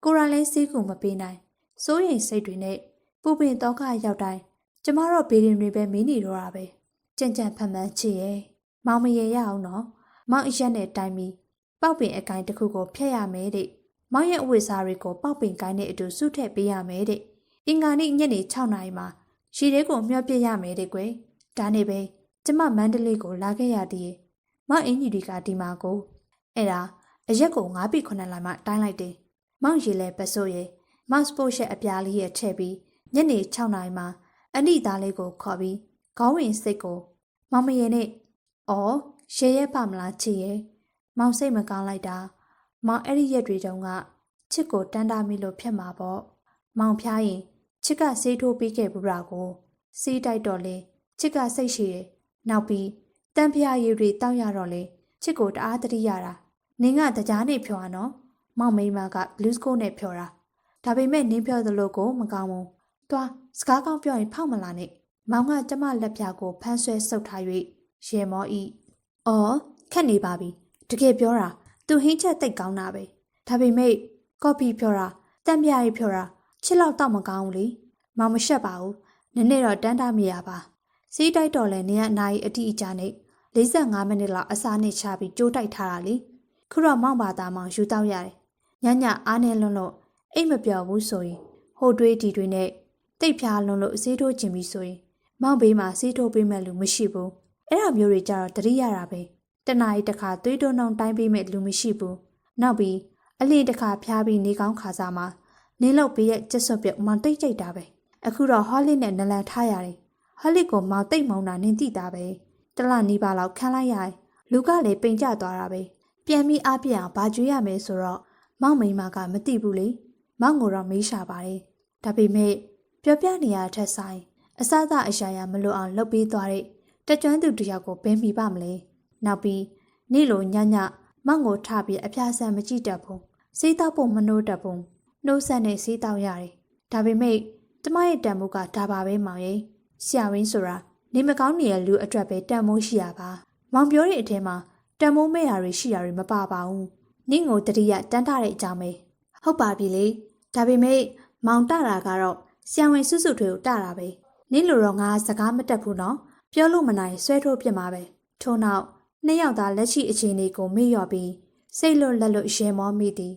ကိုယ်တိုင်လည်းစိတ်ကူမပေးနိုင်စိုးရိမ်စိတ်တွေနဲ့ပူပင်တော့ခရောက်တိုင်းကျမတို့ဘေးရင်တွေပဲမင်းနေတော့တာပဲကြံ့ကြံ့ဖန်ဖန်ချစ်ရဲ့မောင်မရေရအောင်နော်မောင်အရက်နဲ့တိုင်းပြီးပေါက်ပင်အကိုင်းတစ်ခုကိုဖျက်ရမယ်တဲ့မောင်ရဲ့အဝတ်စားတွေကိုပေါက်ပင်ကိုင်းနဲ့အတူစုထည့်ပေးရမယ်တဲ့အင်္ဂါနေ့ညနေ6 နာရီမှာရှီတဲကိုမျှောပြရမယ်တဲ့ကွယ်ဒါနဲ့ပဲကျမမန္တလေးကိုလာခဲ့ရသေးရဲ့မောင်အင်ကြီးတွေကဒီမှာကိုအဲ့ဒါအရက်ကို9 ပြီ9 လိုက်မှတိုင်းလိုက်တယ်မောင်ရီလဲပစိုးရဲ့မောင်စပို့ရှက်အပြားလေးရဲ့ထည့်ပြီးညနေ6 နာရီမှာအနိသားလေးကိုခေါ်ပြီးခေါင်းဝင်စိတ်ကိုမောင်မရေနဲ့အော်ရေရဲပါမလားချစ်ရဲ့မောင်စိတ်မကောင်းလိုက်တာမောင်အဲ့ဒီရက်တွေတုန်းကချစ်ကိုတန်းတာမိလို့ဖြစ်မှာပေါ့မောင်ဖျားရင်ချစ်ကဆေးထိုးပေးခဲ့ဘူးတာကိုဆေးတိုက်တော့လေချစ်ကစိတ်ရှိရဲ့နောက်ပြီးတန်ဖျားရည်တွေတောက်ရတော့လေချစ်ကိုတအားတတိရတာနင်ကတကြားနေဖြော်နော်မောင်မိမကဘလူးစကိုနဲ့ဖြော်တာဒါပေမဲ့နင်းဖြော်သလိုကိုမကောင်းဘူး သွားစကားကောင်းပြောရင်ဖောက်မလာနဲ့မောင်ကကျမလက်ပြကိုဖမ်းဆွဲဆုပ်ထား၍ရေမောဤအော်ခက်နေပါပြီတကယ်ပြောတာသူဟင်းချက်သိပ်ကောင်းတာပဲဒါပေမဲ့ကော်ဖီဖြောတာတန့်ပြရီဖြောတာချစ်လောက်တော့မကောင်းဘူးလေမောင်မရှက်ပါဘူးနည်းနည်းတော့တန်းတာမိရပါစီးတိုက်တော်လဲနေရအနာရီအတိအကျနဲ့45မိနစ်လောက်အစားနဲ့ချပြီးကြိုးတိုက်ထားတာလေခုတော့မောင်ပါသားမောင်ယူတောက်ရတယ်ညညအားနဲ့လွန်းလို့အိတ်မပြောဘူးဆိုရင်ဟိုတွေးဒီတွေနဲ့တိတ်ဖြားလွန်းလို့ဆေးထိုးခြင်းပြီးဆိုရင်မောင်ဘေးမှာဆေးထိုးပေးမဲ့လူမရှိဘူးအဲ့ဒါမျိုးတွေကြတော့တတိရတာပဲတနားရီတစ်ခါသွေးတိုးနှောင်းတိုင်းပေးမဲ့လူမရှိဘူးနောက်ပြီးအလင်းတစ်ခါဖျားပြီးနေကောင်းခါစားမှာနေလောက်ပေးရဲ့ကျက်စွပ်ပြုတ်မောင်တိတ်ကြိတ်တာပဲအခုတော့ဟောလစ်နဲ့နလန်ထားရတယ်ဟောလစ်ကိုမောင်တိတ်မုံတာနင်းတိတာပဲတလနီးပါလောက်ခန်းလိုက်ရတယ်လူကလည်းပိန်ကျသွားတာပဲပြန်ပြီးအားပြအောင်ဘာကြွေးရမယ်ဆိုတော့မောင်မိမကမသိဘူးလေမောင်ကိုတော့မေးရှာပါတယ်ဒါပေမဲ့ပြောပြနေရတဲ့ထက်ဆိုင်အစအအရာရာမလိုအောင်လုပ်ပေးသွားတဲ့တကြွသူတယောက်ကိုဘယ်မိပါမလဲနောက်ပြီးနေ့လိုညညမောင်ကိုထပြီးအဖျားဆန်မကြည့်တတ်ဘူးစေးတောက်ဖို့မနှိုးတတ်ဘူးနှိုးဆက်နဲ့စေးတောက်ရတယ်ဒါပေမဲ့ကျမရဲ့တန်ဖိုးကဒါပါပဲမောင်ရဲ့ဆရာဝင်းဆိုတာနေမကောင်းနေတဲ့လူအတွက်ပဲတန်ဖိုးရှိရပါမောင်ပြောတဲ့အထဲမှာတန်ဖိုးမဲ့တာတွေရှိတာတွေမပါပါဘူးနင့်ကိုတတိယတန်းထားတဲ့အကြောင်းပဲဟုတ်ပါပြီလေဒါပေမဲ့မောင်တတာကတော့ဆရာဝန်စုစုထွေကိုတတာပဲနင့်လိုတော့ငါစကားမတက်ဘူးနော်ပြောလို့မနိုင်ဆွဲထိုးပြစ်မှာပဲထို့နောက်နှစ်ယောက်သားလက်ရှိအခြေအနေကိုမေ့လျော့ပြီးစိတ်လွတ်လက်လွတ်ရေမောမိသည်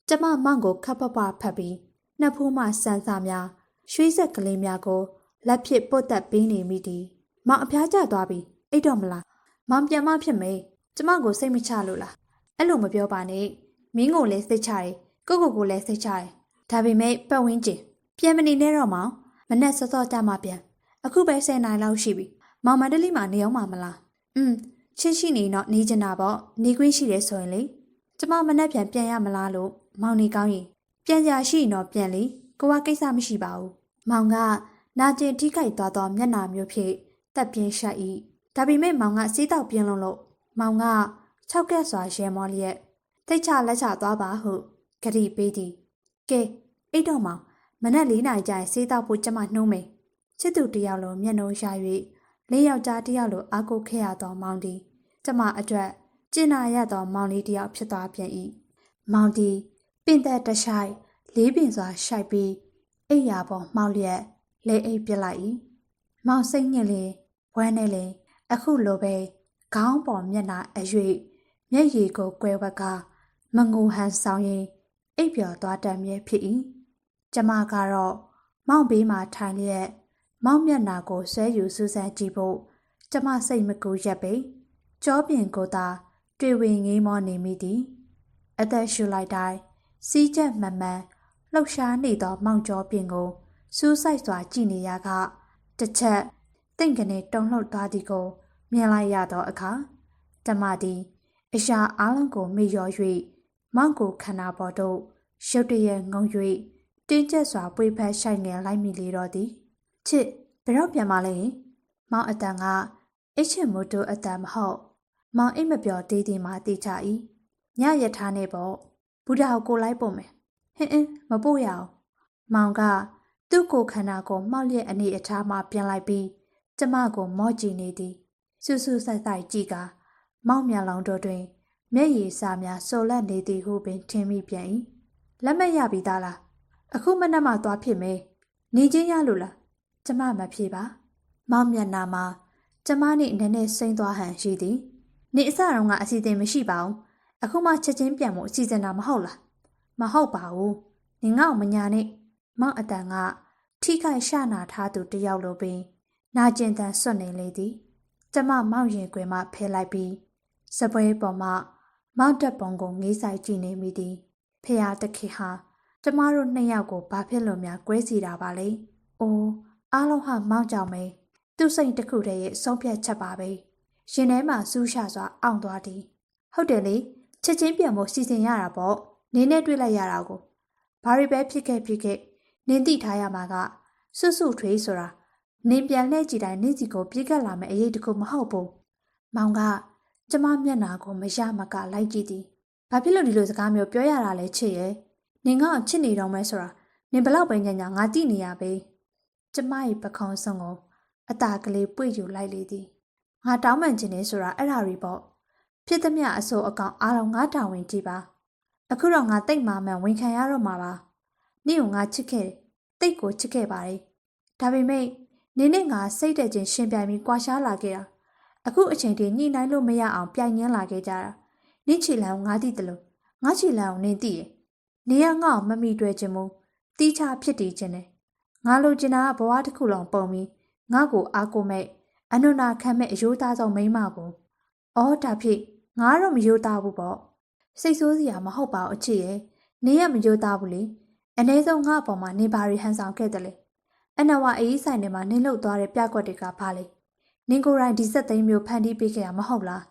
ကျမမောင်ကိုခပ်ပပဖတ်ပြီးနှစ်ဖူးမှစန်းစာများရွှေစက်ကလေးများကိုလက်ဖြစ်ပုတ်တက်ပေးနေမိသည်မောင်အဖျားကျသွားပြီအိတ်တော့မလားမောင်ပြန်မဖြစ်မေကျမကိုစိတ်မချလို့လားအဲ့လိုမပြောပါနဲ့မင်းကိုလည်းစိတ်ချတယ်ကိုလည်းစိတ်ချတယ်ဒါပေမဲ့ပတ်ဝန်းကျင်ပြန်မနေနဲ့တော့မောင်မနဲ့စောစောကြမှပြန်အခုပဲ10နိုင်လောက်ရှိပြီမောင်မန္တလေးမှာနေအောင်မလားချင်းရှိနေတော့နေချင်တာပေါ့နေခွင့်ရှိတယ်ဆိုရင်လေကျမမနဲ့ပြန်ရမလားလို့မောင်နေကောင်းရင်ပြန်ကြရှိရင်တော့ပြန်လေကိုကကိစ္စမရှိပါဘူးမောင်ကနာကျင်ထိခိုက်သွားသောမျက်နှာမျိုးဖြင့်တက်ပြင်းရှက်၏ဒါပေမဲ့မောင်ကစေးတောက်ပြင်းလုံးလို့မောင်က6ကက်စွာရဲမောလျက်တိတ်ချလက်ချသွားပါဟုဂရီပေးသည်ကဲအိတ်တော့မောင်မနက်4နာရီကျရင်စေးတောက်ဖို့ကျမနှုံးမယ်ချစ်သူတယောက်လိုမျက်နှာရှာ၍လေးယောက်ကြားတယောက်လိုအားကိုခဲ့ရသောမောင်သည်ကျမအတွက်ကျင်နာရသောမောင်လေးတယောက်ဖြစ်သွားပြန်၏မောင်သည်ပင်သက်တရှိုက်လေးပင်စွာရှိုက်ပြီးအိပ်ရာပေါ်မှောက်လျက်လဲအိပ်ပြလိုက်၏မောင်စိတ်ညစ်လေဝမ်းနေလေအခုလိုပဲခေါင်းပေါ်မျက်နှာအ၍မျက်ရည်ကိုကွဲဝက်ကမငိုဟန်ဆောင်ရင်အိပ်ပျော်သွားတတ်မြဲဖြစ်၏ကျမကတော့မောင်ဘေးမှာထိုင်လျက်မောင်မျက်နှာကိုဆွဲယူစူးစမ်းကြည့်ဖို့ကျမစိတ်မကူရက်ပေကြောပြင်ကိုသာတွေ့ဝင်ငေးမောနေမိသည်အသက်ရှူလိုက်တိုင်းစီးချက်မှန်မှန်လှုပ်ရှားနေသောမောင်ကြောပြင်ကိုစူးစိုက်စွာကြည့်နေရကတစ်ချက်တင့်ကနေတုံလှုပ်သွားသည်ကိုမြင်လိုက်ရသောအခါကျမသည်အရာအလုံးကိုမေ့လျော်၍မောင်ကိုခန္ဓာပေါ်သို့ရုတ်တရက်ငုံ၍တင်းကျပ်စွာပွေဖက်ရှိုက်ငယ်လိုက်မိလေတော့သည်ချစ်ဘယ်တော့ပြန်မလဲမောင်အတန်ကအိတ်ချင်မို့တို့အတန်မဟုတ်မောင်အိတ်မပြောသေးသေးမှသိချ၏ညရထားနေပေါ့ဘုရားကိုလိုက်ပို့မယ်ဟင်းမပို့ရအောင်မောင်ကသူ့ကိုယ်ခန္ဓာကိုမှောက်လျက်အနေအထားမှပြန်လိုက်ပြီးကျမကိုမော့ကြည့်နေသည်စူးစူးဆိုင်ဆိုင်ကြည့်ကမောင်မျက်လုံးတို့တွင်မျက်ရည်စာများစိုးလက်နေသည်ဟုပင်ထင်မိပြန်၏လက်မရပြီးသားလားအခုမနက်မှသွားဖြစ်မယ်နေချင်းရလို့လားကျမမဖြေပါမောင်မျက်နှာမှာကျမနဲ့နည်းနည်းစိမ့်သွားဟန်ရှိသည်နေအစတုန်းကအစီအစဉ်မရှိပါဘူးအခုမှချက်ချင်းပြန်ဖို့အစီအစဉ်တာမဟုတ်လားမဟုတ်ပါဘူးနင်ငါ့ကိုမညာနဲ့မောင်အတန်ကထိခိုက်ရှနာထားသူတယောက်လိုပင်နာကျင်တန်ဆွတ်နေလေသည်ကျမမောင်ရင်ခွင်မှဖယ်လိုက်ပြီးစပွဲပေါ်မှမောင်တက်ပုံကိုငေးဆိုင်ကြည့်နေမိသည်ဖះတခင်ဟာကျမတို့နှစ်ယောက်ကိုဘာဖြစ်လို့များကွဲစီတာပါလဲအိုးအားလုံးဟာမောင်ကြောင့်ပဲသူ့စိတ်တစ်ခုတည်းရဲ့ဆုံးဖြတ်ချက်ပါပဲရှင်ထဲမှာစူးရှစွာအောင့်သွားသည်ဟုတ်တယ်လေချက်ချင်းပြန်ဖို့စီစဉ်ရတာပေါ့နင်းနဲ့တွေ့လိုက်ရတာကိုဘာတွေပဲဖြစ်ခဲ့နင်းသိထားရမှာကစွတ်စွတ်ထွေးဆိုတာနင်းပြန်လှည့်ကြည့်တိုင်းနင်းစီကိုပြေးကပ်လာမယ့်အရေးတခုမဟုတ်ဘူးမောင်ကကျမမျက်နှာကိုမရမကလိုက်ကြည့်သည်ဘာဖြစ်လို့ဒီလိုစကားမျိုးပြောရတာလဲချစ်ရဲ့နင်ကချစ်နေတော့မဲဆိုတာနင်ဘလောက်ပဲညံ့ညံ့ငါသိနေရပဲ ကျမ၏ပခုံးဆုံးကိုအตาကလေးပွေ့ယူလိုက်လေသည်ငါတောင်းပန်ခြင်းနဲ့ဆိုတာအဲ့ဒါတွေပေါ့ဖြစ်သမျှအဆိုးအကောင်အားလုံးငါတာဝန်ကြည့်ပါအခုတော့ငါတိတ်မာမှန်ဝန်ခံရတော့မှာပါနင့်ကိုငါချစ်ခဲ့တယ်တိတ်ကိုချစ်ခဲ့ပါတယ်ဒါပေမဲ့နင်းနဲ့ငါစိတ်တဲ့ချင်းရှင်ပြိုင်ပြီးကြွားရှားလာခဲ့တာအခုအချိန်ထိညှိနှိုင်းလို့မရအောင်ပြိုင်ညင်းလာခဲ့ကြတာနင့်ချီလန်ကိုငါသိတယ်လို့ငါချီလန်ကိုနင်းသိရဲ့နေရငါ့ကိုမမိတွေ့ခြင်းမို့တီးချဖြစ်တည်ခြင်းနဲ့ငါလိုချင်တာကဘဝတစ်ခုလုံးပုံပြီးငါ့ကိုအားကိုမဲ့အနုနာခံမဲ့အယိုးသားဆုံးမိန်းမပုံအော်ဒါဖြစ်ငါတော့မယိုးသားဘူးပေါ့စိတ်ဆိုးစရာမဟုတ်ပါဘူးအချစ်ရဲ့နေရမယိုးသားဘူးလေအ ਨੇ ဆုံးငါ့အပေါ်မှာနေပါရီဟန်ဆောင်ခဲ့တယ်လေအနဝအေးဆိုင်ထဲမှာနင်းလုတ်သွားတဲ့ပြကွက်တွေကဘာလဲနင်းကိုယ်တိုင်ဒီဆက်သိမ်းမျိုးဖန်တီးပေးခဲ့ရမဟုတ်လား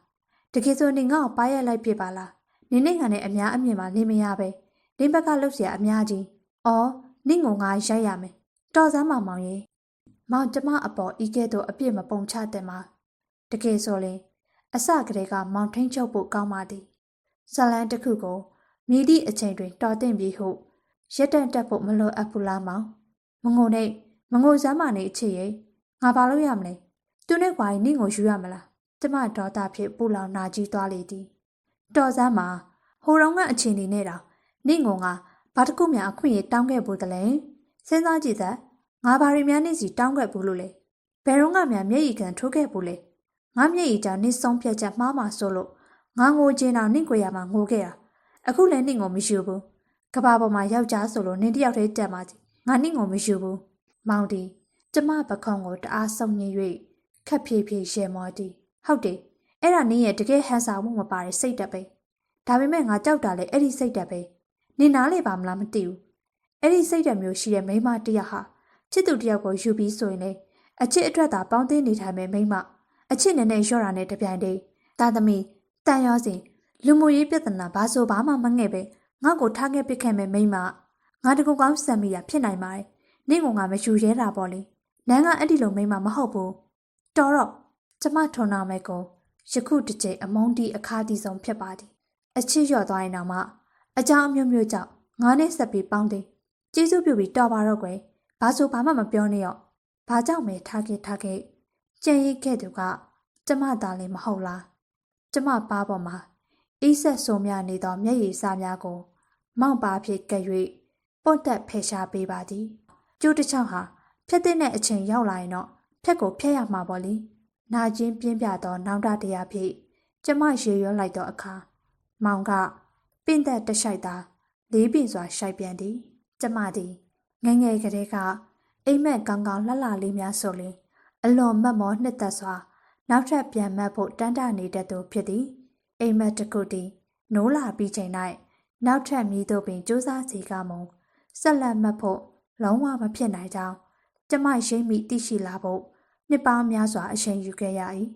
တကယ်ဆိုနင်းငါ့ကိုပါရက်လိုက်ပြပါလားနင်းနိုင်ငံနဲ့အများအမြင်မှာနေမရပဲနင်းဘက်ကလှုပ်เสียအများကြီးအော်နင်းကိုငါရိုက်ရမယ်တော်စမ်းမောင်ရဲ့မောင်ကျမအပေါ်ဤကဲ့သို့အပြစ်မပုံချတဲ့မှာတကယ်ဆိုရင်အစကတည်းကမောင်ထိန်ချုပ်ဖို့ကောင်းပါသည်ဇလန်းတစ်ခုကိုမြည်သည့်အချိန်တွင်တော်တင်ပြီးဟုရက်တန့်တက်ဖို့မလိုအပ်ဘူးလားမောင်မငိုနဲ့မငိုစမ်းမနေအချစ်ရဲ့ငါဘာလို့ရမလဲသူနဲ့ကွာရင်နင့်ကိုယူရမလားကျမဒေါသဖြင့်ပူလောင်နာကြီးသွားလေသည်တော်စမ်းမှာဟိုတော့ကအချိန်နေနဲ့တော့နင့်ကိုငါဘာတစ်ခုမှအခွင့်အရေးတောင်းခဲ့ဘူးတလဲစဉ်းစားကြည့်သက်ငါဘာရီများနေစီတောင်းခဲ့ဘူးလို့လေဘယ်တော့မှမျက်ရည်ကန်ထိုးခဲ့ဘူးလေငါမျက်ရည်ကြောင့်နင့်ဆုံးဖြတ်ချက်မှားမှဆိုလို့ငါငိုချင်တော့နင့်ကိုရမှာငိုခဲ့တာအခုလည်းနင့်ကိုမယူဘူးကဘာပေါ်မှာယောက်ျားဆိုလို့နင့်တယောက်တည်းတက်ပါစီငါနင့်ကိုမယူဘူးမောင်ဒီကျမပခုံးကိုတအားဆုံးညစ်၍ခက်ဖြည်းဖြည်းရှဲမောသည်ဟုတ်တယ်အဲ့ဒါနင့်ရဲ့တကယ်ဟန်ဆောင်မှုမပါတဲ့စိတ်တက်ပဲဒါပေမဲ့ငါကြောက်တာလေအဲ့ဒီစိတ်တက်ပဲနင်နားလေပါမလားမသိဘူးအဲ့ဒီစိတ်တက်မျိုးရှိတဲ့မိန်းမတယောက်ဟာချစ်သူတယောက်ကိုယူပြီးဆိုရင်လေအချစ်အတွက်သာပေါင်းသိနေထိုင်မဲ့မိန်းမအချစ်နဲ့ရော့တာနဲ့တပြိုင်တည်းတာသမီတန်ရောစဉ်လူမှုရေးပြဿနာဘာဆိုဘာမှမငဲ့ပဲငါ့ကိုထားခဲ့ပစ်ခဲ့မဲ့မိန်းမငါတကူကောင်းစံမိရဖြစ်နိုင်ပါတယ်နင့်ကငါမယူရဲတာပေါ့လေနန်းကအဲ့ဒီလိုမိန်းမမဟုတ်ဘူးတော်တော့ကျမထုံနာမဲ့ကိုယခုတစ်ချိန်အမုန်းတီအခါတီဆုံးဖြစ်ပါသည်အချစ်လျော့သွားရင်တော့မှအကြောင်းအမျိုးမျိုးကြောင့်ငါနဲ့ဆက်ပြီးပေါင်းတယ်ကျေးဇူးပြုပြီးတော်ပါတော့ကွယ်ဘာဆိုဘာမှမပြောနဲ့ရောဘာကြောင့်မဲထားခဲ့ကြံရိတ်ခဲ့သူကကျမသားလည်းမဟုတ်လားကျမပါပေါ်မှာအေးဆက်ဆိုးများနေသောမျက်ရည်စားများကိုမောင့်ပါဖြစ်ကဲ့၍ပွတ်တက်ဖယ်ရှားပေးပါသည်ကျိုးတစ်ချောင်းဟာဖျက်တဲ့အချိန်ရောက်လာရင်တော့ဖက်ကိုဖျက်ရမှာပေါ့လေနာကျင်ပြင်းပြသောနောင်တတရားဖြင့်ကျမရေရွလိုက်သောအခါမောင်ကပင့်သက်တရှိုက်သာလေးပင်စွာရှိုက်ပြန်သည်ကျမသည်ငယ်ငယ်ကလေးကအိမ်မက်ကောင်းကောင်းလှလှလေးများဆိုလျင်အလွန်မတ်မောနှစ်သက်စွာနောက်ထပ်ပြန်မတ်ဖို့တန်းတနေတတ်သူဖြစ်သည်အိမ်မက်တစ်ခုတည်းနိုးလာပြီးချိန်၌နောက်ထပ်မြည်တို့ပင်စူးစမ်းစီကမုံဆက်လက်မတ်ဖို့လုံးဝမဖြစ်နိုင်ကြောင်းကျမရှိမိသိရှိလာဖို့နှစ်ပေါင်းများစွာအချိန်ယူခဲ့ရ၏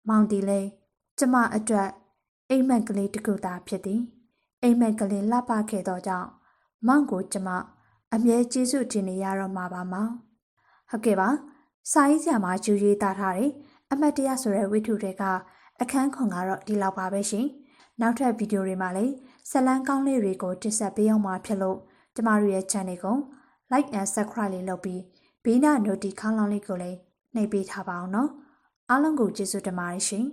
မောင်တီလည်းကျမအတွက်အိမ်မက်ကလေးတစ်ခုသာဖြစ်သည်အိမ်မက်ကလေးလှပခဲ့သောကြောင့်မောင်ကိုကျမအမြဲကျေးဇူးတင်နေရတော့မှာပါမောင်ဟုတ်ကဲ့ပါစာရေးဆရာမကျူရေးသားထားတဲ့အမတ်တရားဆိုတဲ့ဝိထုတွေကအခန်းခွန်ကတော့ဒီလောက်ပါပဲရှင်နောက်ထပ်ဗီဒီယိုတွေမှာလည်းဇလန်းကောင်းလေးတွေကိုတင်ဆက်ပေးအောင်မှာဖြစ်လို့ကျမတို့ရဲ့ channel ကို like and subscribe လေးလုပ်ပြီးဘေးနာ notification ခေါင်းလောင်းလေးကိုလည်းနှိပ်ပေးထားပါအောင်နော်အားလုံးကိုကျေးဇူးတင်ပါတယ်ရှင်